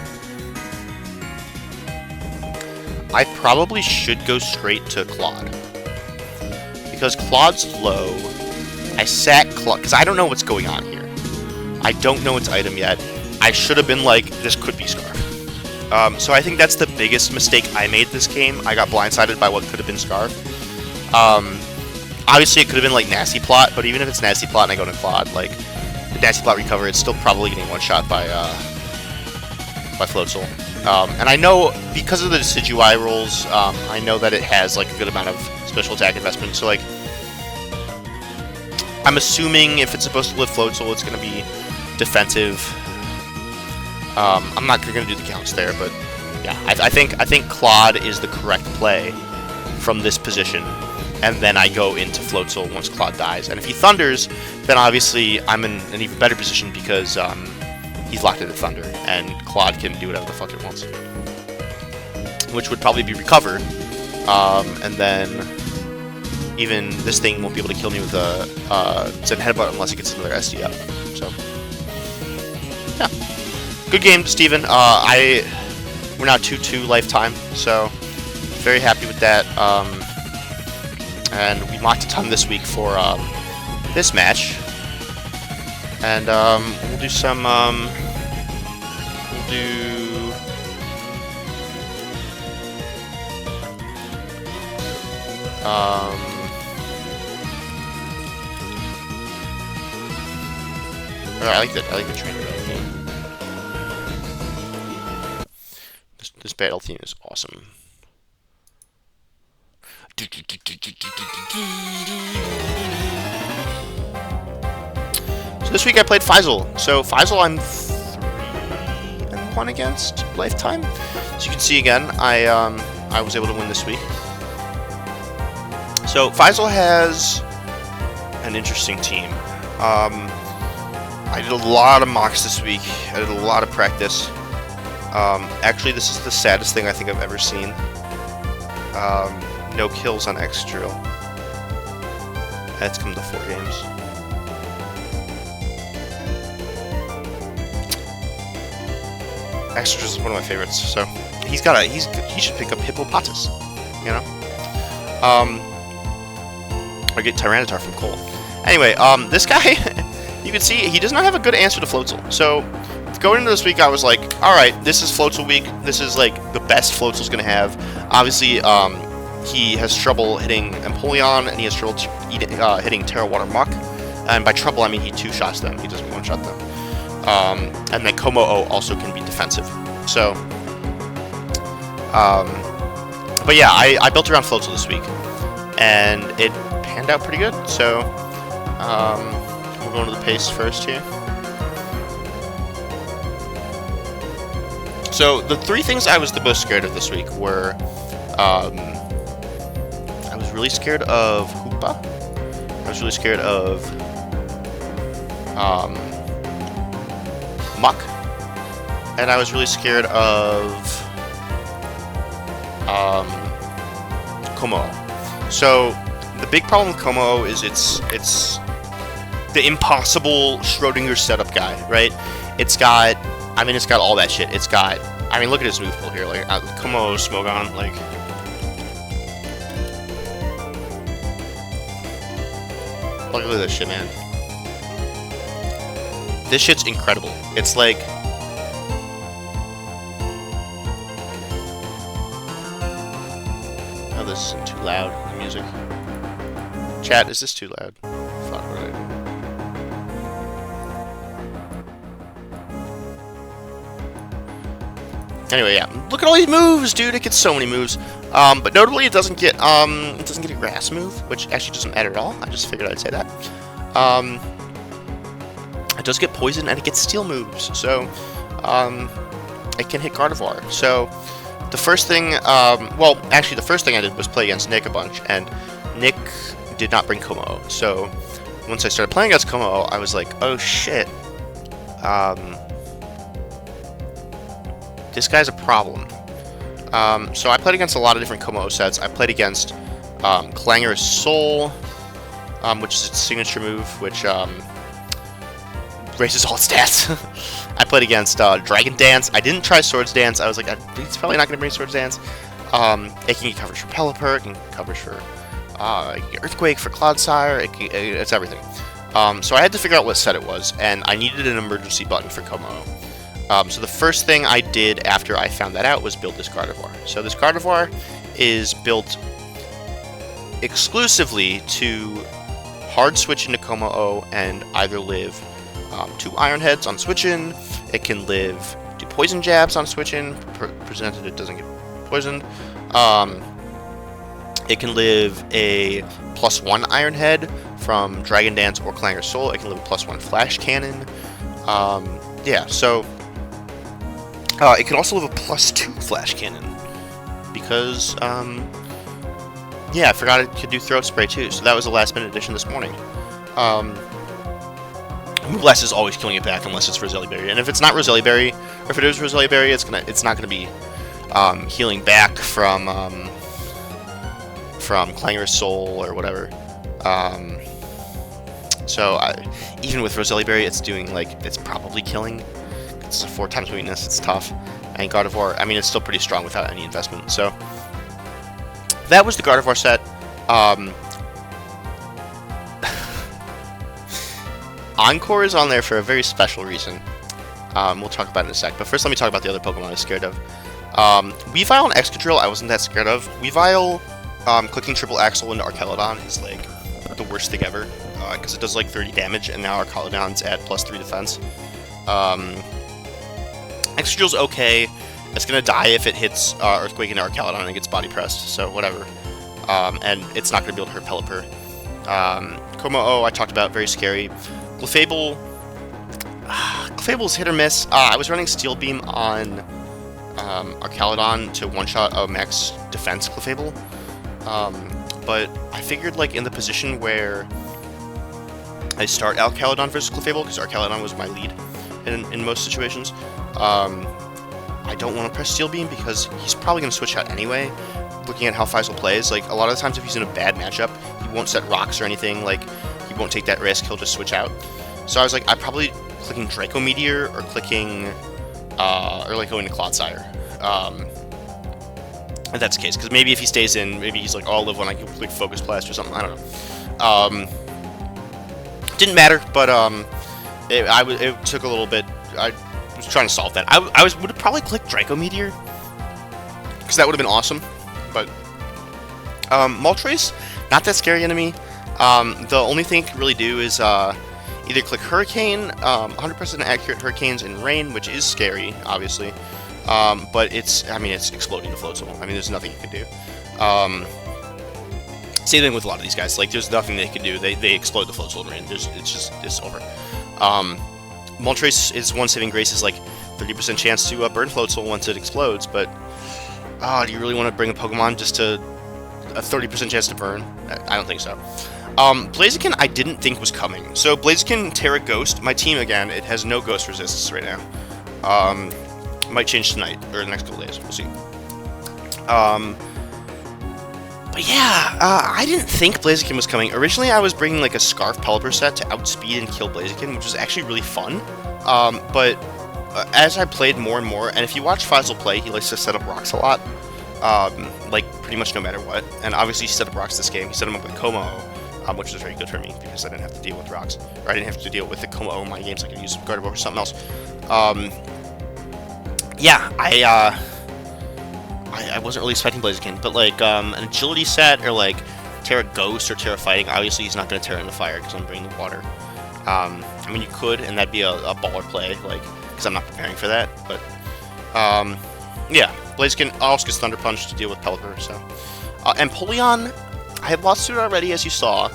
I probably should go straight to Claude. Because Claude's low. I sat Claude, because I don't know what's going on here. I don't know its item yet. I should have been like, this could be Scarf. So I think that's the biggest mistake I made this game. I got blindsided by what could have been Scarf. Obviously it could have been like Nasty Plot, but even if it's Nasty Plot and I go to Claude, like, the Nasty Plot recover, it's still probably getting one-shot by Floatzel. And I know, because of the Decidueye rolls, I know that it has, like, a good amount of special attack investment, so, like, I'm assuming if it's supposed to live Floatzel, it's going to be defensive. I'm not going to do the counts there, but, yeah, I think Claude is the correct play from this position, and then I go into Floatzel once Claude dies. And if he Thunders, then obviously I'm in an even better position because, he's locked into Thunder, and Claude can do whatever the fuck it wants. Which would probably be Recover, and then even this thing won't be able to kill me with a Zen Headbutt unless it gets another SD up. So, yeah. Good game, Steven. We're now 2-2 lifetime, so very happy with that. And we locked a ton this week for this match. And we'll do some, we'll do, I like the trainer battle theme. This battle theme is awesome. So this week I played Faisal. So Faisal I'm 3-1 against lifetime. So you can see again, I was able to win this week. So Faisal has an interesting team. I did a lot of mocks this week. I did a lot of practice. Actually, this is the saddest thing I think I've ever seen. No kills on X Drill. That's come to 4 games. X Drill is one of my favorites. So he should pick up Hippopotas, you know. Or get Tyranitar from Cole. Anyway, this guy, you can see he does not have a good answer to Floatzel. So going into this week, I was like, all right, this is Floatzel week. This is like the best Floatzel's gonna have. Obviously, he has trouble hitting Empoleon, and he has trouble hitting Terra Water Muck. And by trouble, I mean he two-shots them. He doesn't one-shot them. And then Komo-O also can be defensive. So, but yeah, I built around Floatzel this week, and it panned out pretty good. So, we'll go into the pace first here. So the three things I was the most scared of this week were, I was really scared of Hoopa. I was really scared of Muck, and I was really scared of Komo. So the big problem with Komo is it's the impossible Schrodinger setup guy, right? It's got all that shit. It's got, I mean, look at his move pool here, like Komo Smogon, like. Look at this shit, man. This shit's incredible. It's like... Oh, this isn't too loud, the music. Chat, is this too loud? Fuck, what did I do? Anyway, yeah. Look at all these moves, dude! It gets so many moves. But notably, it doesn't get a grass move, which actually doesn't matter at all. I just figured I'd say that. It does get poison, and it gets steel moves, so it can hit Gardevoir. So the first thing, well, actually, the first thing I did was play against Nick a bunch, and Nick did not bring Komo. So once I started playing against Komo, I was like, oh shit, this guy's a problem. So I played against a lot of different Komo sets. I played against Clanger's Soul, which is its signature move, which raises all its stats. I played against Dragon Dance. I didn't try Swords Dance. I was like, he's probably not going to bring Swords Dance. It can get coverage for Pelipper. It can get coverage for Earthquake, for Clodsire. It's everything. So I had to figure out what set it was, and I needed an emergency button for Komo. So the first thing I did after I found that out was build this Gardevoir. So this Gardevoir is built exclusively to hard switch into Komo-O and either live 2 Iron Heads on switch-in. It can live 2 Poison Jabs on switch-in, presented it doesn't get poisoned. It can live a +1 Iron Head from Dragon Dance or Clanger's Soul. It can live a +1 Flash Cannon. Yeah, so it can also live a +2 Flash Cannon because yeah, I forgot it could do Throat Spray too, so that was a last-minute addition this morning. Moveless is always killing it back unless it's Roselia Berry, and if it's not Roselia Berry, or if it is Roselia Berry, it's not gonna be healing back from Clanger's Soul or whatever. So even with Roselia Berry, it's doing it's probably killing. It's 4 times weakness. It's tough, and Gardevoir, I mean, it's still pretty strong without any investment. So that was the Gardevoir set. Encore is on there for a very special reason. We'll talk about it in a sec, but first let me talk about the other Pokemon I was scared of. Weavile and Excadrill I wasn't that scared of. Weavile, clicking triple Axle into Archelodon is the worst thing ever, because it does 30 damage, and now Archelodon's at +3 defense. Excadrill's okay. It's gonna die if it hits Earthquake into Archelodon and it gets body pressed, so whatever. And it's not gonna be able to hurt Pelipper. Komo-O I talked about, very scary. Clefable's hit or miss. I was running Steel Beam on Archelodon to one-shot a max defense Clefable, but I figured in the position where I start Archelodon versus Clefable, because Archelodon was my lead in most situations, I don't want to press Steel Beam because he's probably going to switch out anyway. Looking at how Faisal plays, a lot of the times if he's in a bad matchup, he won't set rocks or anything, he won't take that risk, he'll just switch out. So I was I'm probably clicking Draco Meteor or clicking, or going to Clodsire. If that's the case, because maybe if he stays in, maybe he's oh, I'll live when I can click Focus Blast or something, I don't know. Didn't matter, but it took a little bit. I was trying to solve that. Would have probably clicked Draco Meteor, because that would have been awesome. But Moltres, not that scary enemy. The only thing it can really do is either click Hurricane, 100% accurate Hurricanes in rain, which is scary, obviously. But it's exploding the Floatzel. I mean, there's nothing you can do. Same thing with a lot of these guys. Like, there's nothing they can do. They explode the Floatzel in rain. It's over. Moltres is one saving grace is like 30% chance to burn Floatzel once it explodes. But do you really want to bring a Pokemon just to a 30% chance to burn? I don't think so. Blaziken I didn't think was coming. So Blaziken, Terra Ghost. My team again, it has no Ghost resistance right now. Might change tonight or the next couple days. We'll see. But yeah, I didn't think Blaziken was coming. Originally, I was bringing like a Scarf Pelipper set to outspeed and kill Blaziken, which was actually really fun. But as I played more and more, and if you watch Faisal play, he likes to set up rocks a lot. Like pretty much no matter what. And obviously, he set up rocks this game. He set them up with Como, which was very good for me because I didn't have to deal with rocks, or I didn't have to deal with the Como in my games. I could use Gardevoir or something else. Yeah, I wasn't really expecting Blaziken, but like an agility set or like Terra Ghost or Terra Fighting, obviously he's not going to Terra in the fire because I'm bringing the water. I mean, you could, and that'd be a baller play, like, because I'm not preparing for that, but yeah, Blaziken also gets Thunder Punch to deal with Pelipper, so. Empoleon, I had lost to it already, as you saw,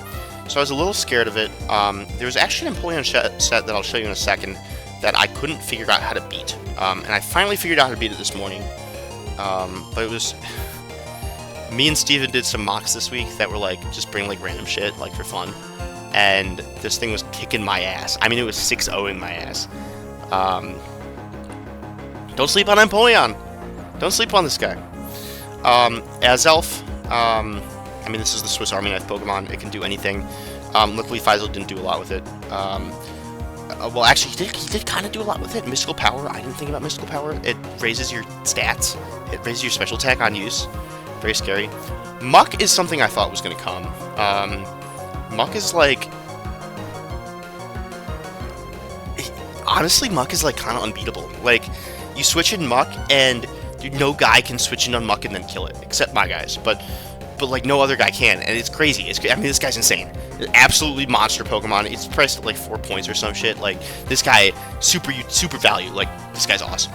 so I was a little scared of it. There was actually an Empoleon set that I'll show you in a second that I couldn't figure out how to beat, and I finally figured out how to beat it this morning. But it was... Me and Steven did some mocks this week that were like, just bring like random shit, like for fun. And this thing was kicking my ass. I mean, it was 6-0ing my ass. Don't sleep on Empoleon! Don't sleep on this guy. Azelf, I mean, this is the Swiss Army Knife Pokemon. It can do anything. Luckily, Faisal didn't do a lot with it. Well, actually, he did kind of do a lot with it. Mystical Power, I didn't think about Mystical Power. It raises your stats. It raises your special attack on use. Very scary. Muck is something I thought was going to come. Muck is like... Honestly, Muck is like kind of unbeatable. Like, you switch in Muck, and no guy can switch in on Muck and then kill it. Except my guys. But like no other guy can, and it's crazy. I mean, this guy's insane. Absolutely monster Pokemon. It's priced at like 4 points or some shit. Like, this guy, super value. Like, this guy's awesome.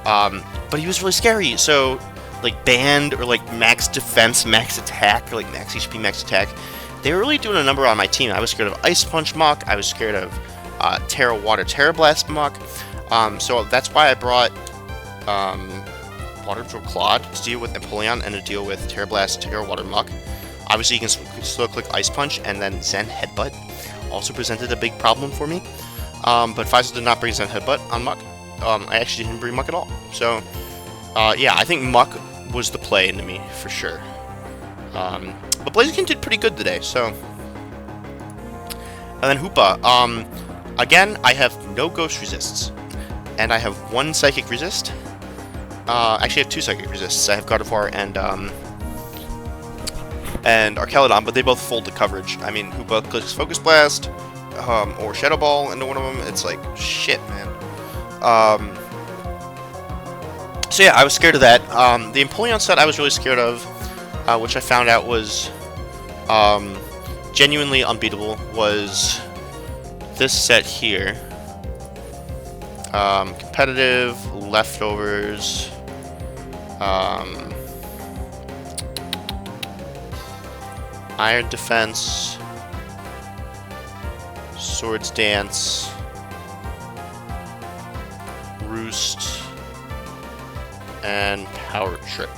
But he was really scary. So, like, banned or like max defense, max attack, or like max HP, max attack. They were really doing a number on my team. I was scared of Ice Punch Muck. I was scared of Terra Water, Terra Blast Muck. So that's why I brought Water Drill Clawed to deal with Empoleon and to deal with Terra Blast, Terra Water Muck. Obviously, you can still click Ice Punch, and then Zen Headbutt also presented a big problem for me. But Faisal did not bring Zen Headbutt on Muck. I actually didn't bring Muck at all. So, yeah, I think Muck was the play into me, for sure. But Blaziken did pretty good today, so... And then Hoopa. Again, I have no Ghost Resists. And I have 1 Psychic Resist. Actually, I have 2 Psychic Resists. I have Gardevoir and Archelodon, but they both fold the coverage. I mean, Hoopa clicks Focus Blast, or Shadow Ball into one of them. It's like, shit, man. So yeah, I was scared of that. The Empoleon set I was really scared of, which I found out was genuinely unbeatable, was this set here. Competitive, Leftovers, Iron Defense, Swords Dance, Roost, and Power Trip.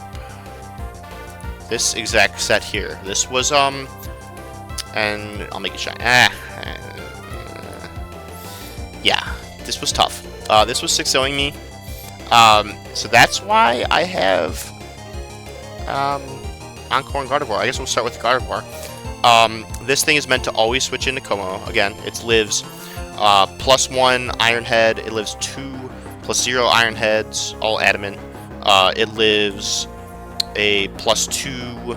This exact set here. This was, and I'll make it shine. Yeah, this was tough. This was 6-0ing me. So that's why I have Encore and Gardevoir. I guess we'll start with Gardevoir. This thing is meant to always switch into Como. Again, it lives +1 Iron Head. It lives 2 +0 Iron Heads, all adamant. It lives a +2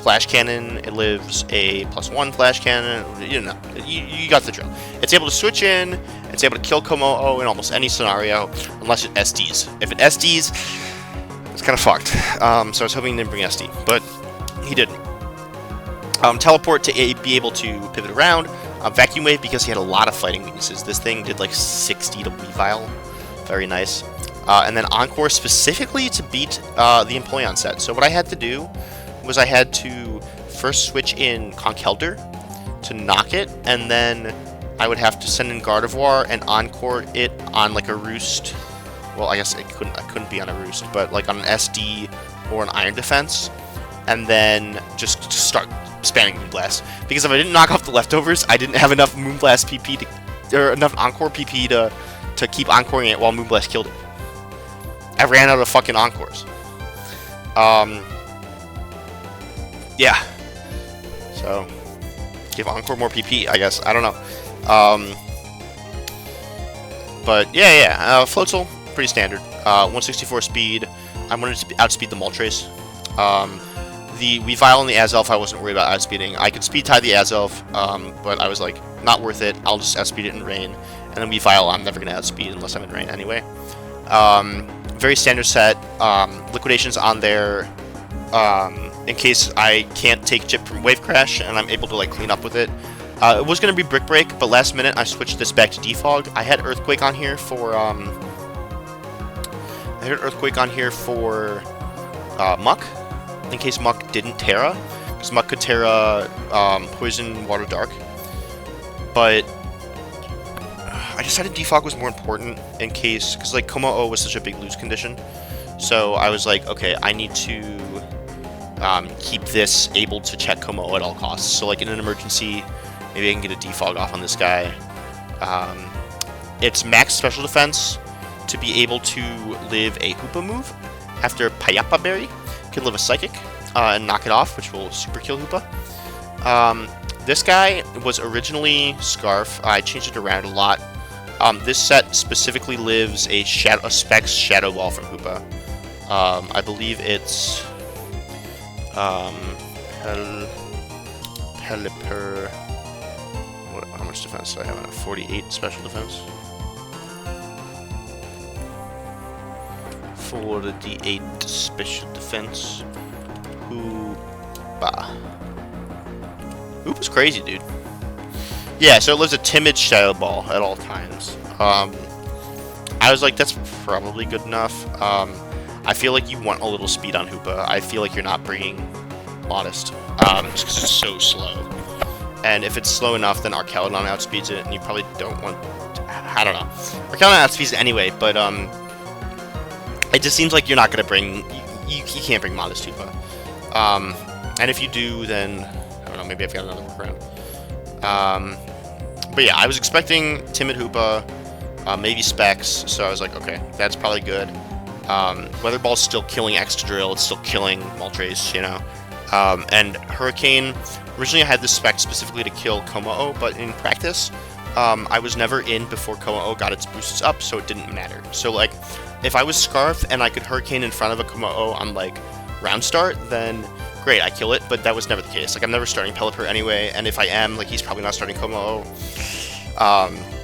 flash cannon. It lives a +1 flash cannon. You know, you got the drill. It's able to switch in. It's able to kill Komo'o in almost any scenario, unless it SDs. If it SDs, it's kind of fucked. So I was hoping he didn't bring SD, but he didn't. Teleport to be able to pivot around. Vacuum Wave because he had a lot of fighting weaknesses. This thing did like 60 to Weavile. Very nice. And then Encore specifically to beat the Empoleon set. So what I had to do was I had to first switch in Conkeldurr to knock it, and then I would have to send in Gardevoir and Encore it on like a Roost. Well, I guess I couldn't be on a Roost, but like on an SD or an Iron Defense, and then just start spamming Moonblast. Because if I didn't knock off the leftovers, I didn't have enough Moonblast PP or enough Encore PP to keep encoring it while Moonblast killed it. I ran out of fucking Encores. Yeah. So, give Encore more PP, I guess. I don't know. But, yeah. Floatzel, pretty standard. 164 speed. I wanted to outspeed the Moltres. The Weavile and the Azelf, I wasn't worried about outspeeding. I could speed tie the Azelf, but I was like, not worth it. I'll just outspeed it in rain. And then Weavile, I'm never going to outspeed unless I'm in rain anyway. Very standard set. Liquidations on there in case I can't take chip from Wave Crash and I'm able to like clean up with it. It was going to be Brick Break, but last minute I switched this back to Defog. I had Earthquake on here for Muck, in case Muck didn't Terra, because Muck could Terra Poison, Water, Dark. But I decided Defog was more important in case, because like Komo'o was such a big lose condition. So I was like, okay, I need to keep this able to check Komo'o at all costs. So like in an emergency, maybe I can get a Defog off on this guy. It's max special defense to be able to live a Hoopa move after Payapa Berry. Can live a Psychic and knock it off, which will super kill Hoopa. This guy was originally Scarf. I changed it around a lot. This set specifically lives a Specs Shadow Ball from Hoopa. I believe it's Pelipper. How much defense do I have on it? 48 special defense. 48 special defense. Hoopa. Hoopa's crazy, dude. Yeah, so it lives a timid Shadow Ball at all times. I was like, that's probably good enough. I feel like you want a little speed on Hoopa. I feel like you're not bringing Modest, just because it's so slow. And if it's slow enough, then Archelodon outspeeds it, and you probably don't want to, I don't know. Archelodon outspeeds it anyway, but it just seems like you're not going to bring, you can't bring Modest Hoopa. And if you do, then, I don't know, maybe I've got another workaround. But yeah, I was expecting Timid Hoopa, maybe Specs, so I was like, okay, that's probably good. Weather Ball's still killing Excadrill, it's still killing Moltres, you know. And Hurricane, originally I had this spec specifically to kill Komo'o, but in practice, I was never in before Komo'o got its boosts up, so it didn't matter. So like, if I was Scarf and I could Hurricane in front of a Komo'o on like round start, then great, I kill it, but that was never the case. Like, I'm never starting Pelipper anyway, and if I am, like, he's probably not starting Komo'o.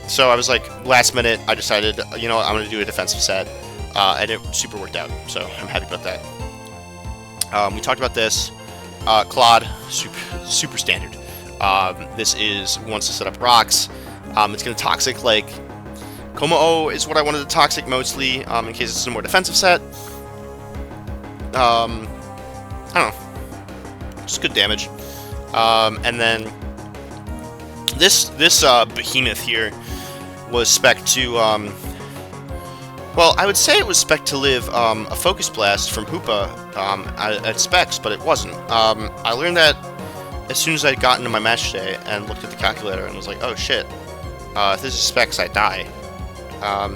So I was like, last minute, I decided, you know what, I'm going to do a defensive set, and it super worked out, so I'm happy about that. We talked about this. Claude, super standard. This is, once to set up rocks, it's going to Toxic, like, Komo'o is what I wanted to Toxic mostly, in case it's a more defensive set. I don't know. Just good damage. And then this behemoth here was spec to well, I would say it was spec to live a Focus Blast from Hoopa at specs, but it wasn't. I learned that as soon as I got into my match today and looked at the calculator and was like, oh shit, if this is specs, I die.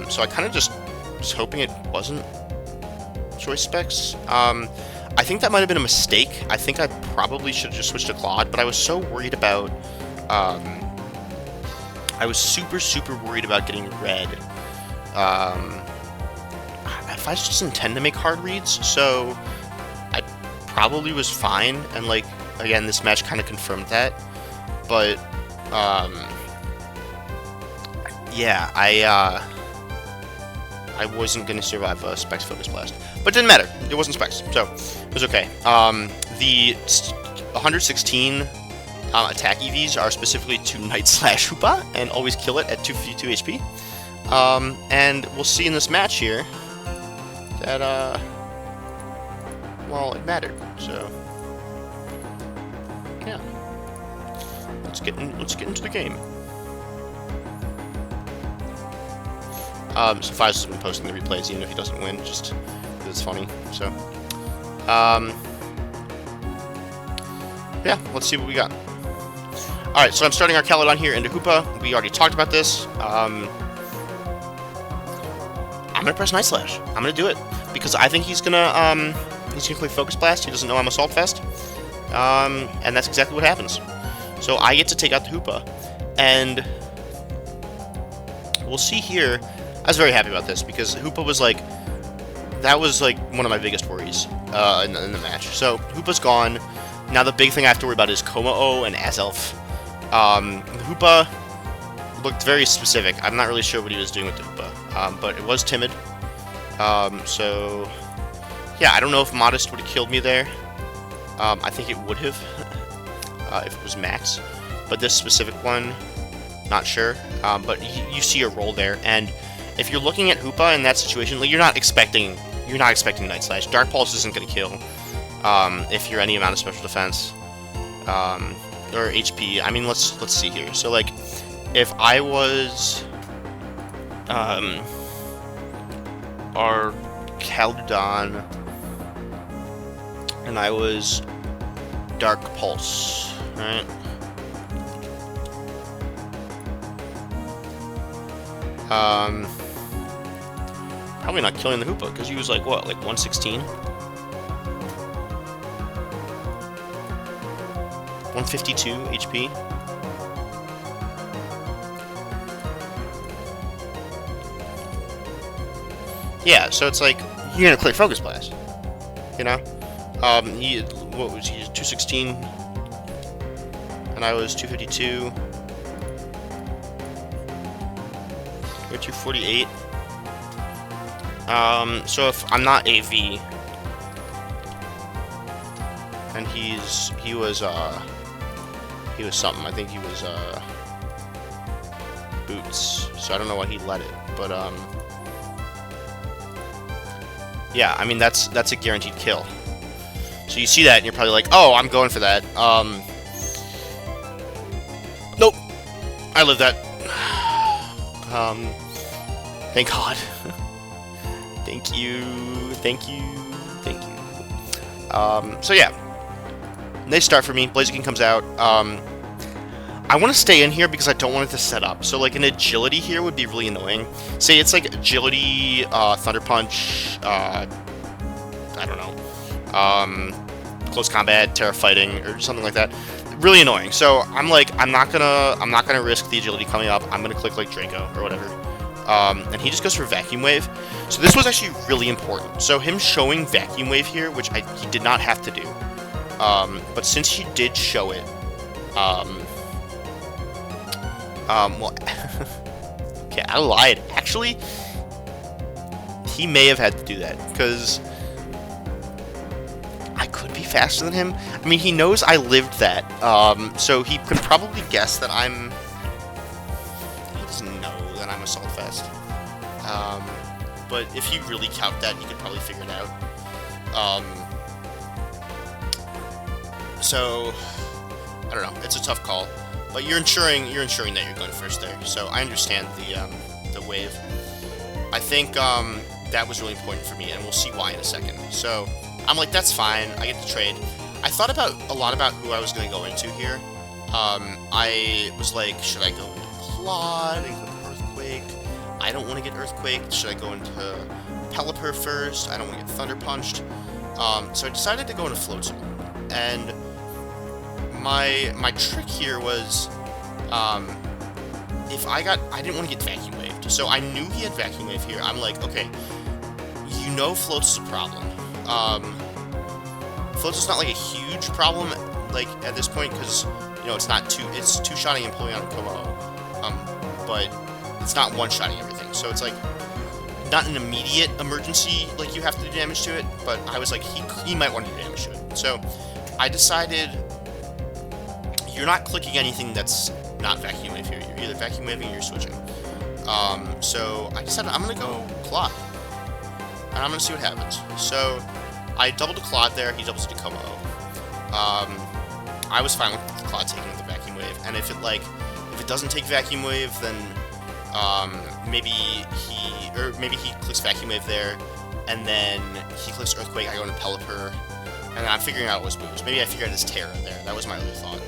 So I kind of just was hoping it wasn't choice specs. I think that might have been a mistake. I think I probably should have just switched to Claude, but I was so worried about, I was super worried about getting red. If I just intend to make hard reads, so I probably was fine, and like, again, this match kind of confirmed that. But, yeah, I wasn't going to survive a Specs Focus Blast. But it didn't matter. It wasn't Specs, so it was okay. The 116 attack EVs are specifically to Night Slash Hoopa and always kill it at 252 HP. And we'll see in this match here that, well, it mattered. So, yeah. Let's get into the game. So Fives has been posting the replays even if he doesn't win, just because it's funny. So, yeah, let's see what we got. Alright, so I'm starting our Caledon here into Hoopa. We already talked about this. I'm gonna press Night Slash. I'm gonna do it because I think he's gonna play Focus Blast. He doesn't know I'm Assault Fest, and that's exactly what happens. So I get to take out the Hoopa, and we'll see here. I was very happy about this because Hoopa was like, that was like one of my biggest worries in the match. So Hoopa's gone. Now the big thing I have to worry about is Komao and Azelf. Hoopa looked very specific. I'm not really sure what he was doing with the Hoopa, but it was timid. So yeah, I don't know if Modest would have killed me there. I think it would have if it was Max, but this specific one, not sure. But you see a roll there, and if you're looking at Hoopa in that situation, like you're not expecting Night Slash. Dark Pulse isn't going to kill if you're any amount of special defense or HP. I mean, let's see here. So like, if I was our Caledon and I was Dark Pulse, right? Probably not killing the Hoopa, because he was like, what, like 116? 152 HP? Yeah, so it's like, you're gonna clear Focus Blast, you know? What was he, 216? And I was 252. We're 248. So if I'm not AV, and he was something. I think he was Boots. So I don't know why he let it, but yeah. I mean that's a guaranteed kill. So you see that, and you're probably like, oh, I'm going for that. Nope. I lived that. Thank God. Thank you. So yeah. Nice start for me. Blaziken comes out. I want to stay in here because I don't want it to set up. So like an agility here would be really annoying. Say it's like agility, Thunder Punch, I don't know. Close combat, Terra Fighting, or something like that. Really annoying. So I'm like, I'm not gonna risk the agility coming up. I'm gonna click like Draco or whatever. And he just goes for Vacuum Wave. So this was actually really important. So him showing Vacuum Wave here, which he did not have to do. But since he did show it, well, okay, I lied. Actually, he may have had to do that, because I could be faster than him. I mean, he knows I lived that, so he could probably guess that I'm... He doesn't know that I'm Assault Fest. But if he really count that, he could probably figure it out. So, I don't know. It's a tough call. But you're ensuring that you're going first there. So I understand the wave. I think that was really important for me, and we'll see why in a second. So I'm like, that's fine. I get to trade. I thought a lot about who I was going to go into here. I was like, should I go into Claude and go to Earthquake? I don't want to get Earthquake. Should I go into Pelipper first? I don't want to get Thunder Punched. So I decided to go into Floatzel. And my trick here was, if I didn't want to get Vacuum Waved, so I knew he had Vacuum Wave here. I'm like, okay, Floatzel's a problem. Floatzel's not like a huge problem like, at this point, because, you know, it's two-shotting Empoleon and Como, but it's not one-shotting everything, so it's, like, not an immediate emergency, like, you have to do damage to it, but I was like, he might want to do damage to it. So, I decided, you're not clicking anything that's not Vacuum Wave here. You're either Vacuum Waving or you're switching. So, I decided I'm going to go Claw. And I'm going to see what happens. So, I doubled a Claw there, he doubles to Como. I was fine with Claw taking the Vacuum Wave, and if it doesn't take Vacuum Wave, then, maybe he clicks Vacuum Wave there, and then he clicks Earthquake, I go into Pelipper, and I'm figuring out what his moves. Maybe I figured out his Terra there, that was my other thought.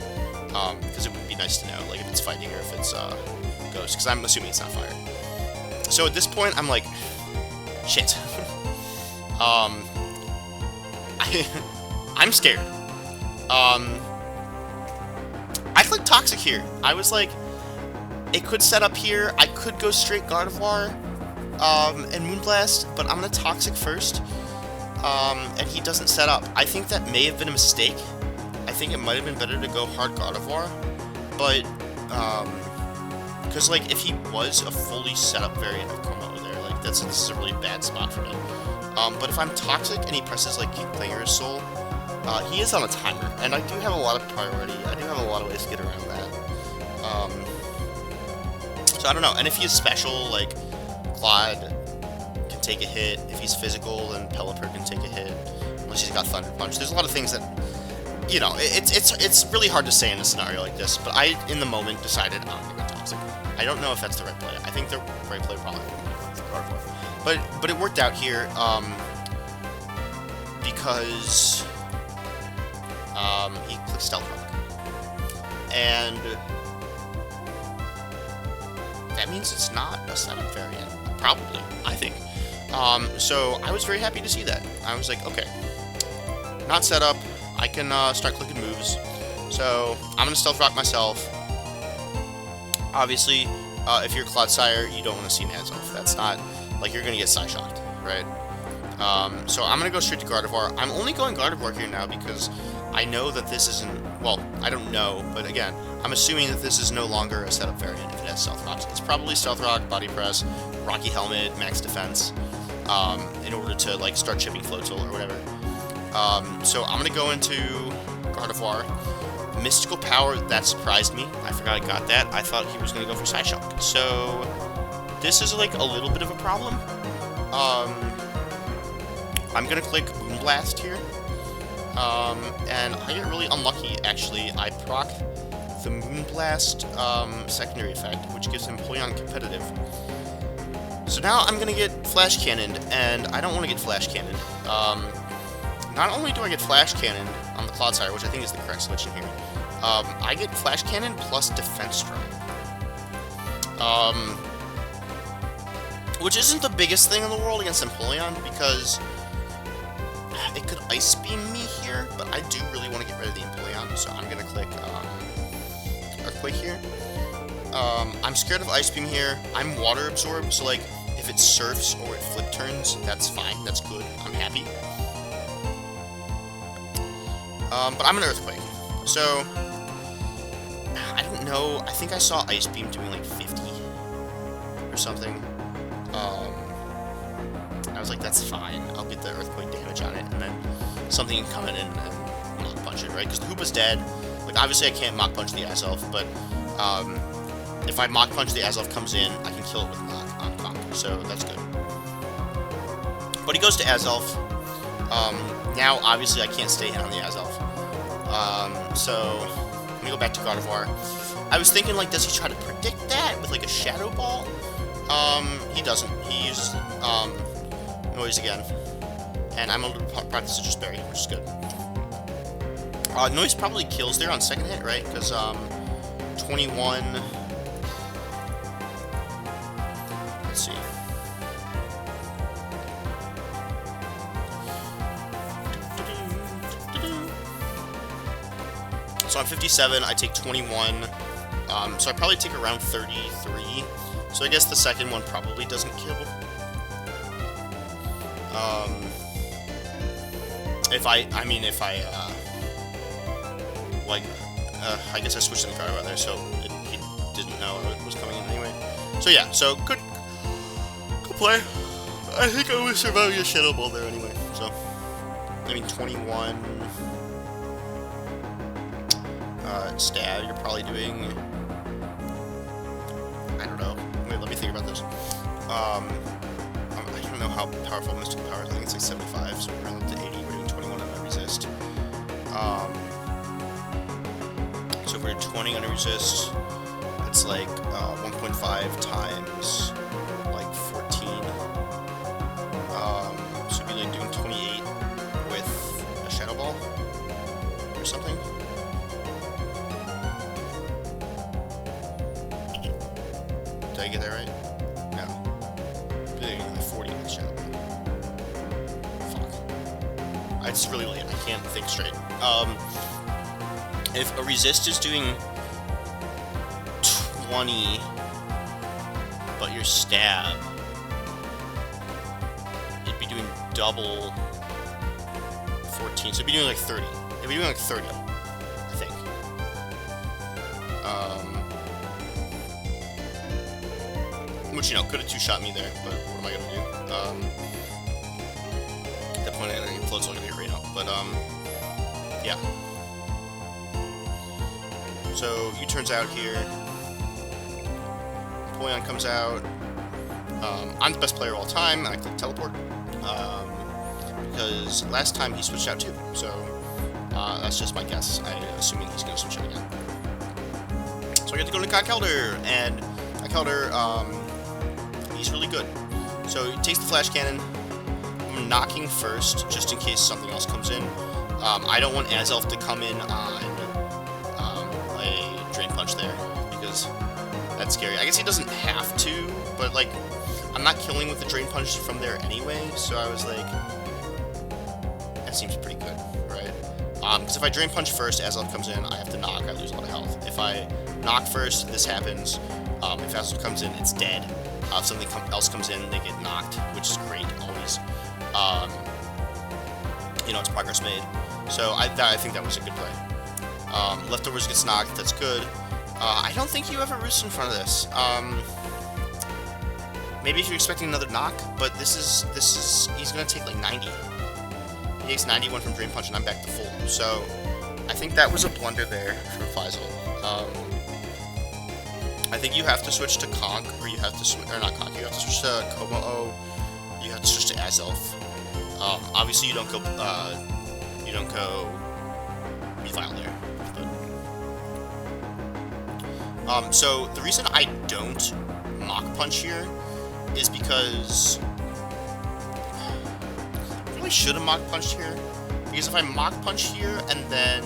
Because it would be nice to know, like, if it's Fighting or if it's, Ghost, because I'm assuming it's not Fire. So at this point, I'm like, shit. I'm scared. I clicked Toxic here. I was like, it could set up here. I could go straight Gardevoir, and Moonblast, but I'm gonna Toxic first. And he doesn't set up. I think that may have been a mistake. I think it might have been better to go hard Gardevoir, but, because, like, if he was a fully set up variant of Como there, like, this is a really bad spot for me. But if I'm Toxic and he presses, like, Player's Soul, he is on a timer, and I do have a lot of priority. I do have a lot of ways to get around that. So I don't know. And if he's special, like, Claude can take a hit. If he's physical, then Pelipper can take a hit. Unless he's got Thunder Punch. There's a lot of things that, you know, it's really hard to say in a scenario like this, but I, in the moment, decided I'm going to go Toxic. I don't know if that's the right play. I think the right play probably would be Gardevoir. But it worked out here, because he clicked Stealth Rock. And that means it's not a setup variant. Probably, I think. So I was very happy to see that. I was like, okay, not setup. I can start clicking moves. So I'm gonna Stealth Rock myself. Obviously, if you're Clodsire, you don't want to see Manzelf. That's not, like, you're gonna get Psyshocked, right? So I'm gonna go straight to Gardevoir. I'm only going Gardevoir here now because I know that this isn't, well, I don't know, but again, I'm assuming that this is no longer a setup variant if it has Stealth Rocks. It's probably Stealth Rock, Body Press, Rocky Helmet, Max Defense, in order to, like, start chipping Floatzel or whatever. So I'm gonna go into Gardevoir. Mystical Power, that surprised me. I forgot I got that. I thought he was gonna go for Psyshock. So this is, like, a little bit of a problem. I'm gonna click Moonblast here. And I get really unlucky, actually. I proc the Moonblast secondary effect, which gives him Empoleon competitive. So now I'm gonna get Flash Cannoned, and I don't want to get Flash Cannoned. Not only do I get Flash Cannon on the Clodsire, which I think is the correct switch in here, I get Flash Cannon plus Defense Strike. Which isn't the biggest thing in the world against Empoleon, because it could Ice Beam me here, but I do really want to get rid of the Empoleon, so I'm going to click Earthquake here. I'm scared of Ice Beam here. I'm Water Absorb, so, like, if it Surfs or it Flip Turns, that's fine, that's good, I'm happy. But I'm an Earthquake, so I don't know, I think I saw Ice Beam doing, like, 50 or something. I was like, that's fine, I'll get the Earthquake damage on it, and then something can come in and Mach Punch it, right? Because the Hoopa's dead. Like, obviously I can't Mach Punch the Azelf, but if I Mach Punch the Azelf comes in, I can kill it with Mach on Mach, so that's good. But he goes to Azelf. Now, obviously, I can't stay in on the Azelf. So let me go back to Gardevoir. I was thinking, like, does he try to predict that with, like, a Shadow Ball? He doesn't. He uses Noise again. And I'm able to practice Citrus Berry, which is good. Noise probably kills there on second hit, right? Because, 21... Let's see. So I'm 57, I take 21, so I probably take around 33, so I guess the second one probably doesn't kill. like, I guess I switched in the car right there, so he didn't know it was coming in anyway. So yeah, so good play. I think I was surviving a Shadow Ball there anyway, so, I mean, 21, stab, you're probably doing, I don't know, wait, let me think about this. I don't know how powerful Mystical Power is. I think it's like 75, so we're running up to 80. We're doing 21 on a resist. So if we're doing 20 on a resist, it's like 1.5 times like 14. So we'd be like doing 28 with a Shadow Ball or something. Did I get that right? No. 40 with Shadow Ball. Fuck. It's really late. I can't think straight. If a resist is doing 20, but your stab, it'd be doing double 14, so it'd be doing like 30. It'd be doing like 30, I think. Which, you know, could have two-shot me there, but what am I gonna do? At that point, I think float's only gonna be right out. But, yeah. So, U-turns out here. Poyon comes out. I'm the best player of all time, and I click teleport. Because last time he switched out too, so that's just my guess. I'm assuming he's gonna switch out again. So I get to go to Cockhelder, and Cockhelder, he's really good. So he takes the Flash Cannon. I'm knocking first, just in case something else comes in. I don't want Azelf to come in on a Drain Punch there, because that's scary. I guess he doesn't have to, but, like, I'm not killing with the Drain Punch from there anyway, so I was like, that seems pretty good, right? Because if I Drain Punch first, Azelf comes in, I have to knock, I lose a lot of health. If I knock first, this happens. If Azelf comes in, it's dead. If something else comes in, they get knocked, which is great, always. You know, it's progress made. So I think that was a good play. Leftovers gets knocked, that's good. I don't think you have a Roost in front of this. Maybe if you're expecting another knock, but this is, he's gonna take like 90. He takes 91 from Drain Punch, and I'm back to full. So I think that was a blunder there from Faisal. I think you have to switch to Conk, or you have to switch, or not Conk, you have to switch to Komo-O, you have to switch to Azelf. Obviously you don't go Revile there. But, so the reason I don't Mach Punch here is because I really should have Mach Punched here. Because if I Mach Punch here and then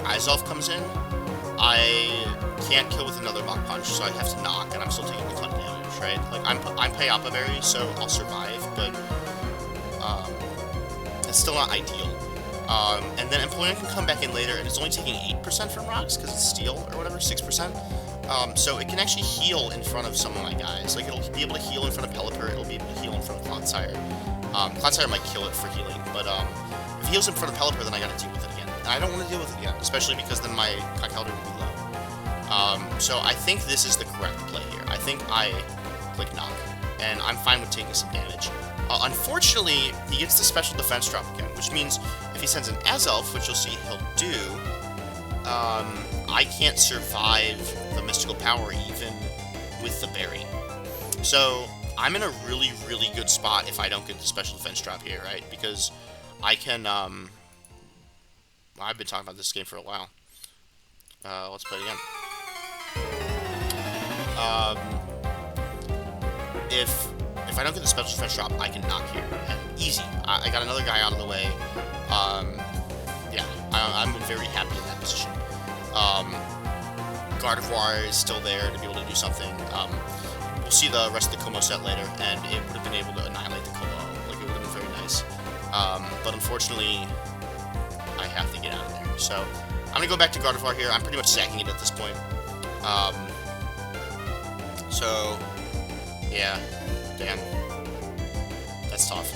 Azelf comes in, I can't kill with another Mach Punch, so I have to knock, and I'm still taking a ton of damage, right? Like, I'm Payapa Berry, so I'll survive, but it's still not ideal. And then Empoleon can come back in later, and it's only taking 8% from rocks, because it's steel, or whatever, 6%. So it can actually heal in front of some of my guys. Like, it'll be able to heal in front of Pelipper, it'll be able to heal in front of Clodsire. Clodsire might kill it for healing, but if it heals in front of Pelipper, then I gotta deal with it again. And I don't want to deal with it again, especially because then my Cockhelder will be low. So I think this is the correct play here. I think I click Knock, and I'm fine with taking some damage. Unfortunately, he gets the special defense drop again, which means if he sends an Azelf, which you'll see he'll do, I can't survive the Mystical Power even with the berry. So I'm in a really, really good spot if I don't get the special defense drop here, right? Because I can, I've been talking about this game for a while. Let's play it again. If I don't get the special defense drop, I can knock here. And easy. I got another guy out of the way. Yeah, I'm very happy in that position. Gardevoir is still there to be able to do something. We'll see the rest of the Como set later, and it would have been able to annihilate the Como. Like, it would have been very nice. But unfortunately, I have to get out of there. So, I'm going to go back to Gardevoir here. I'm pretty much sacking it at this point. So, yeah. Damn. That's tough.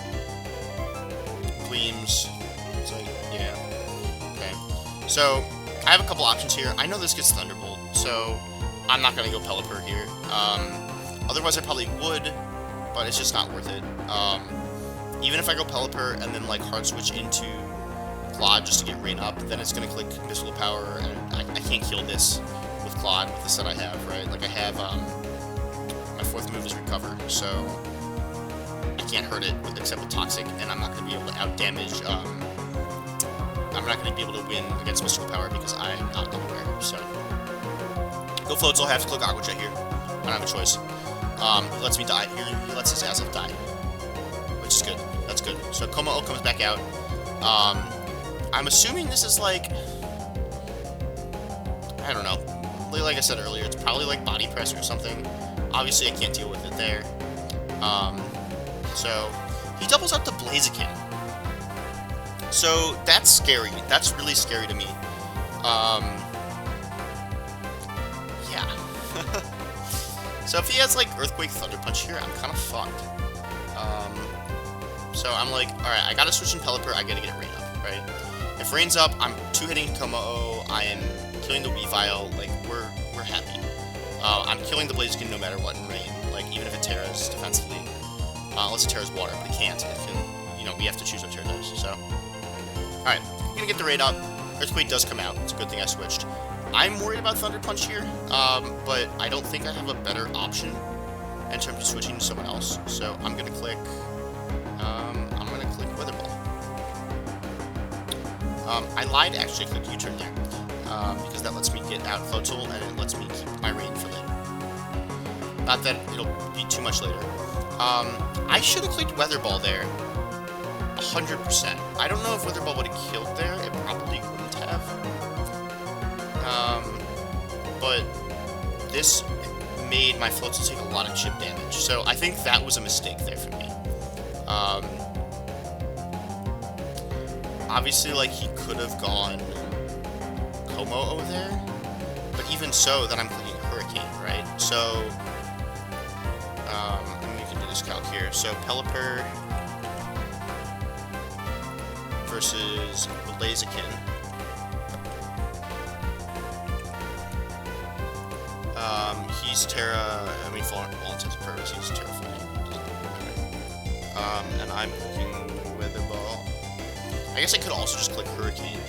seems... It's like, yeah. Okay. So, I have a couple options here. I know this gets Thunderbolt, so I'm not going to go Pelipper here. Otherwise, I probably would, but it's just not worth it. Even if I go Pelipper and then, like, hard switch into Claude just to get Rain up, then it's going to click Mystical Power, and I can't kill this with Claude with the set I have, right? Like, I have, my fourth move is Recover, so I can't hurt it except with Toxic, and I'm not going to be able to out-damage, I'm not going to be able to win against Mystical Power because I am not unaware, so. Go Floatzel, I have to click Aqua Jet here. I don't have a choice. He lets me die here, he lets his ass die. Which is good, that's good. So Como-O comes back out. I'm assuming this is like, I don't know. Like I said earlier, it's probably like Body Press or something. Obviously I can't deal with it there. So, he doubles out the Blaziken. So, that's scary. That's really scary to me. Yeah. So, if he has, like, Earthquake Thunder Punch here, I'm kind of fucked. So, I'm like, alright, I gotta switch in Pelipper, I gotta get Rain up, right? If Rain's up, I'm 2-hitting Como-O, I am killing the Weavile, like, we're happy. I'm killing the Blaziken no matter what in Rain, like, even if it Terras defensively. Unless it Terras Water, but it can't. It can, you know, we have to choose what Terra does, so. Alright, I'm gonna get the Raid up. Earthquake does come out. It's a good thing I switched. I'm worried about Thunder Punch here, but I don't think I have a better option in terms of switching to someone else. So I'm gonna click, Weather Ball. I lied to actually click U-turn there, because that lets me get out Floatzel and it lets me keep my Rain for later. Not that it'll be too much later. I should have clicked Weather Ball there. 100%. I don't know if Weather Ball would have killed there. It probably wouldn't have. But this made my Floatzel take a lot of chip damage. So I think that was a mistake there for me. Obviously, like, he could have gone Como-O there. But even so, then I'm clicking Hurricane, right? So, we can do this calc here. So, Pelipper versus Blaziken. He's Terra, I mean, for all intents and purposes, he's terrifying. And I'm clicking Weather Ball. I guess I could also just click Hurricane.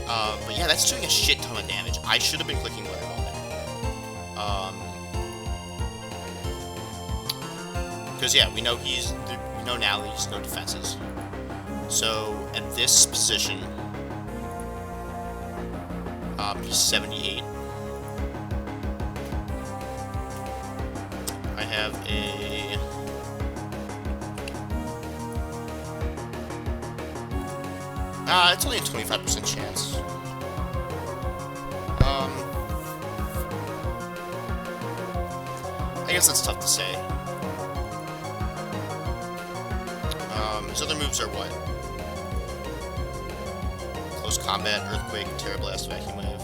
But yeah, that's doing a shit ton of damage. I should have been clicking Weather Ball there. Because yeah, we know now that he's no defenses. So at this position, he's 78. I have a it's only a 25% chance. I guess that's tough to say. His other moves are what? Close Combat, Earthquake, Terra Blast, Vacuum Wave.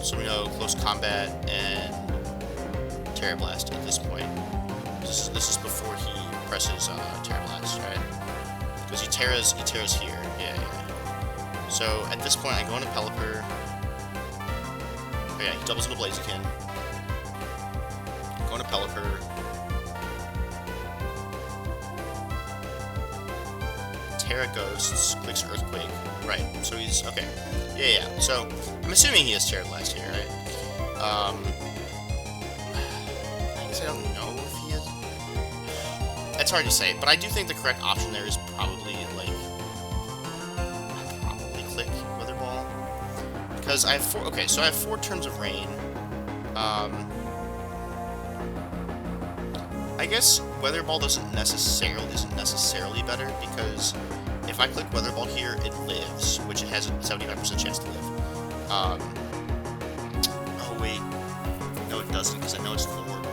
So we know Close Combat and Terra Blast at this point. This is before he presses Terra Blast, right? Because he Terras here. Yeah. So at this point, I go into Pelipper. Oh yeah, he doubles into Blaziken. Go into Pelipper. Terra Ghosts, clicks Earthquake. Right, so he's, okay. Yeah. So, I'm assuming he has Terra Blast here, right? I guess I don't know if he is. It's hard to say, but I do think the correct option there is probably, like, I'd probably click Weather Ball. Because I have I have 4 turns of Rain. I guess Weather Ball isn't necessarily better, because if I click Weather Ball here, it lives, which it has a 75% chance to live. Oh wait, no it doesn't, because I know it's Lord.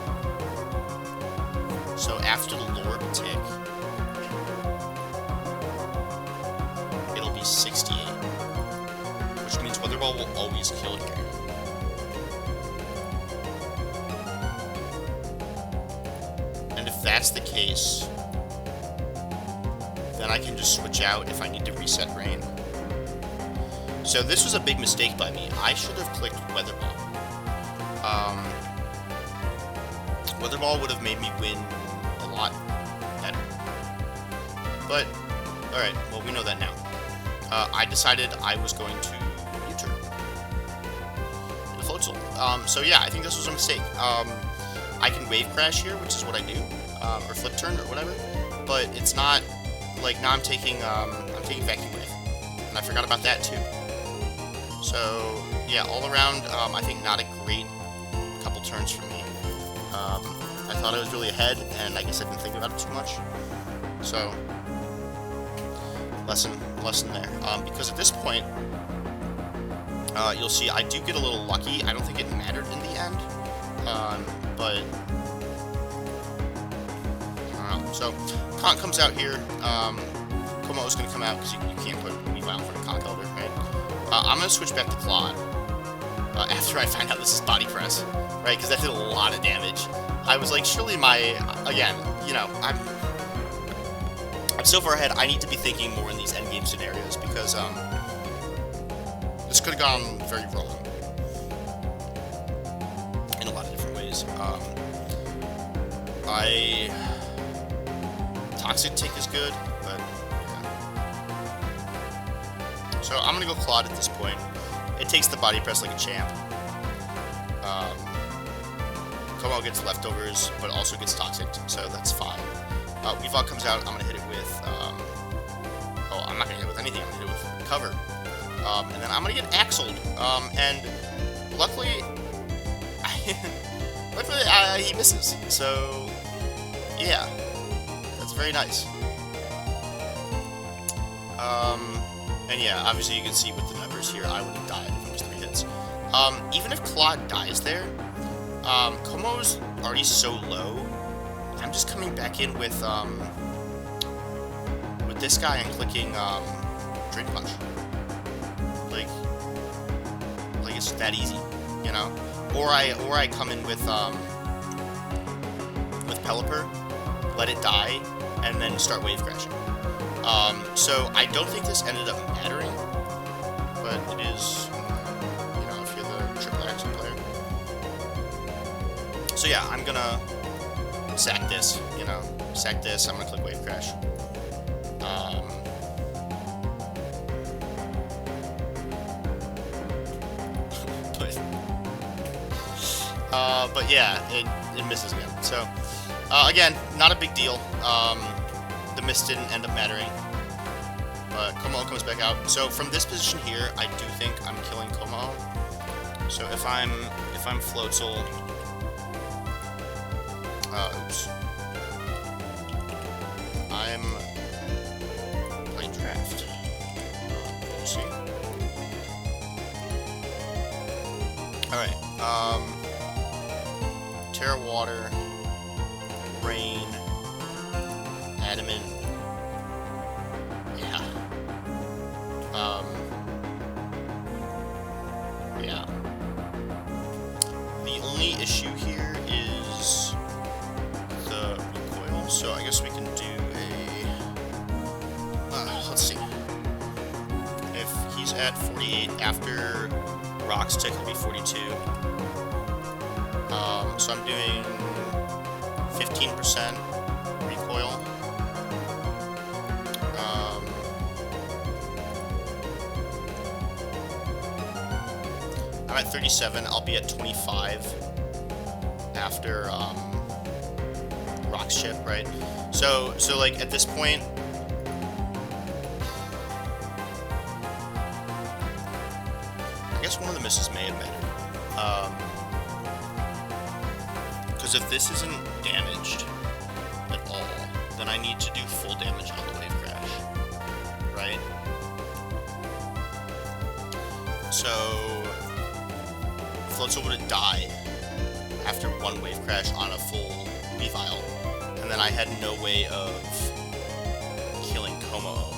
So after the Lord tick, it'll be 68, which means Weather Ball will always kill here. that's the case, then I can just switch out if I need to reset rain. So this was a big mistake by me. I should have clicked Weather Ball. Weather Ball would have made me win a lot better. But, alright, well, we know that now. I decided I was going to U-turn in the Floatzel. So yeah, I think this was a mistake. I can Wave Crash here, which is what I do, or Flip Turn, or whatever, but it's not, like, now I'm taking Vacuum Wave, and I forgot about that, too. So, yeah, all around, I think not a great couple turns for me. I thought I was really ahead, and I guess I didn't think about it too much. So, lesson there. Because at this point, you'll see I do get a little lucky. I don't think it mattered in the end, but I don't know. So, Conch comes out here. Como is going to come out because you can't put Weavile for the Conch Elder, right? I'm going to switch back to Claude after I find out this is Body Press, right? Because that did a lot of damage. I was like, surely again, you know, I'm so far ahead, I need to be thinking more in these endgame scenarios, because, this could have gone very wrong. In a lot of different ways. Toxic Tick is good, but, yeah. So, I'm gonna go Claude at this point. It takes the Body Press like a champ. Como gets leftovers, but also gets toxic, so that's fine. Weavile comes out, I'm gonna hit it with, oh, I'm not gonna hit it with anything, I'm gonna hit it with cover. And then I'm gonna get Axled, and luckily, he misses, so, yeah, that's very nice. And yeah, obviously you can see with the numbers here, I would have died if it was 3 hits. Even if Claude dies there, Como's already so low. I'm just coming back in with this guy and clicking Drink Punch. Like it's that easy, you know. Or I come in with Pelipper, let it die, and then start Wave Crashing. So I don't think this ended up mattering, but it is, you know, if you're the triple action player. So yeah, I'm gonna sack this, you know, I'm gonna click Wave Crash. But yeah, it misses again. So, again, not a big deal. The miss didn't end up mattering. But Como comes back out. So from this position here, I do think I'm killing Como. So if I'm Floatzel, oops. I'm playing draft. Let's see. Alright, Terra Water, Rain, Adamant, yeah. Yeah. The only issue here is the recoil, so I guess we can do let's see. If he's at 48, after Rock's tick will be 42. So I'm doing 15% recoil. I'm at 37, I'll be at 25 after Rock's chip, right? So like at this point, I guess one of the misses may have mattered. Because if this isn't damaged at all, then I need to do full damage on the Wave Crash, right? So Floatzel would have died after one Wave Crash on a full Weavile, and then I had no way of killing Como.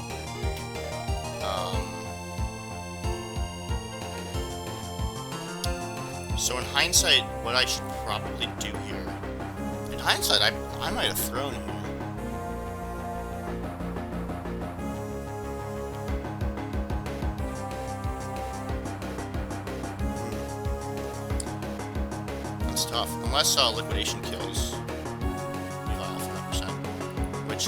So in hindsight, what I should probably do here, and hindsight, I might have thrown him. That's tough. Unless liquidation kills Levi 100%, which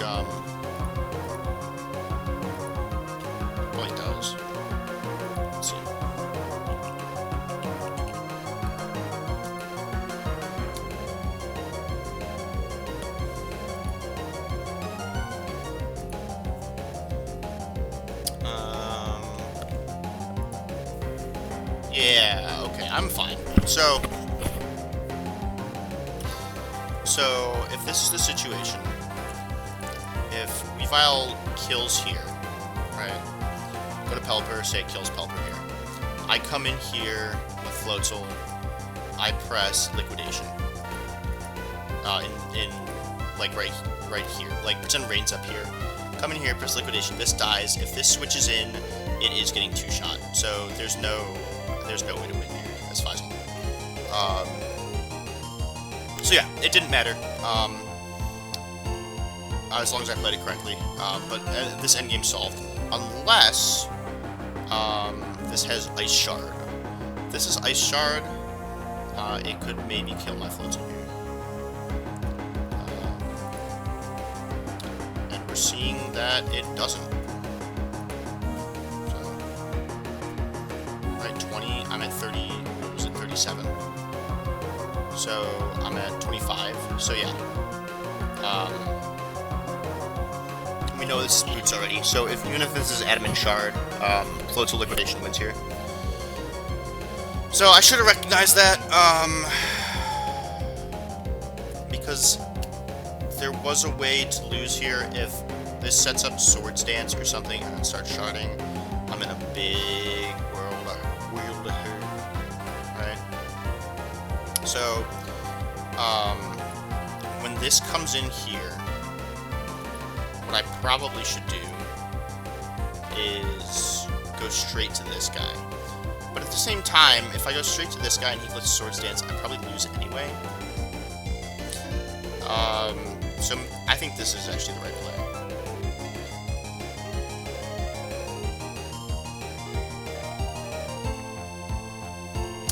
probably does. Let's see. Yeah, okay, I'm fine. So if this is the situation, if Weavile kills here, right? Go to Pelipper, say it kills Pelipper here. I come in here with Floatzel, I press Liquidation. In like right here. Like pretend Rain's up here. Come in here, press Liquidation, this dies. If this switches in, it is getting 2-shot. So there's no way to win here as Faisal. So yeah, it didn't matter. As long as I played it correctly. But this endgame solved. Unless this has Ice Shard. If this is Ice Shard, it could maybe kill my Floatzel here. And we're seeing that it doesn't. So, right, 20, I'm at 30, what was it, 37? So, I'm at 25, so yeah. We know this is boots already, so even if this is Adamant Shard, Floatzel Liquidation wins here. So I should have recognized that, because there was a way to lose here if this sets up Swords Dance or something and then starts sharding. I'm in a big world of hurt, right? So, when this comes in here, what I probably should do is go straight to this guy. But at the same time, if I go straight to this guy and he lets Swords Dance, I probably lose anyway. So I think this is actually the right play.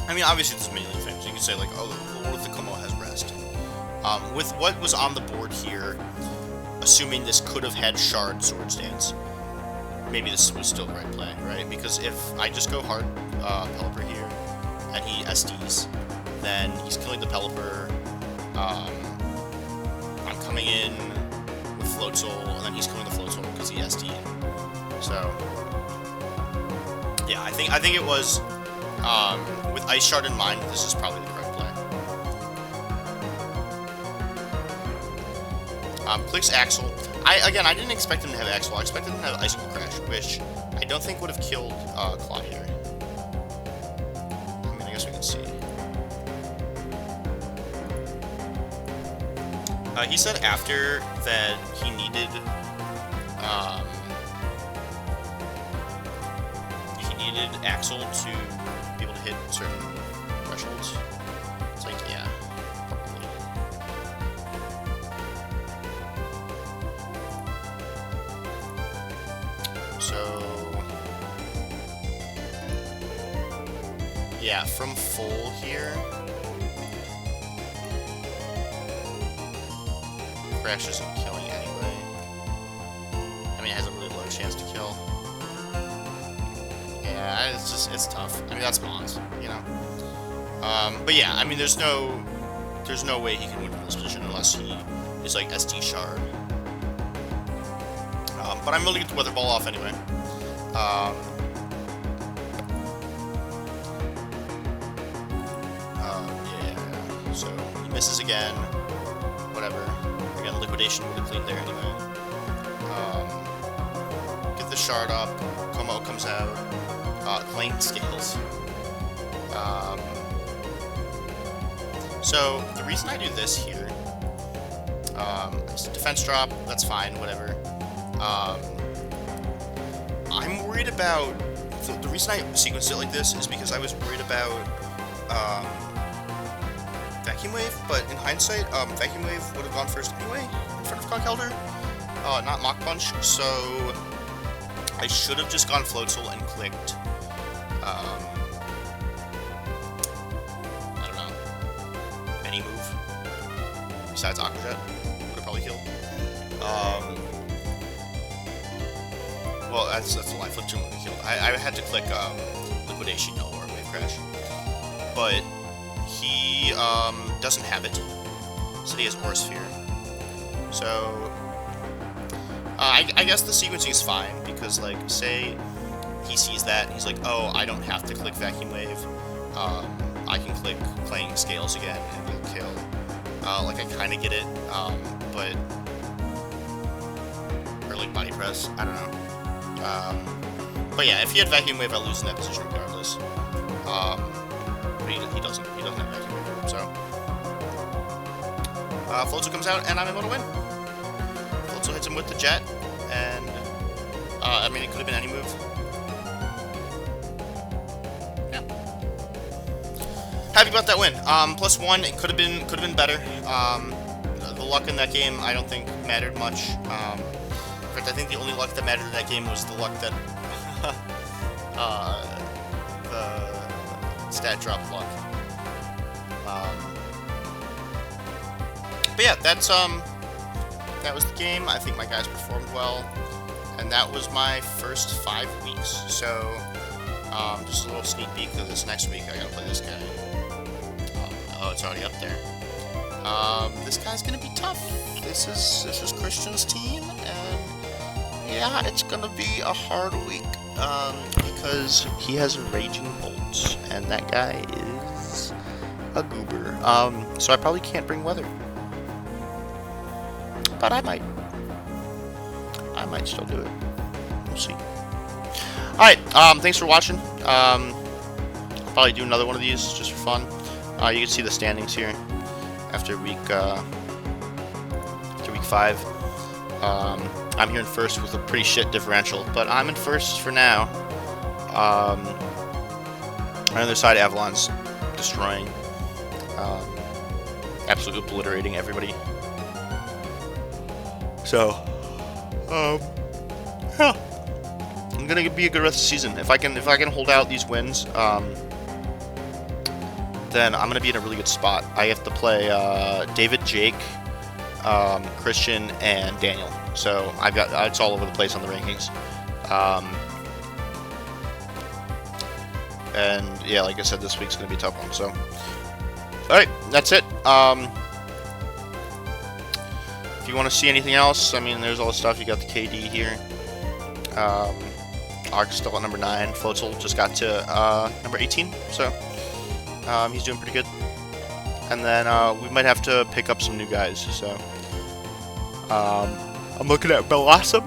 I mean, obviously there's many things. You can say like, oh, what if the Como has rest? With what was on the board here, assuming this could have had Shard Swords Dance, maybe this was still the right play, right? Because if I just go hard Pelipper here, and he SDs, then he's killing the Pelipper. I'm coming in with Floatzel, and then he's killing the Floatzel because he SD'd. So, yeah, I think it was, with Ice Shard in mind, this is probably the correct play. Clicks Axel. I didn't expect him to have Axel. I expected him to have Icicle Crash, which I don't think would have killed Claw here. I mean, I guess we can see. He said after that he needed Axel to be able to hit certain thresholds. It's like, yeah, probably. So, yeah, from full here, Crash isn't killing anyway. I mean, it has a really low chance to kill. Yeah, it's tough. I mean, that's Mons, you know. But yeah, I mean, there's no way he can win from this position unless he is like SD Shard. But I'm willing to get the Weather Ball off anyway. Yeah. So he misses again. Whatever. Again, Liquidation would have cleaned there anyway. Get the Shard up. Como comes out. Lane scales. So the reason I do this here, it's a defense drop. That's fine. Whatever. I'm worried about. The reason I sequenced it like this is because I was worried about Vacuum Wave, but in hindsight, Vacuum Wave would have gone first anyway in front of Conkeldurr, not Mach Punch, so I should have just gone Floatzel and clicked, I don't know, any move besides Aqua Jet would have probably healed. Well, that's a lie. Flip 2 would have healed. I had to click Liquidation or Wave Crash, but he doesn't have it, so he has Aura Sphere. So I guess the sequencing is fine because, like, say he sees that and he's like, oh, I don't have to click Vacuum Wave. I can click playing Scales again and it'll kill. Like, I kind of get it, but or like Body Press. I don't know. But yeah, if he had Vacuum Wave, I'd lose in that position regardless. But he doesn't have Vacuum Wave, so Floatzel comes out and I'm able to win. Floatzel hits him with the Jet, and I mean, it could have been any move. Yeah, happy about that win. +1, it could have been better. The luck in that game, I don't think mattered much. In fact, I think the only luck that mattered in that game was the luck that the stat drop luck. But yeah, that was the game. I think my guys performed well, and that was my first 5 weeks. So just a little sneak peek of this next week. I gotta play this guy. Oh, it's already up there. This guy's gonna be tough. This is Christian's team, and yeah, it's gonna be a hard week because he has Raging Bolts, and that guy is a goober. So I probably can't bring Weather, but I might still do it. We'll see. All right, thanks for watching. I'll probably do another one of these just for fun. You can see the standings here after week 5. I'm here in first with a pretty shit differential, but I'm in first for now. On the other side, Avalon's destroying, absolutely obliterating everybody. So, yeah, I'm gonna be a good rest of the season. If I can hold out these wins, then I'm gonna be in a really good spot. I have to play David, Jake, Christian, and Daniel. So I've got it's all over the place on the rankings. And yeah, like I said, this week's gonna be a tough one. So, all right, that's it. If you want to see anything else, I mean, there's all the stuff. You got the KD here. Ark's still at number 9. Floatzel just got to number 18. So he's doing pretty good. And then we might have to pick up some new guys. So I'm looking at Blossom.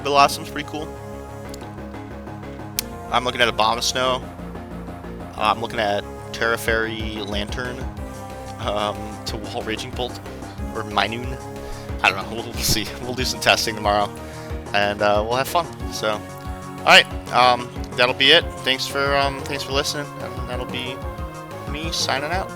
Blossom's pretty cool. I'm looking at Abomasnow. I'm looking at Terra Fairy Lantern to Wall Raging Bolt or Minoon. I don't know. We'll see. We'll do some testing tomorrow, and we'll have fun. So, all right. That'll be it. Thanks for listening, and that'll be me signing out.